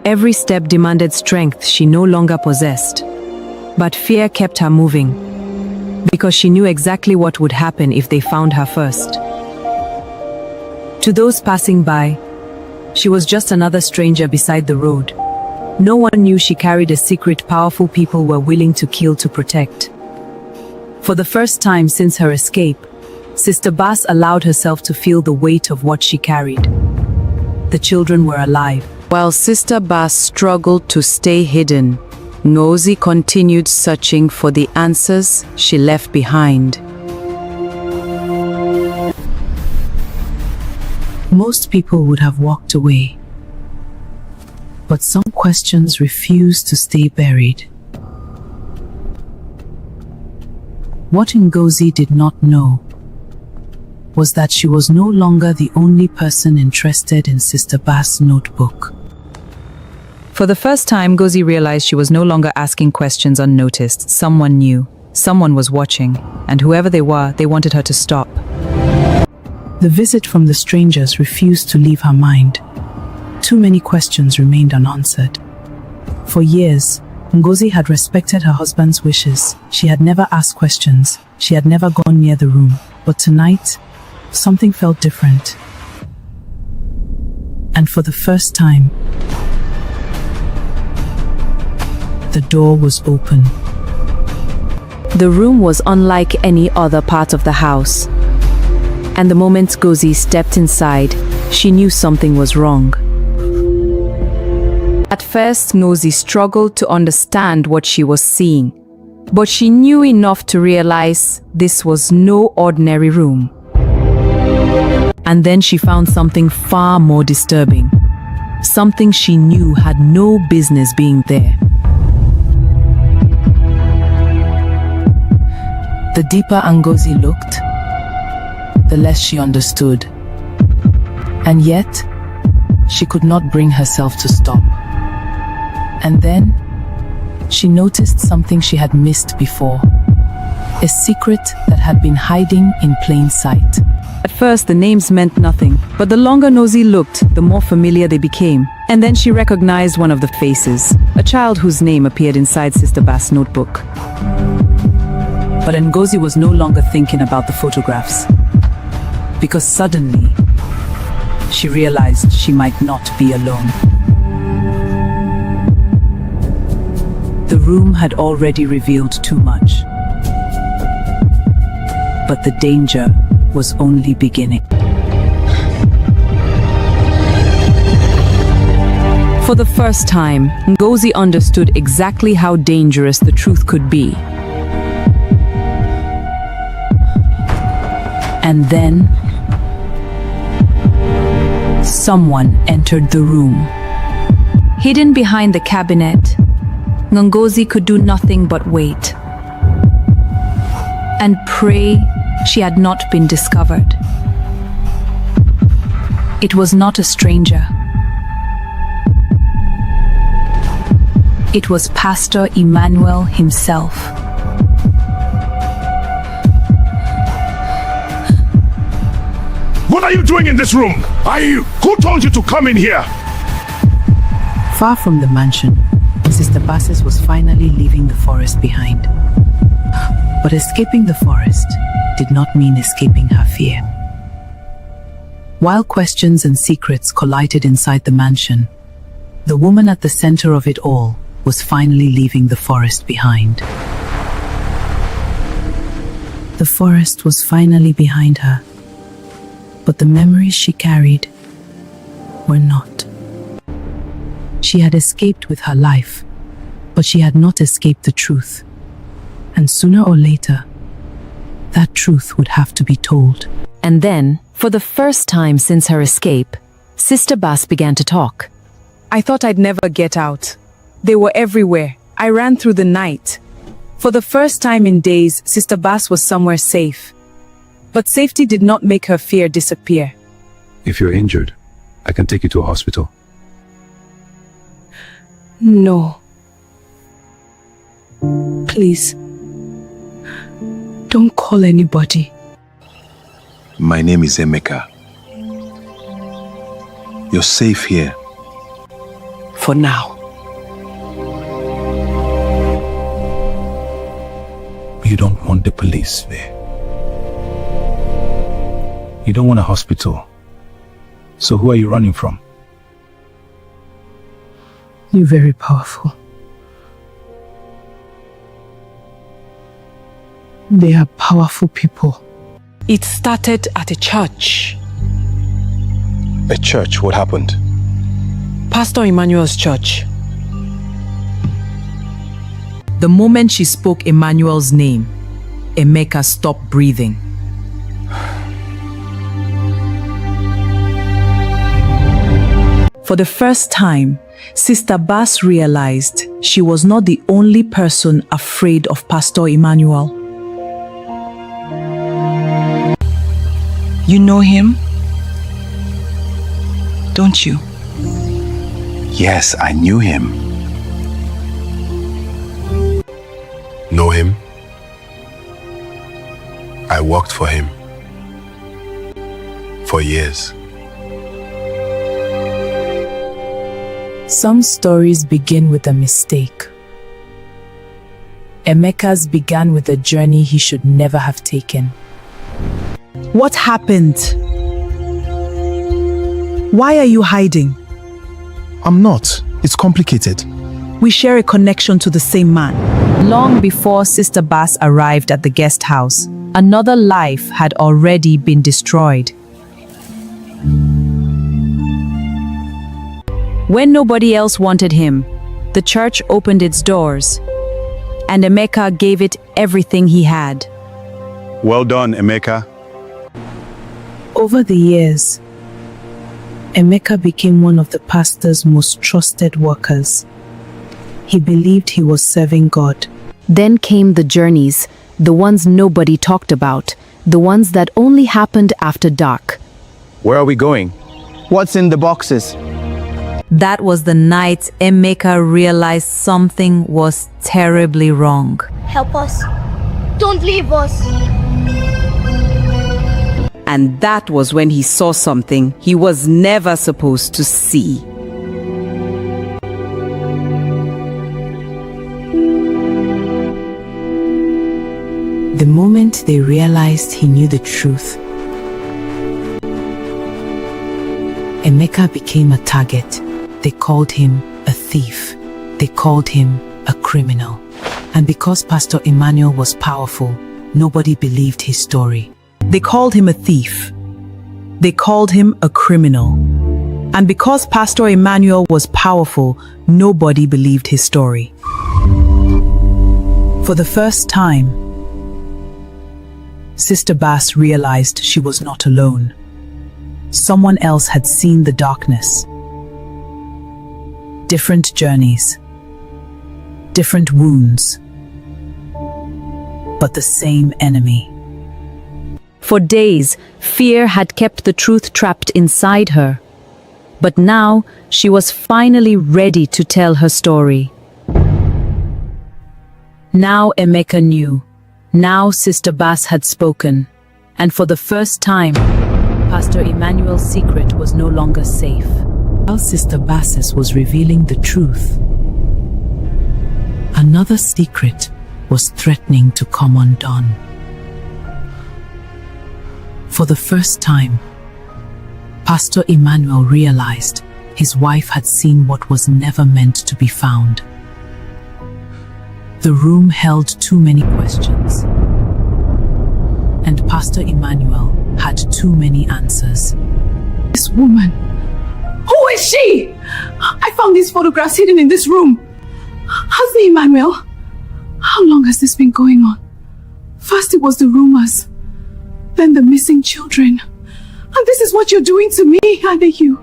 Every step demanded strength she no longer possessed. But fear kept her moving, because she knew exactly what would happen if they found her first. To those passing by, she was just another stranger beside the road. No one knew she carried a secret powerful people were willing to kill to protect. For the first time since her escape, Sister Bass allowed herself to feel the weight of what she carried. The children were alive. While Sister Bass struggled to stay hidden, Ngozi continued searching for the answers she left behind. Most people would have walked away, but some questions refused to stay buried. What Ngozi did not know was that she was no longer the only person interested in Sister Bass' notebook. For the first time, Ngozi realized she was no longer asking questions unnoticed. Someone knew, someone was watching, and whoever they were, they wanted her to stop. The visit from the strangers refused to leave her mind. Too many questions remained unanswered. For years, Ngozi had respected her husband's wishes. She had never asked questions. She had never gone near the room. But tonight, something felt different. And for the first time, the door was open. The room was unlike any other part of the house. And the moment Ngozi stepped inside, she knew something was wrong. At first, Ngozi struggled to understand what she was seeing, but she knew enough to realize this was no ordinary room. And then she found something far more disturbing, something she knew had no business being there. The deeper Ngozi looked, the less she understood. And yet, She could not bring herself to stop. And then, she noticed something she had missed before. A secret that had been hiding in plain sight. At first, the names meant nothing, but the longer Nosy looked, the more familiar they became. And then she recognized one of the faces, a child whose name appeared inside Sister Bass' notebook. But Ngozi was no longer thinking about the photographs, because suddenly, she realized she might not be alone. The room had already revealed too much. But the danger was only beginning. For the first time, Ngozi understood exactly how dangerous the truth could be. And then, someone entered the room. Hidden behind the cabinet, Ngozi could do nothing but wait and pray she had not been discovered. It was not a stranger. It was Pastor Emmanuel himself. What are you doing in this room? Who told you to come in here? Far from the mansion, Sister Bass was finally leaving the forest behind. But escaping the forest did not mean escaping her fear. While questions and secrets collided inside the mansion, the woman at the center of it all was finally leaving the forest behind. The forest was finally behind her, but the memories she carried were not. She had escaped with her life, but she had not escaped the truth. And sooner or later, that truth would have to be told. And then, for the first time since her escape, Sister Bass began to talk. I thought I'd never get out. They were everywhere. I ran through the night. For the first time in days, Sister Bass was somewhere safe. But safety did not make her fear disappear. If you're injured, I can take you to a hospital. No. Please. Don't call anybody. My name is Emeka. You're safe here. For now. You don't want the police there. You don't want a hospital. So who are you running from? You're very powerful. They are powerful people. It started at a church. A church? What happened? Pastor Emmanuel's church. The moment she spoke Emmanuel's name, Emeka stopped breathing. For the first time, Sister Bass realized she was not the only person afraid of Pastor Emmanuel. You know him? Don't you? Yes, I knew him. Know him? I worked for him. For years. Some stories begin with a mistake. Emeka's began with a journey he should never have taken. What happened? Why are you hiding? I'm not. It's complicated. We share a connection to the same man. Long before Sister Bass arrived at the guest house, another life had already been destroyed. When nobody else wanted him, the church opened its doors, and Emeka gave it everything he had. Well done, Emeka. Over the years, Emeka became one of the pastor's most trusted workers. He believed he was serving God. Then came the journeys, the ones nobody talked about, the ones that only happened after dark. Where are we going? What's in the boxes? That was the night Emeka realized something was terribly wrong. Help us. Don't leave us. And that was when he saw something he was never supposed to see. The moment they realized he knew the truth, Emeka became a target. They called him a thief. They called him a criminal. And because Pastor Emmanuel was powerful, nobody believed his story. They called him a thief. They called him a criminal. And because Pastor Emmanuel was powerful, nobody believed his story. For the first time, Sister Bass realized she was not alone. Someone else had seen the darkness. Different journeys, different wounds, but the same enemy. For days, fear had kept the truth trapped inside her. But now, she was finally ready to tell her story. Now Emeka knew. Now Sister Bass had spoken. And for the first time, Pastor Emmanuel's secret was no longer safe. While Sister Basses was revealing the truth, another secret was threatening to come undone. For the first time, Pastor Emmanuel realized his wife had seen what was never meant to be found. The room held too many questions, and Pastor Emmanuel had too many answers. This woman, who is she? I found these photographs hidden in this room. Husband Emmanuel, how long has this been going on? First it was the rumors, then the missing children. And this is what you're doing to me, Adeyu.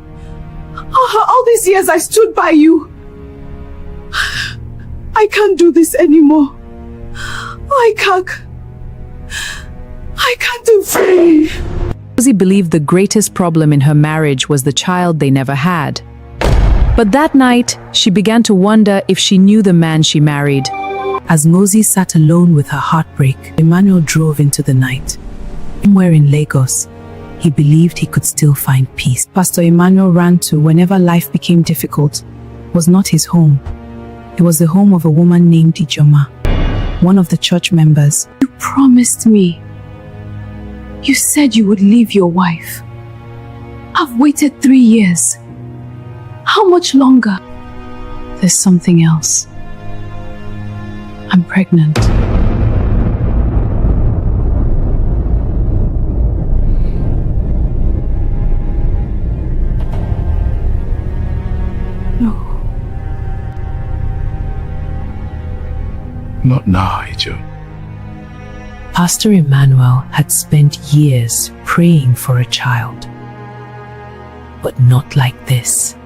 All these years I stood by you. I can't do this anymore. I can't do free. Rosie believed the greatest problem in her marriage was the child they never had. But that night, she began to wonder if she knew the man she married. As Ngozi sat alone with her heartbreak, Emmanuel drove into the night. Somewhere in Lagos, he believed he could still find peace. Pastor Emmanuel ran to whenever life became difficult was not his home. It was the home of a woman named Ijoma, one of the church members. You promised me. You said you would leave your wife. I've waited 3 years. How much longer? There's something else. I'm pregnant. Not now, Ijo. Pastor Emmanuel had spent years praying for a child, but not like this.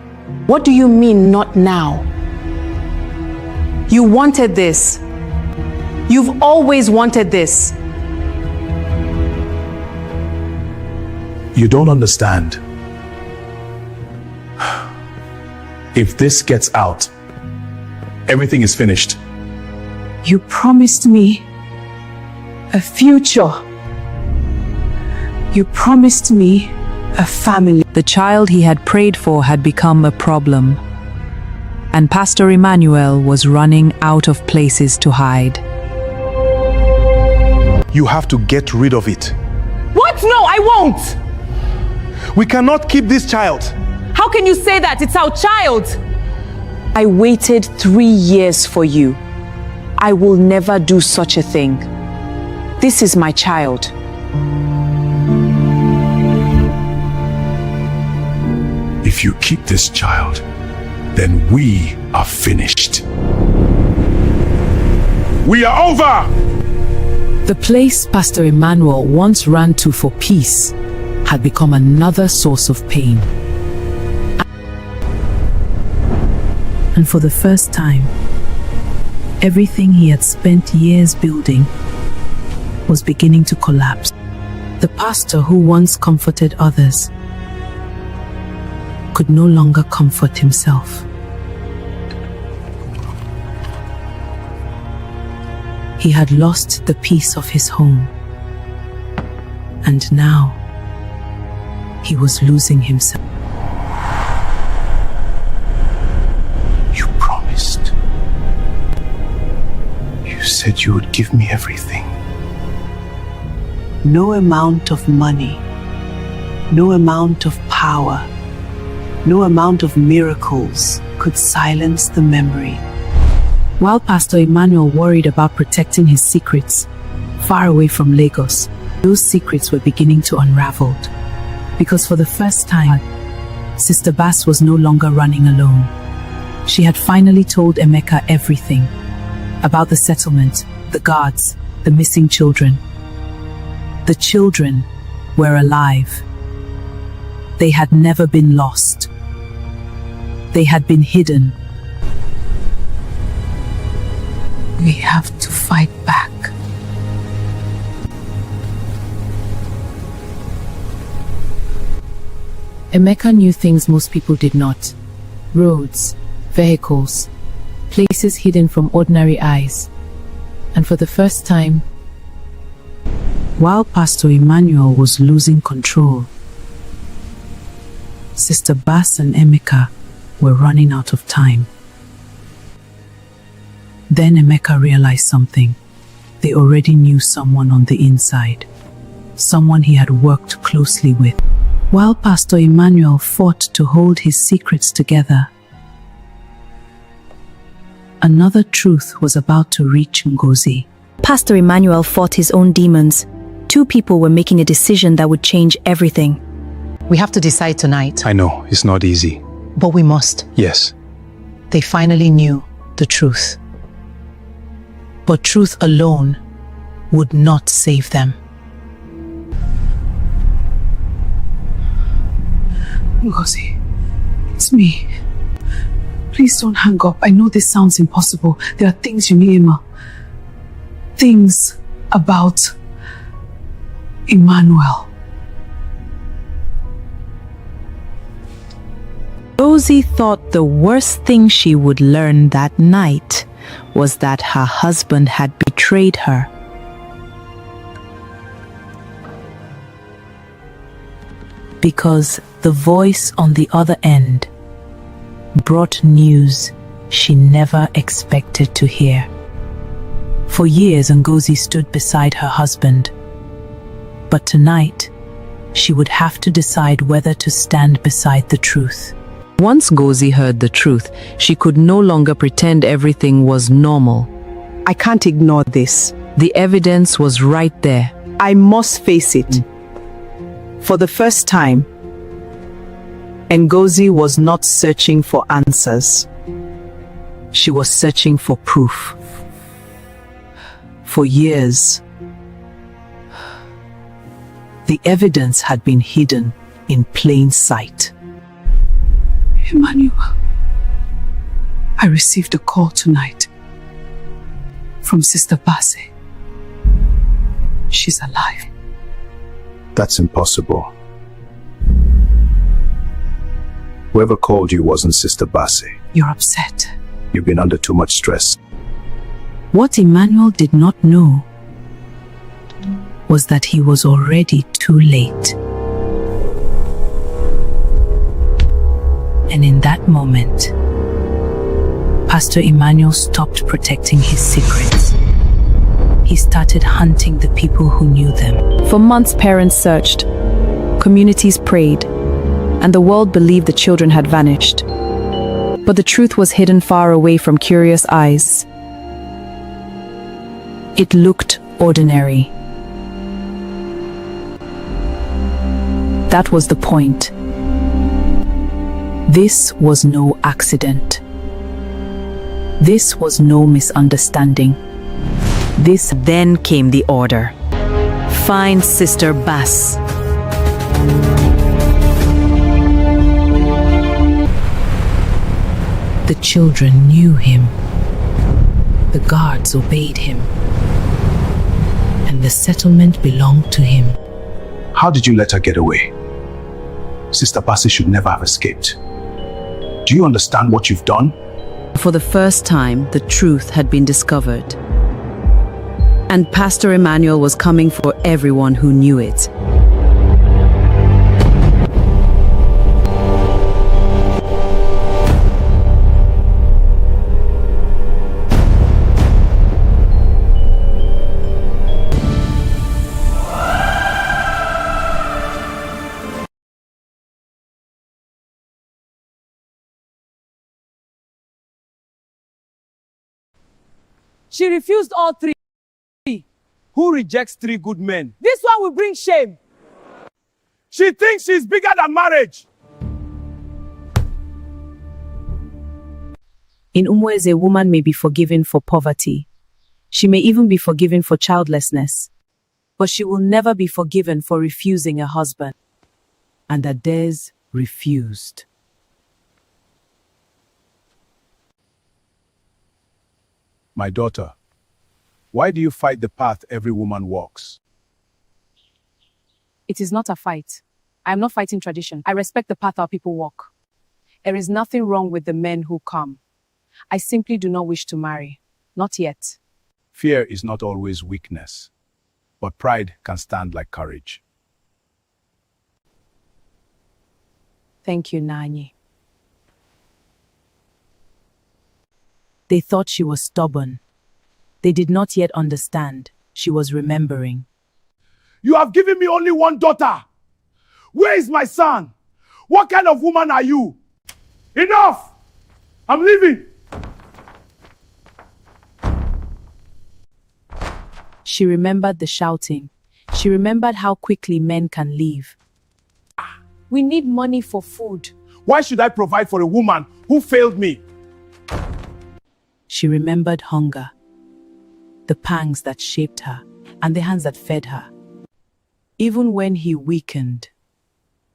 What do you mean, not now? You wanted this. You've always wanted this. You don't understand. If this gets out, everything is finished. You promised me a future. You promised me a family. The child he had prayed for had become a problem. And Pastor Emmanuel was running out of places to hide. You have to get rid of it. What? No, I won't! We cannot keep this child. How can you say that? It's our child! I waited 3 years for you. I will never do such a thing. This is my child. If you keep this child, then we are finished. We are over! The place Pastor Emmanuel once ran to for peace had become another source of pain. And for the first time, everything he had spent years building was beginning to collapse. The pastor who once comforted others could no longer comfort himself. He had lost the peace of his home, and now he was losing himself. You promised. You said you would give me everything. No amount of money, no amount of power, no amount of miracles could silence the memory. While Pastor Emmanuel worried about protecting his secrets far away from Lagos, those secrets were beginning to unravel. Because for the first time, Sister Bass was no longer running alone. She had finally told Emeka everything about the settlement, the guards, the missing children. The children were alive. They had never been lost. They had been hidden. We have to fight back. Emeka knew things most people did not. Roads, vehicles, places hidden from ordinary eyes. And for the first time, while Pastor Emmanuel was losing control, Sister Bass and Emeka were running out of time. Then Emeka realized something. They already knew someone on the inside, someone he had worked closely with. While Pastor Emmanuel fought to hold his secrets together, another truth was about to reach Ngozi. Pastor Emmanuel fought his own demons. Two people were making a decision that would change everything. We have to decide tonight. I know, it's not easy. But we must. Yes. They finally knew the truth. But truth alone would not save them. Ngozi, it's me. Please don't hang up. I know this sounds impossible. There are things you need, Emma. Things about Emmanuel. Rosie thought the worst thing she would learn that night was that her husband had betrayed her. Because the voice on the other end brought news she never expected to hear. For years, Ngozi stood beside her husband. But tonight, she would have to decide whether to stand beside the truth. Once Ngozi heard the truth, she could no longer pretend everything was normal. I can't ignore this. The evidence was right there. I must face it. For the first time, Ngozi was not searching for answers. She was searching for proof. For years, the evidence had been hidden in plain sight. Emmanuel, I received a call tonight from Sister Basse. She's alive. That's impossible. Whoever called you wasn't Sister Basse. You're upset. You've been under too much stress. What Emmanuel did not know was that he was already too late. And in that moment, Pastor Emmanuel stopped protecting his secrets. He started hunting the people who knew them. For months, parents searched, communities prayed, and the world believed the children had vanished. But the truth was hidden far away from curious eyes. It looked ordinary. That was the point. This was no accident. This was no misunderstanding. Then came the order. Find Sister Bass. The children knew him. The guards obeyed him. And the settlement belonged to him. How did you let her get away? Sister Bassey should never have escaped. Do you understand what you've done? For the first time, the truth had been discovered. And Pastor Emmanuel was coming for everyone who knew it. She refused all three. Who rejects three good men? This one will bring shame. She thinks she's bigger than marriage. In Umweze, a woman may be forgiven for poverty. She may even be forgiven for childlessness. But she will never be forgiven for refusing a husband. And Ades refused. My daughter, why do you fight the path every woman walks? It is not a fight. I am not fighting tradition. I respect the path our people walk. There is nothing wrong with the men who come. I simply do not wish to marry. Not yet. Fear is not always weakness, but pride can stand like courage. Thank you, Nani. They thought she was stubborn. They did not yet understand. She was remembering. You have given me only one daughter. Where is my son? What kind of woman are you? Enough! I'm leaving. She remembered the shouting. She remembered how quickly men can leave. We need money for food. Why should I provide for a woman who failed me? She remembered hunger, the pangs that shaped her, and the hands that fed her. Even when he weakened,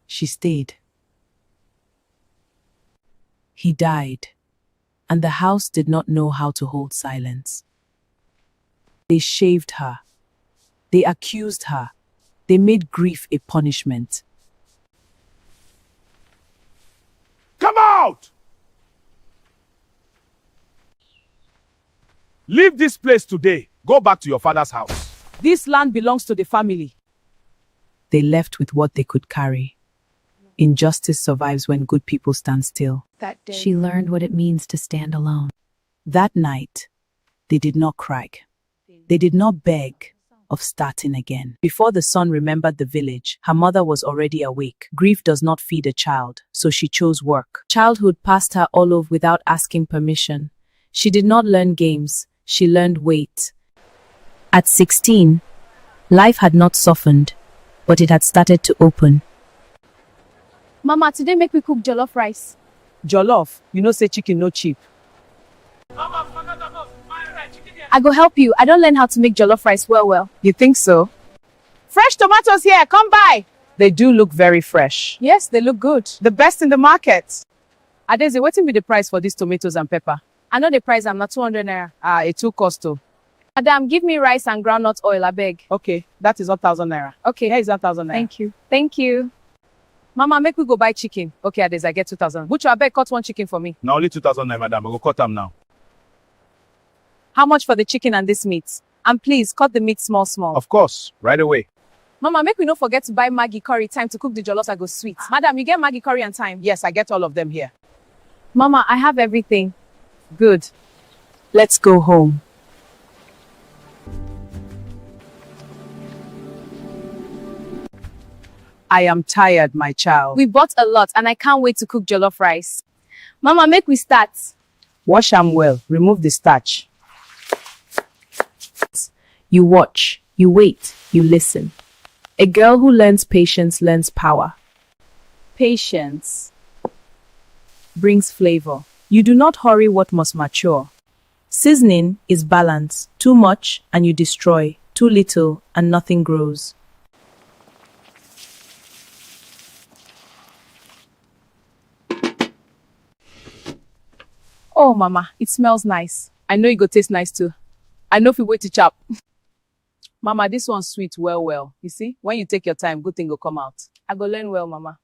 she stayed. He died, and the house did not know how to hold silence. They shaved her. They accused her. They made grief a punishment. Come out! Leave this place today. Go back to your father's house. This land belongs to the family. They left with what they could carry. Injustice survives when good people stand still. She learned what it means to stand alone. That night, they did not cry. They did not beg of starting again. Before the son remembered the village, her mother was already awake. Grief does not feed a child, so she chose work. Childhood passed her all over without asking permission. She did not learn games. She learned wait. At 16, life had not softened, but it had started to open. Mama, today make we cook jollof rice. Jollof, you know say chicken no cheap. I go help you. I don't learn how to make jollof rice well. You think so? Fresh tomatoes here, come by. They do look very fresh. Yes, they look good. The best in the market. Adeze, what will be the price for these tomatoes and pepper? I know the price, I'm not 200 naira. It too cost to. Madam, give me rice and groundnut oil, I beg. Okay, that is 1,000 naira. Okay. Here is 1,000 naira. Thank you. Thank you. Mama, make we go buy chicken. Okay, Adeze, I get 2,000. Butcher, I beg, cut one chicken for me. Now only 2,000 naira, madam. I go cut them now. How much for the chicken and this meat? And please, cut the meat small. Of course, right away. Mama, make we not forget to buy Maggi curry. Time to cook the jollof, I go sweet. Madam, you get Maggi curry and time? Yes, I get all of them here. Mama, I have everything. Good. Let's go home. I am tired, my child. We bought a lot and I can't wait to cook jollof rice. Mama, make we start. Wash them well. Remove the starch. You watch, you wait, you listen. A girl who learns patience learns power. Patience brings flavor. You do not hurry what must mature. Seasoning is balance. Too much and you destroy. Too little and nothing grows. Oh, Mama, it smells nice. I know it go taste nice too. I know if you wait to chop. Mama, this one's sweet well. You see, when you take your time, good thing will come out. I go learn well, Mama.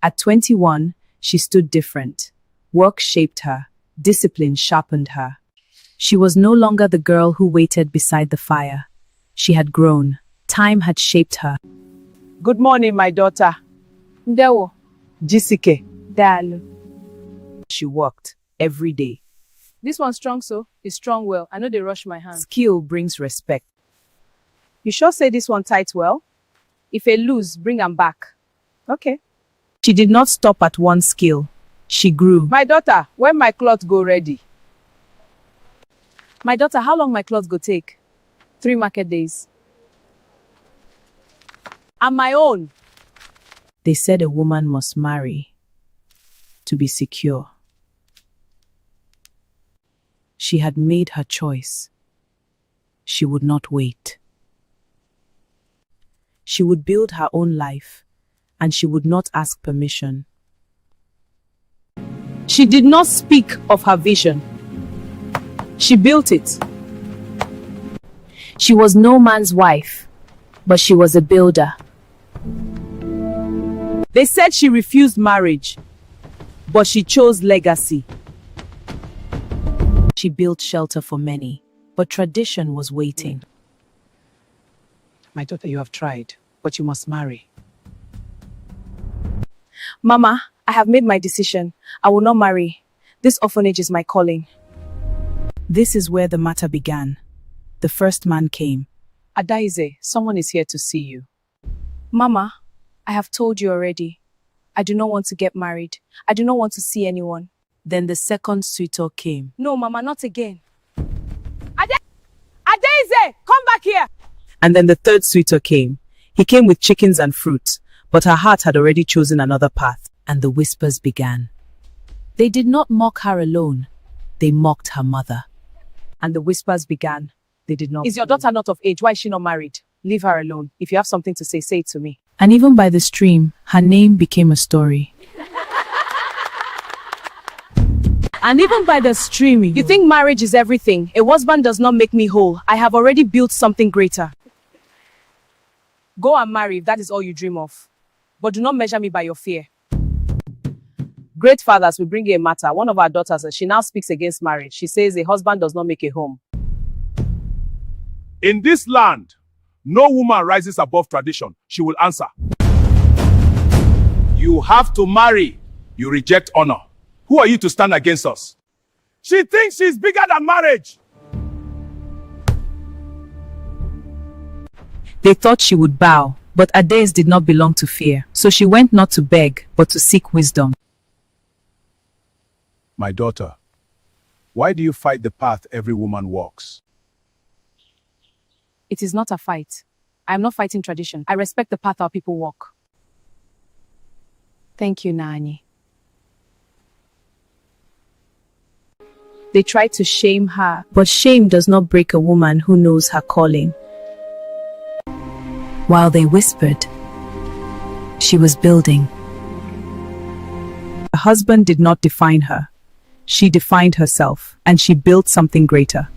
At 21, she stood different. Work shaped her. Discipline sharpened her. She was no longer the girl who waited beside the fire. She had grown. Time had shaped her. Good morning, my daughter. Ndewo. Jisike. Dalu. She worked every day. This one's strong, so it's strong well. I know they rush my hand. Skill brings respect. You sure say this one tight well? If I lose, bring them back. Okay. She did not stop at one skill. She grew. My daughter, when my cloth go ready? My daughter, how long my clothes go take? 3 market days. And my own. They said a woman must marry to be secure. She had made her choice. She would not wait. She would build her own life, and she would not ask permission. She did not speak of her vision. She built it. She was no man's wife, but she was a builder. They said she refused marriage, but she chose legacy. She built shelter for many, but tradition was waiting. My daughter, you have tried, but you must marry. Mama, I have made my decision. I will not marry. This orphanage is my calling. This is where the matter began. The first man came. Adaize, someone is here to see you. Mama, I have told you already. I do not want to get married. I do not want to see anyone. Then the second suitor came. No, Mama, not again. Adaize, come back here. And then the third suitor came. He came with chickens and fruit, but her heart had already chosen another path. And the whispers began. They did not mock her alone. They mocked her mother. And the whispers began. They did not. Is your daughter not of age? Why is she not married? Leave her alone. If you have something to say it to me. And even by the stream, her name became a story. And even by the stream, you think marriage is everything. A husband does not make me whole. I have already built something greater. Go and marry if that is all you dream of. But do not measure me by your fear. Great fathers will bring you a matter. One of our daughters, she now speaks against marriage. She says a husband does not make a home. In this land, no woman rises above tradition. She will answer. You have to marry. You reject honor. Who are you to stand against us? She thinks she's bigger than marriage. They thought she would bow, but Adaize did not belong to fear. So she went not to beg, but to seek wisdom. My daughter, why do you fight the path every woman walks? It is not a fight. I am not fighting tradition. I respect the path our people walk. Thank you, Nani. They tried to shame her, but shame does not break a woman who knows her calling. While they whispered, she was building. Her husband did not define her. She defined herself, and she built something greater.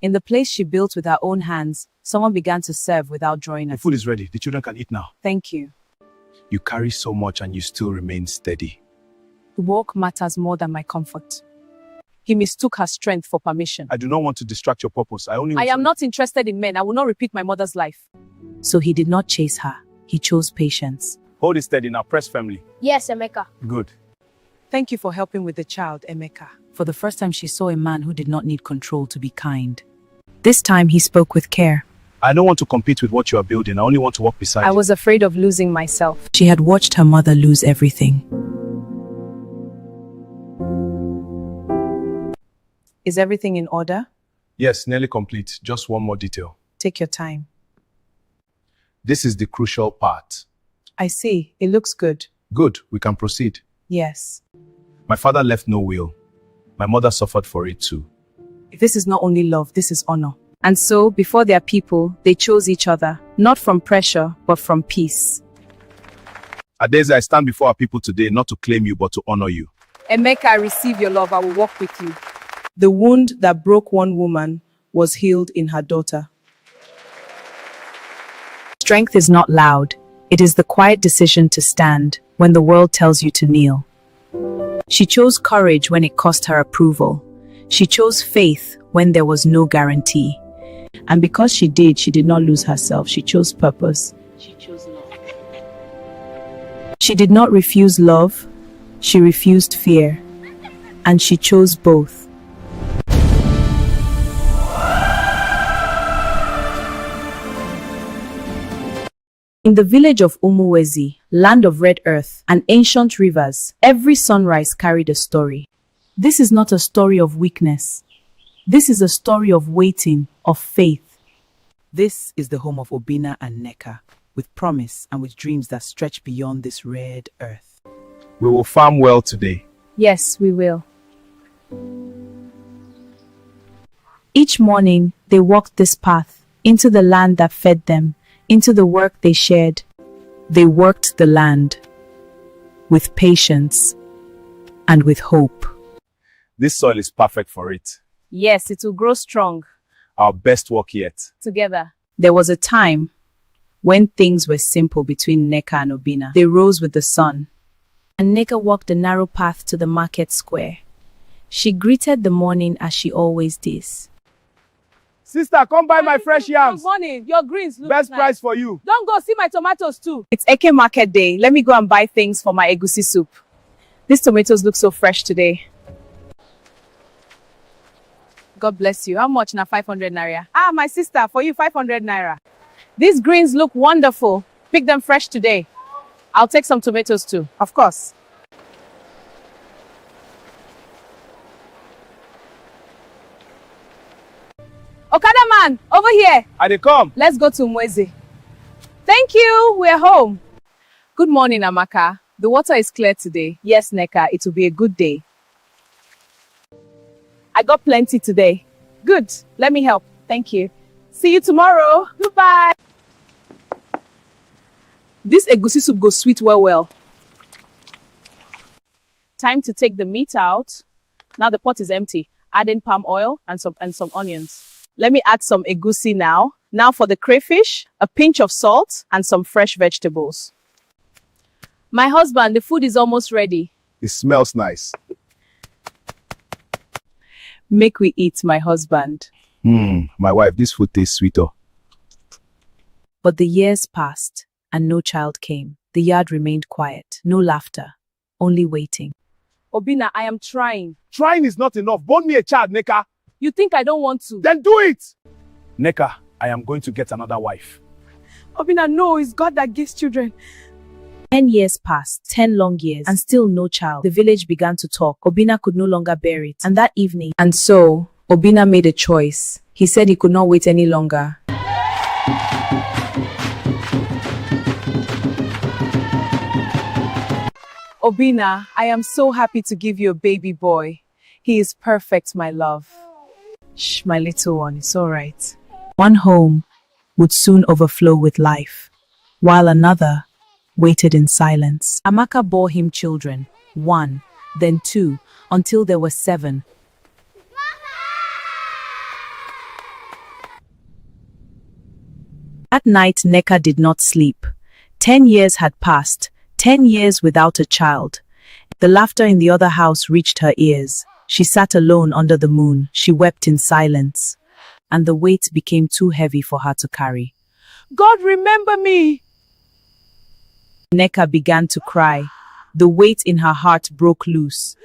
In the place she built with her own hands, someone began to serve without drawing The a food is ready. The children can eat now. Thank you. You carry so much and you still remain steady. The work matters more than my comfort. He mistook her strength for permission. I do not want to distract your purpose. I am not interested in men. I will not repeat my mother's life. So he did not chase her. He chose patience. Hold it steady now. Press firmly. Yes, Emeka. Good. Thank you for helping with the child, Emeka. For the first time, she saw a man who did not need control to be kind. This time, he spoke with care. I don't want to compete with what you are building. I only want to walk beside you. I was afraid of losing myself. She had watched her mother lose everything. Is everything in order? Yes, nearly complete. Just one more detail. Take your time. This is the crucial part. I see. It looks good. Good. We can proceed. Yes. My father left no will. My mother suffered for it too. This is not only love, this is honor. And so, before their people, they chose each other, not from pressure, but from peace. Adaize, I stand before our people today not to claim you, but to honor you. Emeka, I receive your love. I will walk with you. The wound that broke one woman was healed in her daughter. Strength is not loud. It is the quiet decision to stand when the world tells you to kneel. She chose courage when it cost her approval. She chose faith when there was no guarantee. And because she did not lose herself. She chose purpose. She chose love. She did not refuse love. She refused fear. And she chose both. In the village of Umuwezi, land of red earth and ancient rivers, every sunrise carried a story. This is not a story of weakness. This is a story of waiting, of faith. This is the home of Obina and Neka, with promise and with dreams that stretch beyond this red earth. We will farm well today. Yes, we will. Each morning, they walked this path, into the land that fed them, into the work they shared. They worked the land with patience and with hope. This soil is perfect for it. Yes, it will grow strong. Our best work yet. Together. There was a time when things were simple between Neka and Obina. They rose with the sun. And Neka walked the narrow path to the market square. She greeted the morning as she always does. Sister, come buy my fresh yams. Good morning. Your greens look Best nice. price for you. Don't go see my tomatoes too. It's Eke Market Day. Let me go and buy things for my egusi soup. These tomatoes look so fresh today. God bless you. How much na 500 naira? Ah, my sister, for you 500 naira. These greens look wonderful. Pick them fresh today. I'll take some tomatoes too, of course. Okada man, over here. I dey come. Let's go to Mweze. Thank you. We're home. Good morning, Amaka. The water is clear today. Yes, Neka, it will be a good day. I got plenty today. Good. Let me help. Thank you. See you tomorrow. Goodbye. This egusi soup goes sweet well. Time to take the meat out. Now the pot is empty. Add in palm oil and some onions. Let me add some egusi now. Now for the crayfish, a pinch of salt and some fresh vegetables. My husband, the food is almost ready. It smells nice. Make we eat, my husband. My wife, this food tastes sweeter. But the years passed and no child came. The yard remained quiet. No laughter, only waiting. Obina, I am trying. Trying is not enough. Born me a child, Neka. You think I don't want to? Then do it. Neka, I am going to get another wife. Obina, no, it's God that gives children. 10 years passed, 10 long years, and still no child. The village began to talk. Obina could no longer bear it. And that evening, and so, Obina made a choice. He said he could not wait any longer. Obina, I am so happy to give you a baby boy. He is perfect, my love. Shh, my little one, it's all right. One home would soon overflow with life, while another waited in silence. Amaka bore him children, 1, then 2, until there were 7. That night, Neka did not sleep. 10 years had passed, 10 years without a child. The laughter in the other house reached her ears. She sat alone under the moon. She wept in silence. And the weight became too heavy for her to carry. God, remember me! Neka began to cry. The weight in her heart broke loose.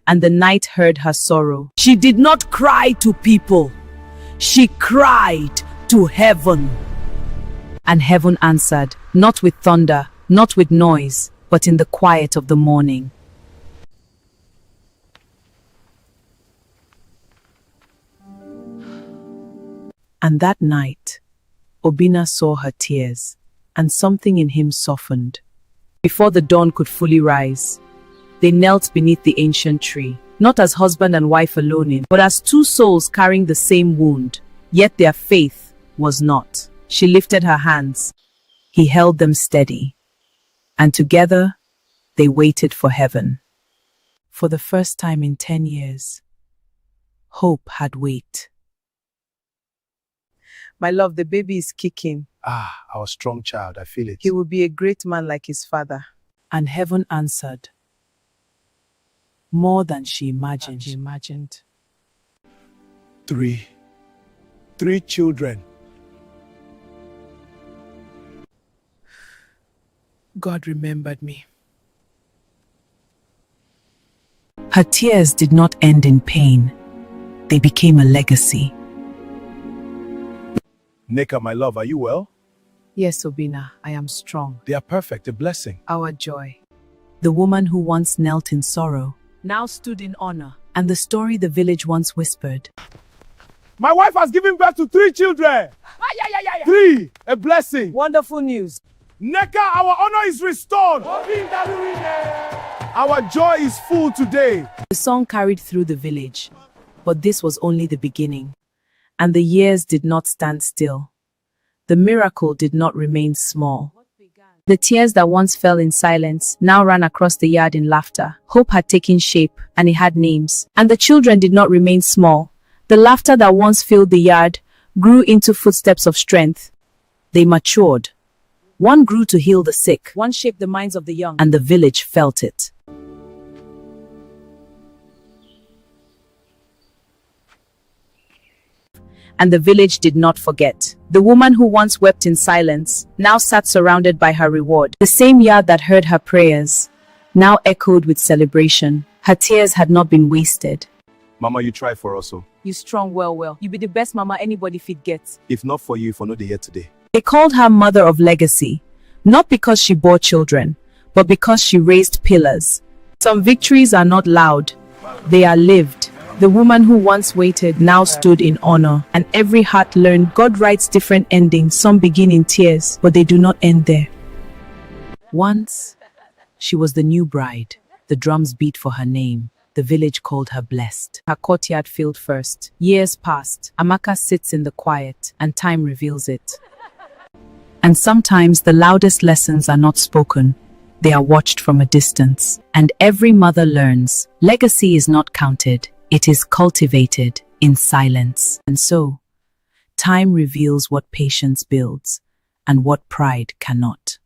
And the night heard her sorrow. She did not cry to people. She cried to heaven. And heaven answered, not with thunder, not with noise, but in the quiet of the morning. And that night, Obina saw her tears, and something in him softened. Before the dawn could fully rise, they knelt beneath the ancient tree, not as husband and wife alone, but as two souls carrying the same wound. Yet their faith was not. She lifted her hands. He held them steady. And together, they waited for heaven. For the first time in 10 years, hope had weight. My love, the baby is kicking. Ah, our strong child, I feel it. He will be a great man like his father. And heaven answered. More than she imagined. Three children. God remembered me. Her tears did not end in pain. They became a legacy. Nneka, my love, are you well? Yes, Obina, I am strong. They are perfect, a blessing. Our joy. The woman who once knelt in sorrow, Now stood in honor. and the story the village once whispered. My wife has given birth to 3 children. 3, a blessing. Wonderful news. Nneka, our honor is restored. Our joy is full today. The song carried through the village, but this was only the beginning. And the years did not stand still. The miracle did not remain small. The tears that once fell in silence now ran across the yard in laughter. Hope had taken shape, and it had names. And the children did not remain small. The laughter that once filled the yard grew into footsteps of strength. They matured. One grew to heal the sick, One shaped the minds of the young. and the village felt it. And the village did not forget. The woman who once wept in silence now sat surrounded by her reward. The same yard that heard her prayers now echoed with celebration. Her tears had not been wasted. Mama, you try for us, oh. You strong well. You be the best mama anybody fit get. If not for you, if I know the year today. They called her Mother of Legacy, not because she bore children, but because she raised pillars. Some victories are not loud. They are lived. The woman who once waited now stood in honor, and every heart learned God writes different endings. Some begin in tears, but they do not end there. Once, she was the new bride. The drums beat for her name. The village called her blessed. Her courtyard filled first. Years passed. Amaka sits in the quiet, and time reveals it. And sometimes the loudest lessons are not spoken. They are watched from a distance. And every mother learns. Legacy is not counted. It is cultivated in silence. And so, time reveals what patience builds and what pride cannot.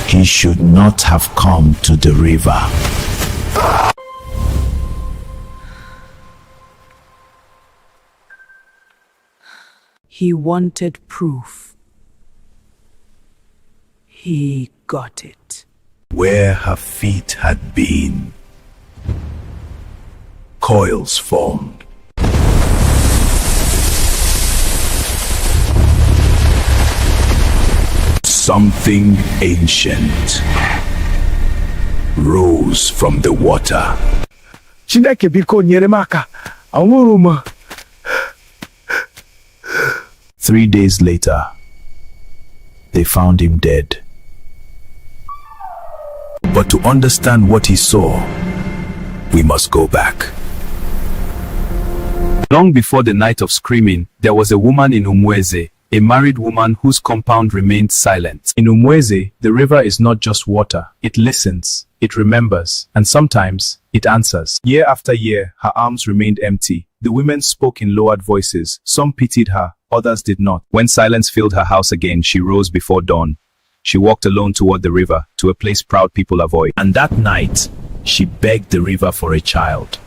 He should not have come to the river. He wanted proof. He got it. Where her feet had been, coils formed. Something ancient rose from the water. Chineke biko nyere m aka. Anwụrụ m. 3 days later, they found him dead. But to understand what he saw, we must go back. Long before the night of screaming, there was a woman in Umweze, a married woman whose compound remained silent. In Umweze, the river is not just water. It listens, it remembers, and sometimes it answers. Year after year, her arms remained empty. The women spoke in lowered voices. Some pitied her, others did not. When silence filled her house again, she rose before dawn. She walked alone toward the river, to a place proud people avoid. And that night, she begged the river for a child.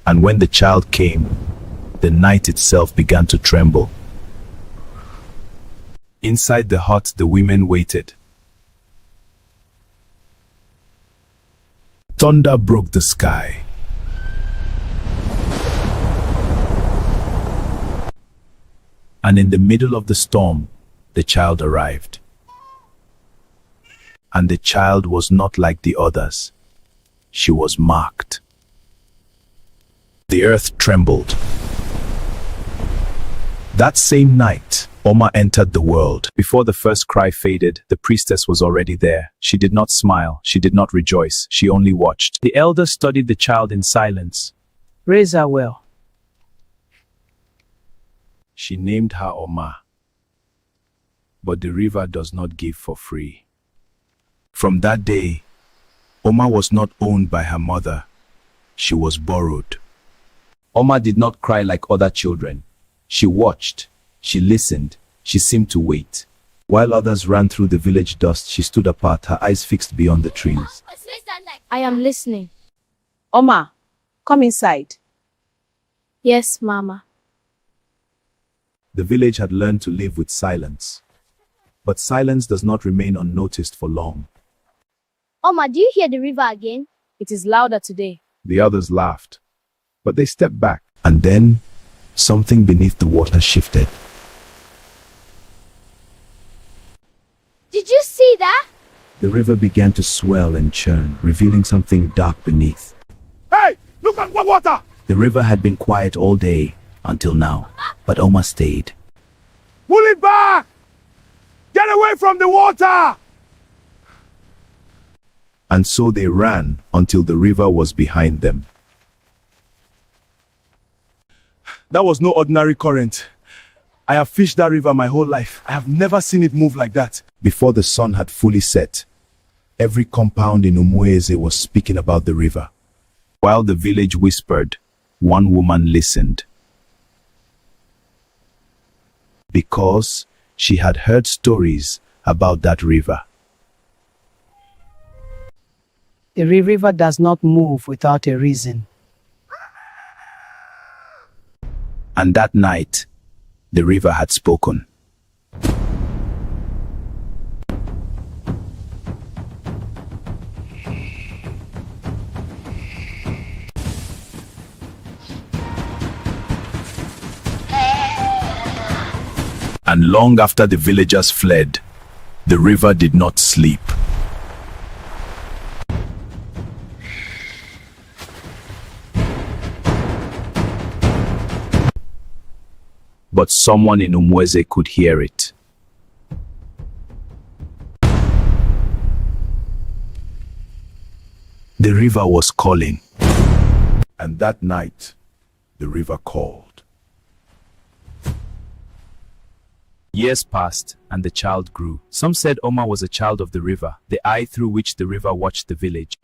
And when the child came, the night itself began to tremble. Inside the hut, the women waited. Thunder broke the sky. And in the middle of the storm, the child arrived. And the child was not like the others. She was marked. The earth trembled. That same night, Oma entered the world. Before the first cry faded, the priestess was already there. She did not smile. She did not rejoice. She only watched. The elders studied the child in silence. Raise her well. She named her Oma. But the river does not give for free. From that day, Oma was not owned by her mother. She was borrowed. Oma did not cry like other children. She watched, she listened, she seemed to wait. While others ran through the village dust, she stood apart, her eyes fixed beyond the trees. I am listening. Oma, come inside. Yes, Mama. The village had learned to live with silence. But silence does not remain unnoticed for long. Oma, do you hear the river again? It is louder today. The others laughed, but they stepped back. And then, something beneath the water shifted. Did you see that? The river began to swell and churn, revealing something dark beneath. Hey, look at what water! The river had been quiet all day, until now, but Oma stayed. Pull it back! Get away from the water! And so they ran until the river was behind them. That was no ordinary current. I have fished that river my whole life. I have never seen it move like that. Before the sun had fully set, every compound in Umweze was speaking about the river. While the village whispered, one woman listened. Because she had heard stories about that river. The river does not move without a reason. And that night, the river had spoken. And long after the villagers fled, the river did not sleep. But someone in Umweze could hear it. The river was calling. And that night, the river called. Years passed, and the child grew. Some said Oma was a child of the river, the eye through which the river watched the village.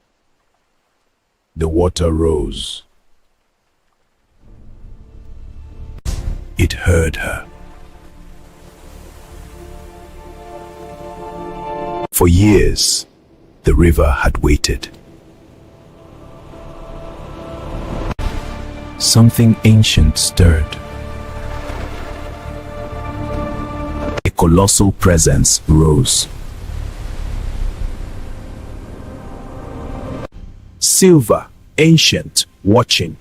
The water rose. It heard her. For years, the river had waited. Something ancient stirred. A colossal presence rose. Silver, ancient, watching.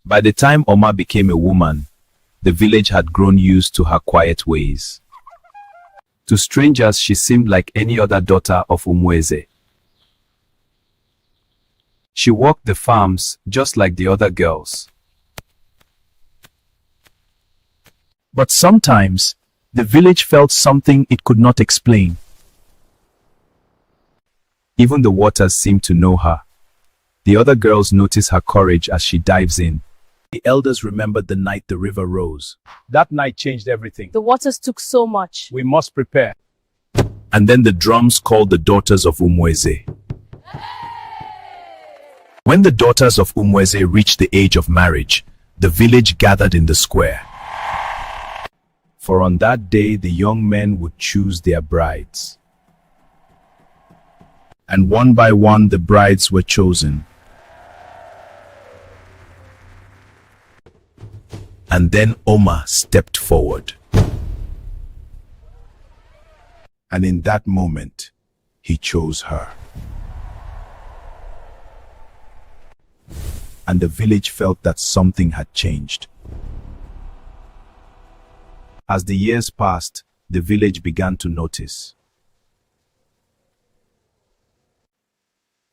By the time Oma became a woman, the village had grown used to her quiet ways. To strangers, she seemed like any other daughter of Umweze. She worked the farms just like the other girls. But sometimes, the village felt something it could not explain. Even the waters seemed to know her. The other girls notice her courage as she dives in. The elders remembered the night the river rose. That night changed everything. The waters took so much. We must prepare. And then the drums called the daughters of Umweze. When the daughters of Umweze reached the age of marriage, the village gathered in the square. For on that day, the young men would choose their brides. And one by one, the brides were chosen. And then Oma stepped forward. And in that moment, he chose her. And the village felt that something had changed. As the years passed, the village began to notice.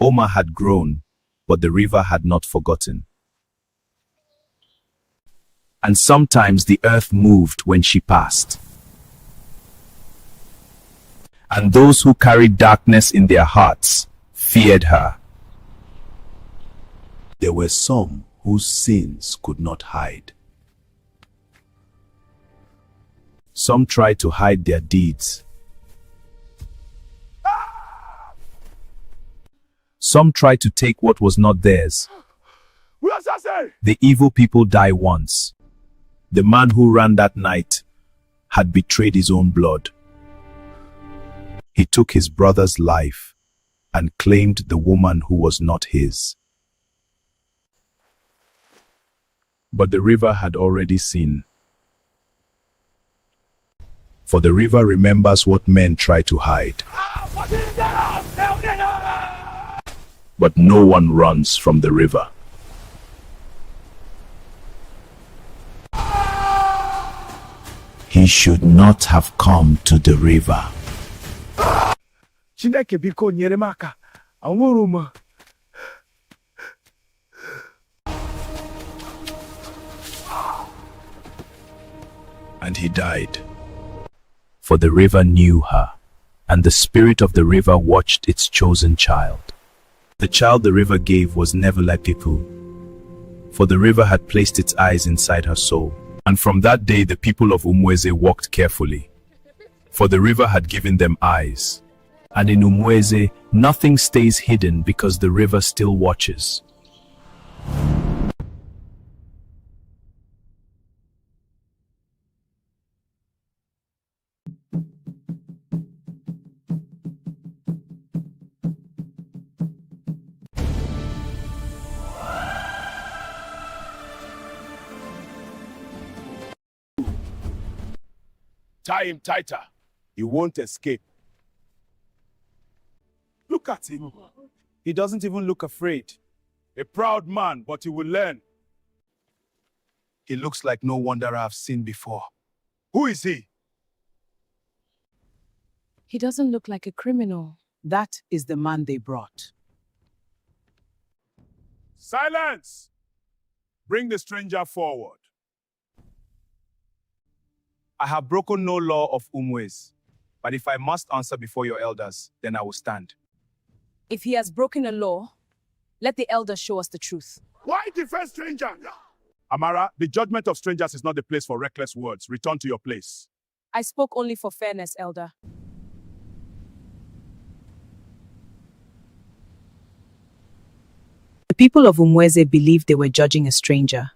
Oma had grown, but the river had not forgotten. And sometimes the earth moved when she passed. And those who carried darkness in their hearts feared her. There were some whose sins could not hide. Some tried to hide their deeds. Some tried to take what was not theirs. The evil people die once. The man who ran that night had betrayed his own blood. He took his brother's life and claimed the woman who was not his. But the river had already seen. For the river remembers what men try to hide. But no one runs from the river. He should not have come to the river. Chineke biko nyere m aka. Anwụrụ m. And he died. For the river knew her, and the spirit of the river watched its chosen child. The child the river gave was never like people, for the river had placed its eyes inside her soul. And from that day the people of Umweze walked carefully, for the river had given them eyes. And in Umweze, nothing stays hidden because the river still watches. Tie him tighter. He won't escape. Look at him. He doesn't even look afraid. A proud man, but he will learn. He looks like no wanderer I've seen before. Who is he? He doesn't look like a criminal. That is the man they brought. Silence! Bring the stranger forward. I have broken no law of Umwez, but if I must answer before your elders, then I will stand. If he has broken a law, let the elders show us the truth. Why defend stranger? Amara, the judgment of strangers is not the place for reckless words. Return to your place. I spoke only for fairness, elder. The people of Umweze believed they were judging a stranger,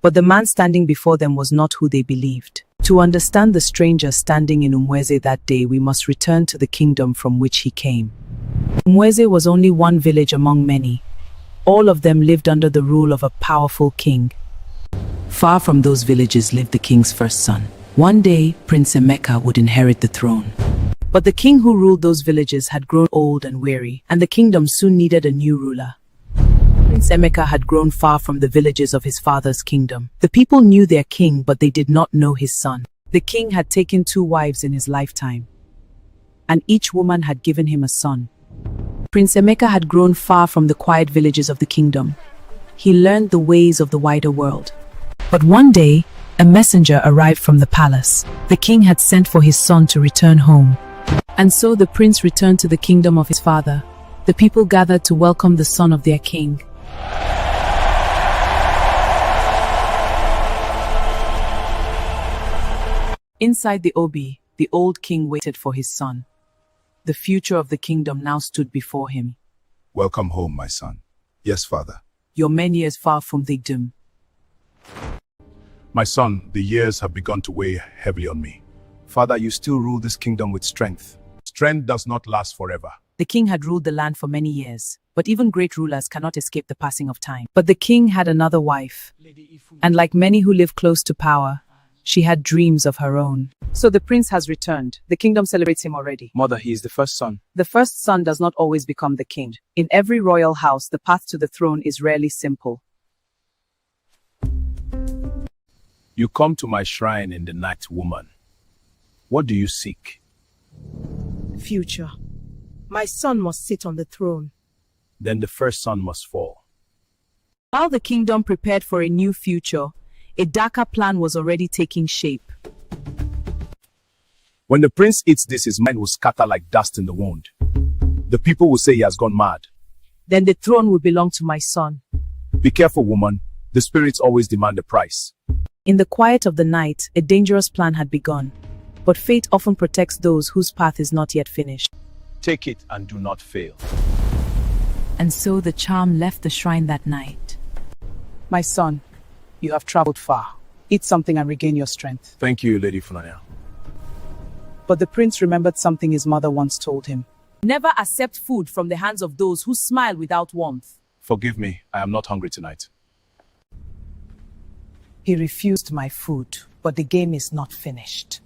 but the man standing before them was not who they believed. To understand the stranger standing in Umweze that day, we must return to the kingdom from which he came. Umweze was only one village among many. All of them lived under the rule of a powerful king. Far from those villages lived the king's first son. One day, Prince Emeka would inherit the throne. But the king who ruled those villages had grown old and weary, and the kingdom soon needed a new ruler. Prince Emeka had grown far from the villages of his father's kingdom. The people knew their king, but they did not know his son. The king had taken 2 wives in his lifetime, and each woman had given him a son. Prince Emeka had grown far from the quiet villages of the kingdom. He learned the ways of the wider world. But one day, a messenger arrived from the palace. The king had sent for his son to return home. And so the prince returned to the kingdom of his father. The people gathered to welcome the son of their king. Inside the Obi, the old king waited for his son. The future of the kingdom now stood before him. Welcome home, my son. Yes, father. You're many years far from victim. My son, the years have begun to weigh heavily on me. Father, you still rule this kingdom with strength. Strength does not last forever. The king had ruled the land for many years, but even great rulers cannot escape the passing of time. But the king had another wife, and like many who live close to power, she had dreams of her own. So the prince has returned. The kingdom celebrates him already. Mother, he is the first son. The first son does not always become the king. In every royal house, the path to the throne is rarely simple. You come to my shrine in the night, woman. What do you seek? Future. My son must sit on the throne. Then the first son must fall. While the kingdom prepared for a new future, a darker plan was already taking shape. When the prince eats this, his mind will scatter like dust in the wind. The people will say he has gone mad. Then the throne will belong to my son. Be careful, woman. The spirits always demand a price. In the quiet of the night, a dangerous plan had begun. But fate often protects those whose path is not yet finished. Take it and do not fail. And so the charm left the shrine that night. My son, you have traveled far. Eat something and regain your strength. Thank you, Lady Funanya. But the prince remembered something his mother once told him. Never accept food from the hands of those who smile without warmth. Forgive me, I am not hungry tonight. He refused my food, but the game is not finished.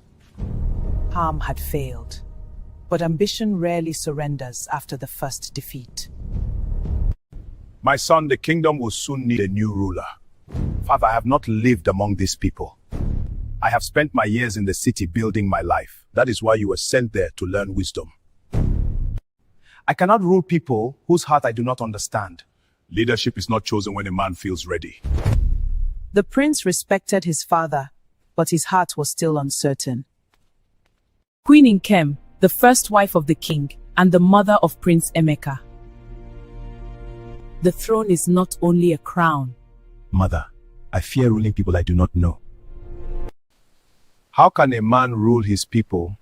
Harm had failed, but ambition rarely surrenders after the first defeat. My son, the kingdom will soon need a new ruler. Father, I have not lived among these people. I have spent my years in the city building my life. That is why you were sent there to learn wisdom. I cannot rule people whose heart I do not understand. Leadership is not chosen when a man feels ready. The prince respected his father, but his heart was still uncertain. Queen Nkem, the first wife of the king, and the mother of Prince Emeka. The throne is not only a crown. Mother, I fear ruling people I do not know. How can a man rule his people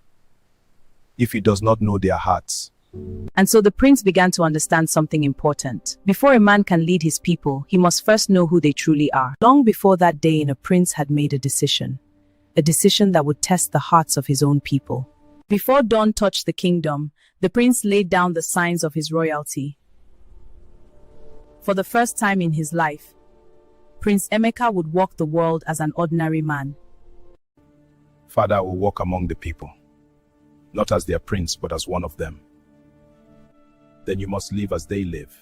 if he does not know their hearts? And so the prince began to understand something important. Before a man can lead his people, he must first know who they truly are. Long before that day, a prince had made a decision that would test the hearts of his own people. Before dawn touched the kingdom, the prince laid down the signs of his royalty. For the first time in his life, Prince Emeka would walk the world as an ordinary man. Father, I will walk among the people, not as their prince, but as one of them. Then you must live as they live.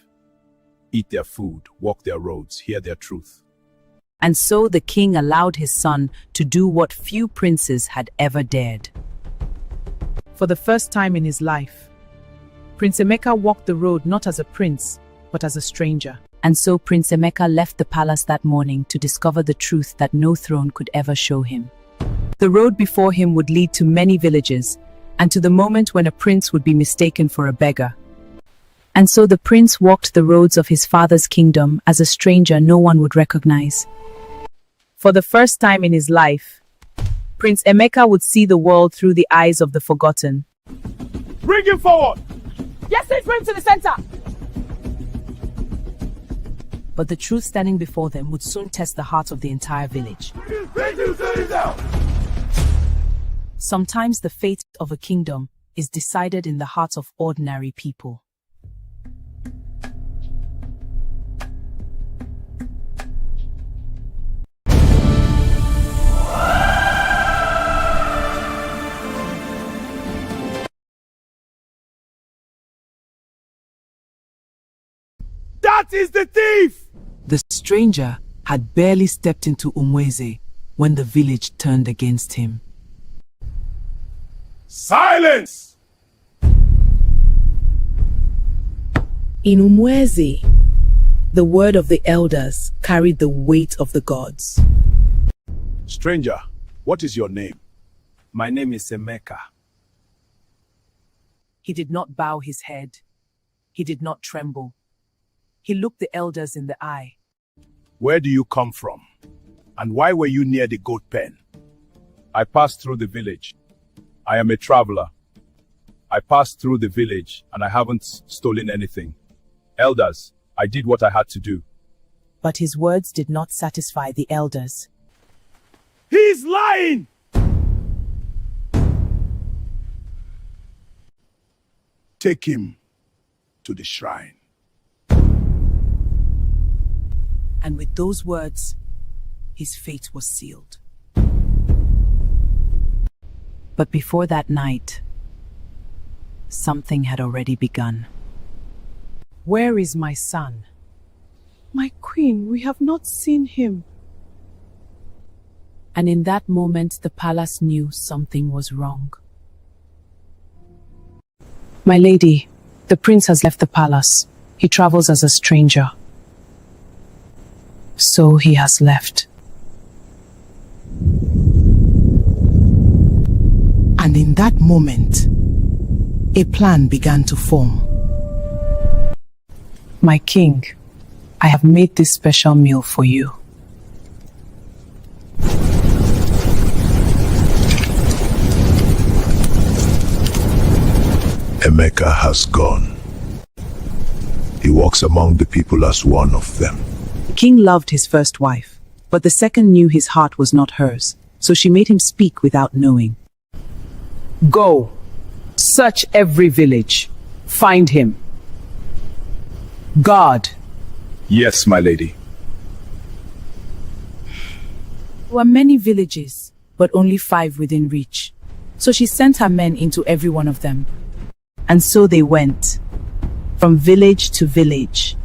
Eat their food, walk their roads, hear their truth. And so the king allowed his son to do what few princes had ever dared. For the first time in his life, Prince Emeka walked the road not as a prince, but as a stranger. And so Prince Emeka left the palace that morning to discover the truth that no throne could ever show him. The road before him would lead to many villages, and to the moment when a prince would be mistaken for a beggar. And so the prince walked the roads of his father's kingdom as a stranger no one would recognize. For the first time in his life, Prince Emeka would see the world through the eyes of the forgotten. Bring him forward! Yes, please bring him to the center! But the truth standing before them would soon test the heart of the entire village. Sometimes the fate of a kingdom is decided in the hearts of ordinary people. That is the thief! The stranger had barely stepped into Umweze when the village turned against him. Silence! In Umweze, the word of the elders carried the weight of the gods. Stranger, what is your name? My name is Emeka. He did not bow his head. He did not tremble. He looked the elders in the eye. Where do you come from? And why were you near the goat pen? I passed through the village. I am a traveler. I passed through the village and I haven't stolen anything. Elders, I did what I had to do. But his words did not satisfy the elders. He's lying! Take him to the shrine. And with those words, his fate was sealed. But before that night, something had already begun. Where is my son? My queen, we have not seen him. And in that moment, the palace knew something was wrong. My lady, the prince has left the palace. He travels as a stranger. So he has left. And in that moment, a plan began to form. My king, I have made this special meal for you. Emeka has gone. He walks among the people as one of them. The king loved his first wife, but the second knew his heart was not hers, so she made him speak without knowing. Go. Search every village. Find him. Guard. Yes, my lady. There were many villages, but only 5 within reach. So she sent her men into every one of them. And so they went, from village to village,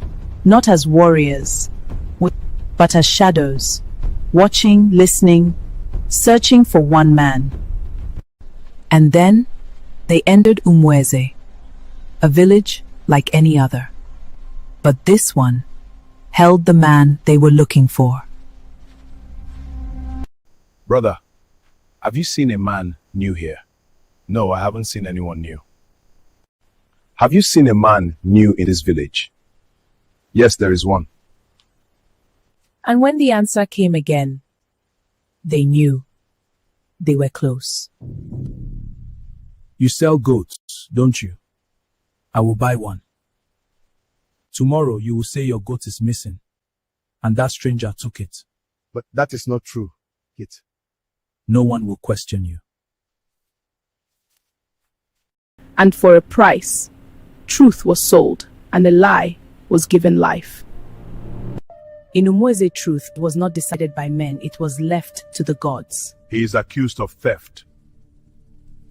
not as warriors, but as shadows, watching, listening, searching for one man. And then they entered Umweze, a village like any other. But this one held the man they were looking for. Brother, have you seen a man new here? No, I haven't seen anyone new. Have you seen a man new in this village? Yes, there is one. And when the answer came again, they knew they were close. You sell goats, don't you? I will buy one. Tomorrow you will say your goat is missing, and that stranger took it. But that is not true, Kit. No one will question you. And for a price, truth was sold, and a lie was given life. In Umweze, truth was not decided by men, it was left to the gods. He is accused of theft.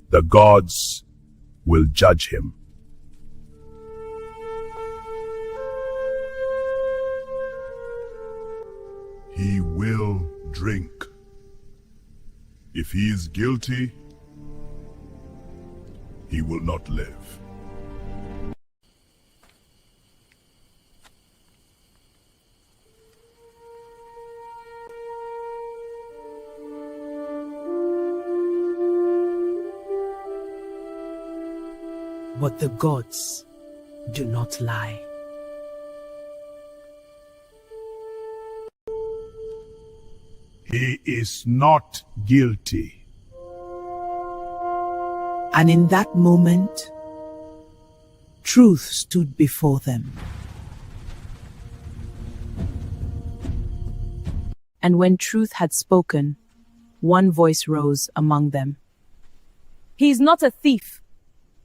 The gods will judge him. He will drink. If he is guilty, he will not live. But the gods do not lie. He is not guilty. And in that moment, truth stood before them. And when truth had spoken, one voice rose among them. He is not a thief.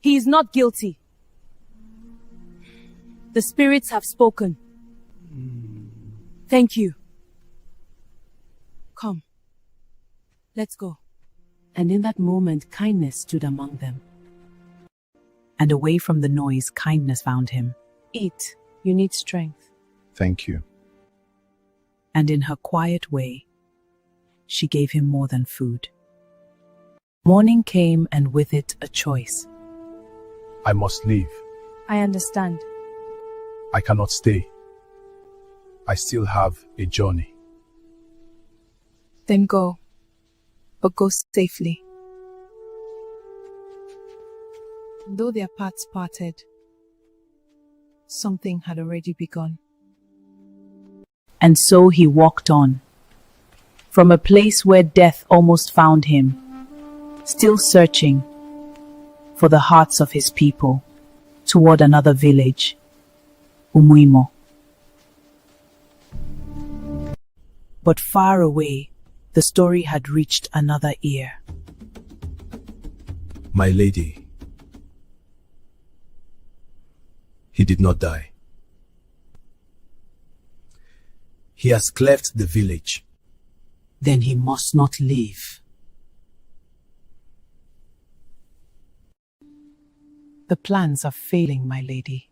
He is not guilty. The spirits have spoken. Thank you. Come. Let's go. And in that moment, kindness stood among them. And away from the noise, kindness found him. Eat. You need strength. Thank you. And in her quiet way, she gave him more than food. Morning came, and with it a choice. I must leave. I understand. I cannot stay. I still have a journey. Then go, but go safely. Though their paths parted, something had already begun. And so he walked on, from a place where death almost found him, still searching for the hearts of his people, toward another village, Umuimo. But far away, the story had reached another ear. My lady, he did not die. He has cleft the village. Then he must not leave. The plans are failing, my lady.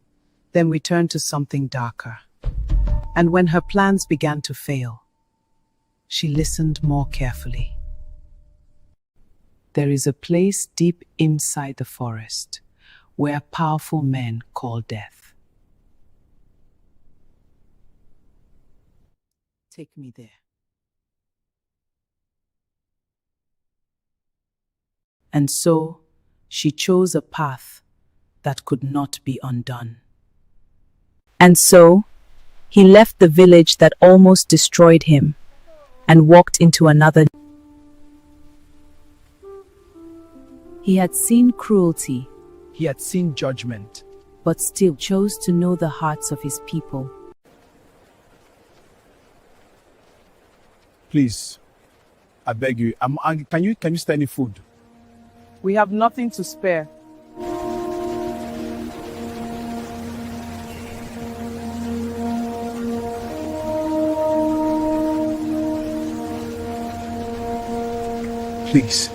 Then we turn to something darker. And when her plans began to fail, she listened more carefully. There is a place deep inside the forest where powerful men call death. Take me there. And so she chose a path that could not be undone. And so he left the village that almost destroyed him and walked into another. He had seen cruelty, He had seen judgment, but still chose to know the hearts of his people. Please, I beg you, can you spare any food? We have nothing to spare. Please.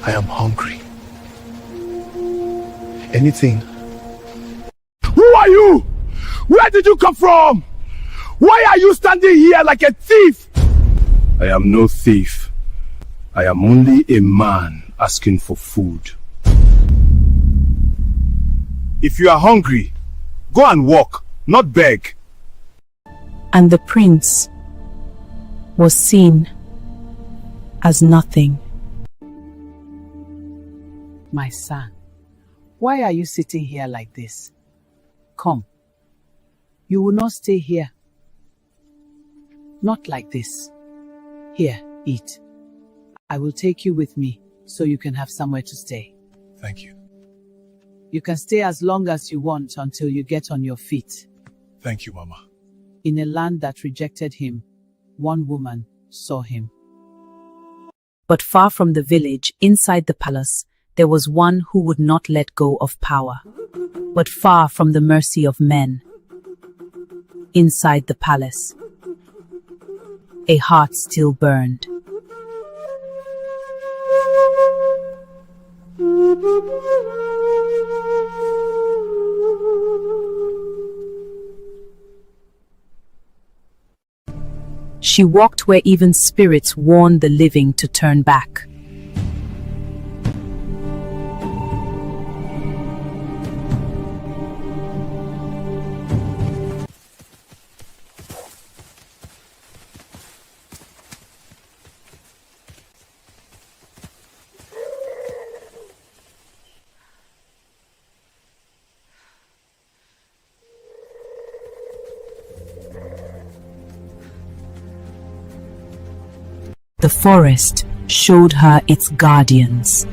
I am hungry. Anything. Who are you? Where did you come from? Why are you standing here like a thief? I am no thief. I am only a man asking for food. If you are hungry, go and walk, not beg. And the prince was seen as nothing. My son, why are you sitting here like this? Come. You will not stay here. Not like this. Here, eat. I will take you with me so you can have somewhere to stay. Thank you. You can stay as long as you want until you get on your feet. Thank you, Mama. In a land that rejected him, one woman saw him. But far from the village, inside the palace, there was one who would not let go of power. But far from the mercy of men, inside the palace, a heart still burned. She walked where even spirits warn the living to turn back. The forest showed her its guardians.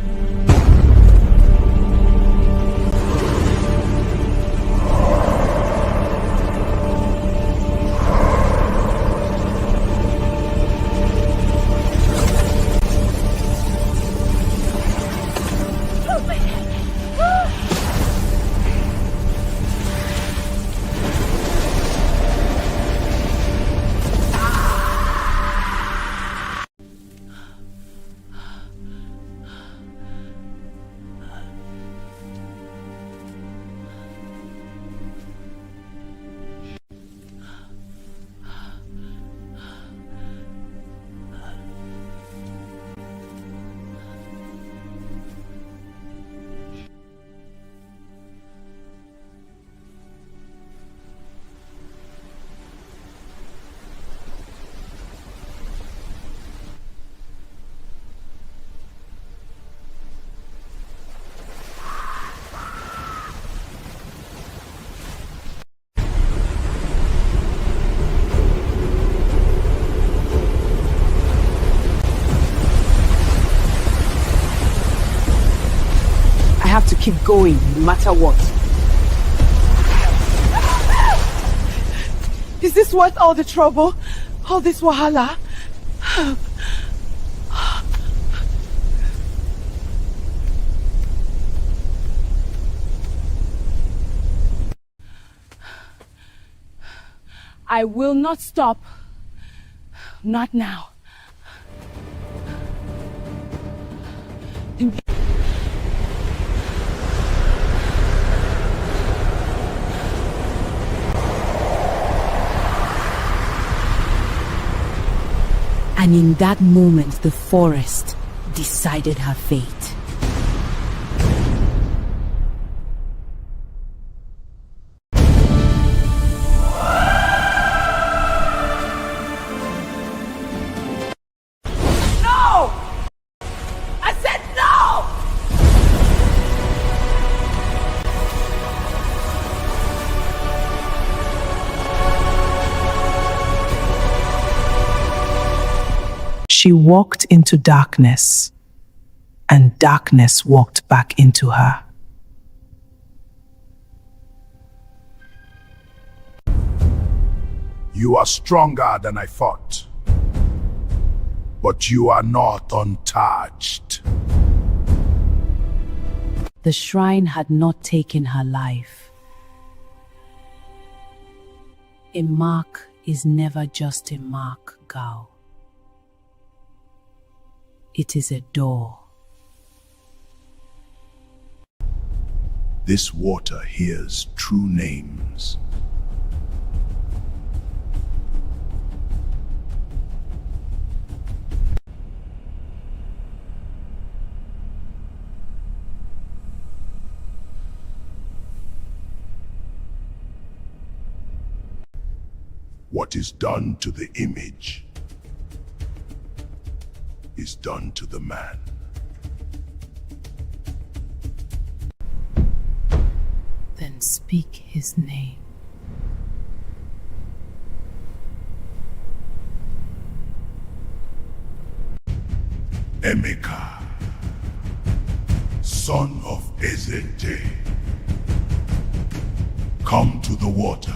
I have to keep going, no matter what. Is this worth all the trouble? All this wahala? I will not stop. Not now. And in that moment, the forest decided her fate. No! I said no! She walked into darkness. and darkness walked back into her. You are stronger than I thought. But you are not untouched. The shrine had not taken her life. A mark is never just a mark, Gao. It is a door. This water hears true names. What is done to the image is done to the man. Then speak his name. Emeka, son of Ezete, come to the water.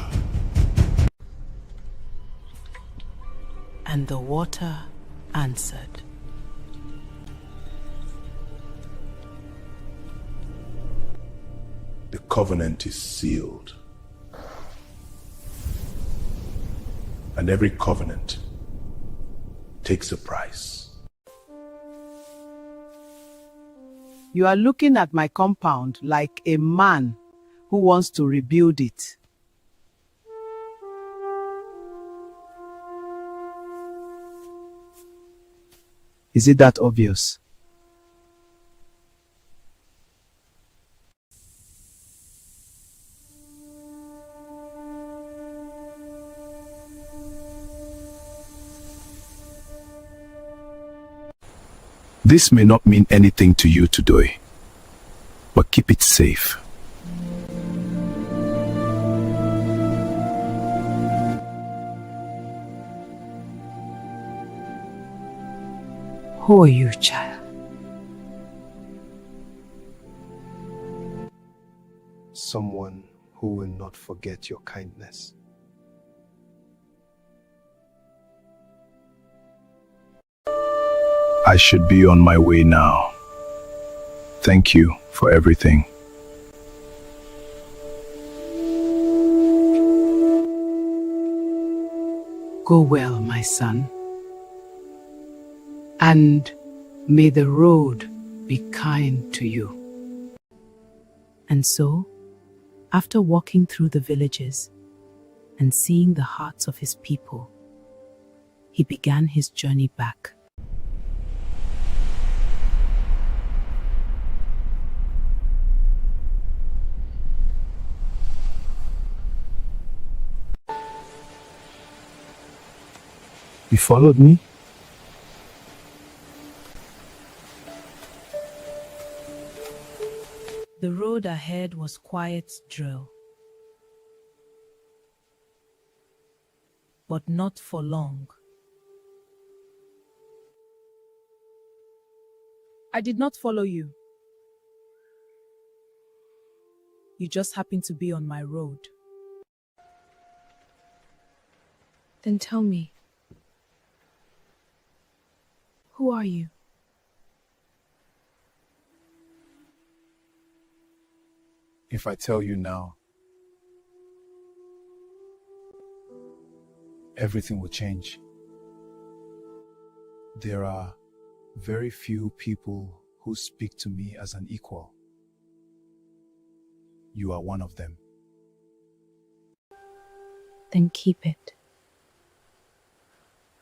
And the water answered. The covenant is sealed. And every covenant takes a price. You are looking at my compound like a man who wants to rebuild it. Is it that obvious? This may not mean anything to you today, but keep it safe. Who are you, child? Someone who will not forget your kindness. I should be on my way now. Thank you for everything. Go well, my son. And may the road be kind to you. And so, after walking through the villages and seeing the hearts of his people, he began his journey back. You followed me? The road ahead was quiet drill. But not for long. I did not follow you. You just happened to be on my road. Then tell me, who are you? If I tell you now, everything will change. There are very few people who speak to me as an equal. You are one of them. Then keep it.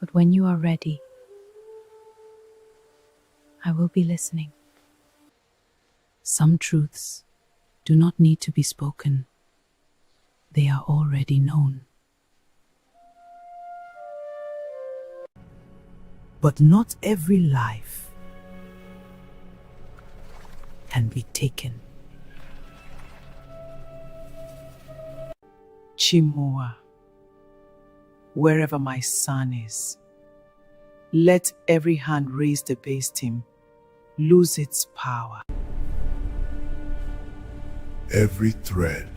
But when you are ready, I will be listening. Some truths do not need to be spoken. They are already known. But not every life can be taken. Chimua, wherever my son is, let every hand raised against him lose its power. Every thread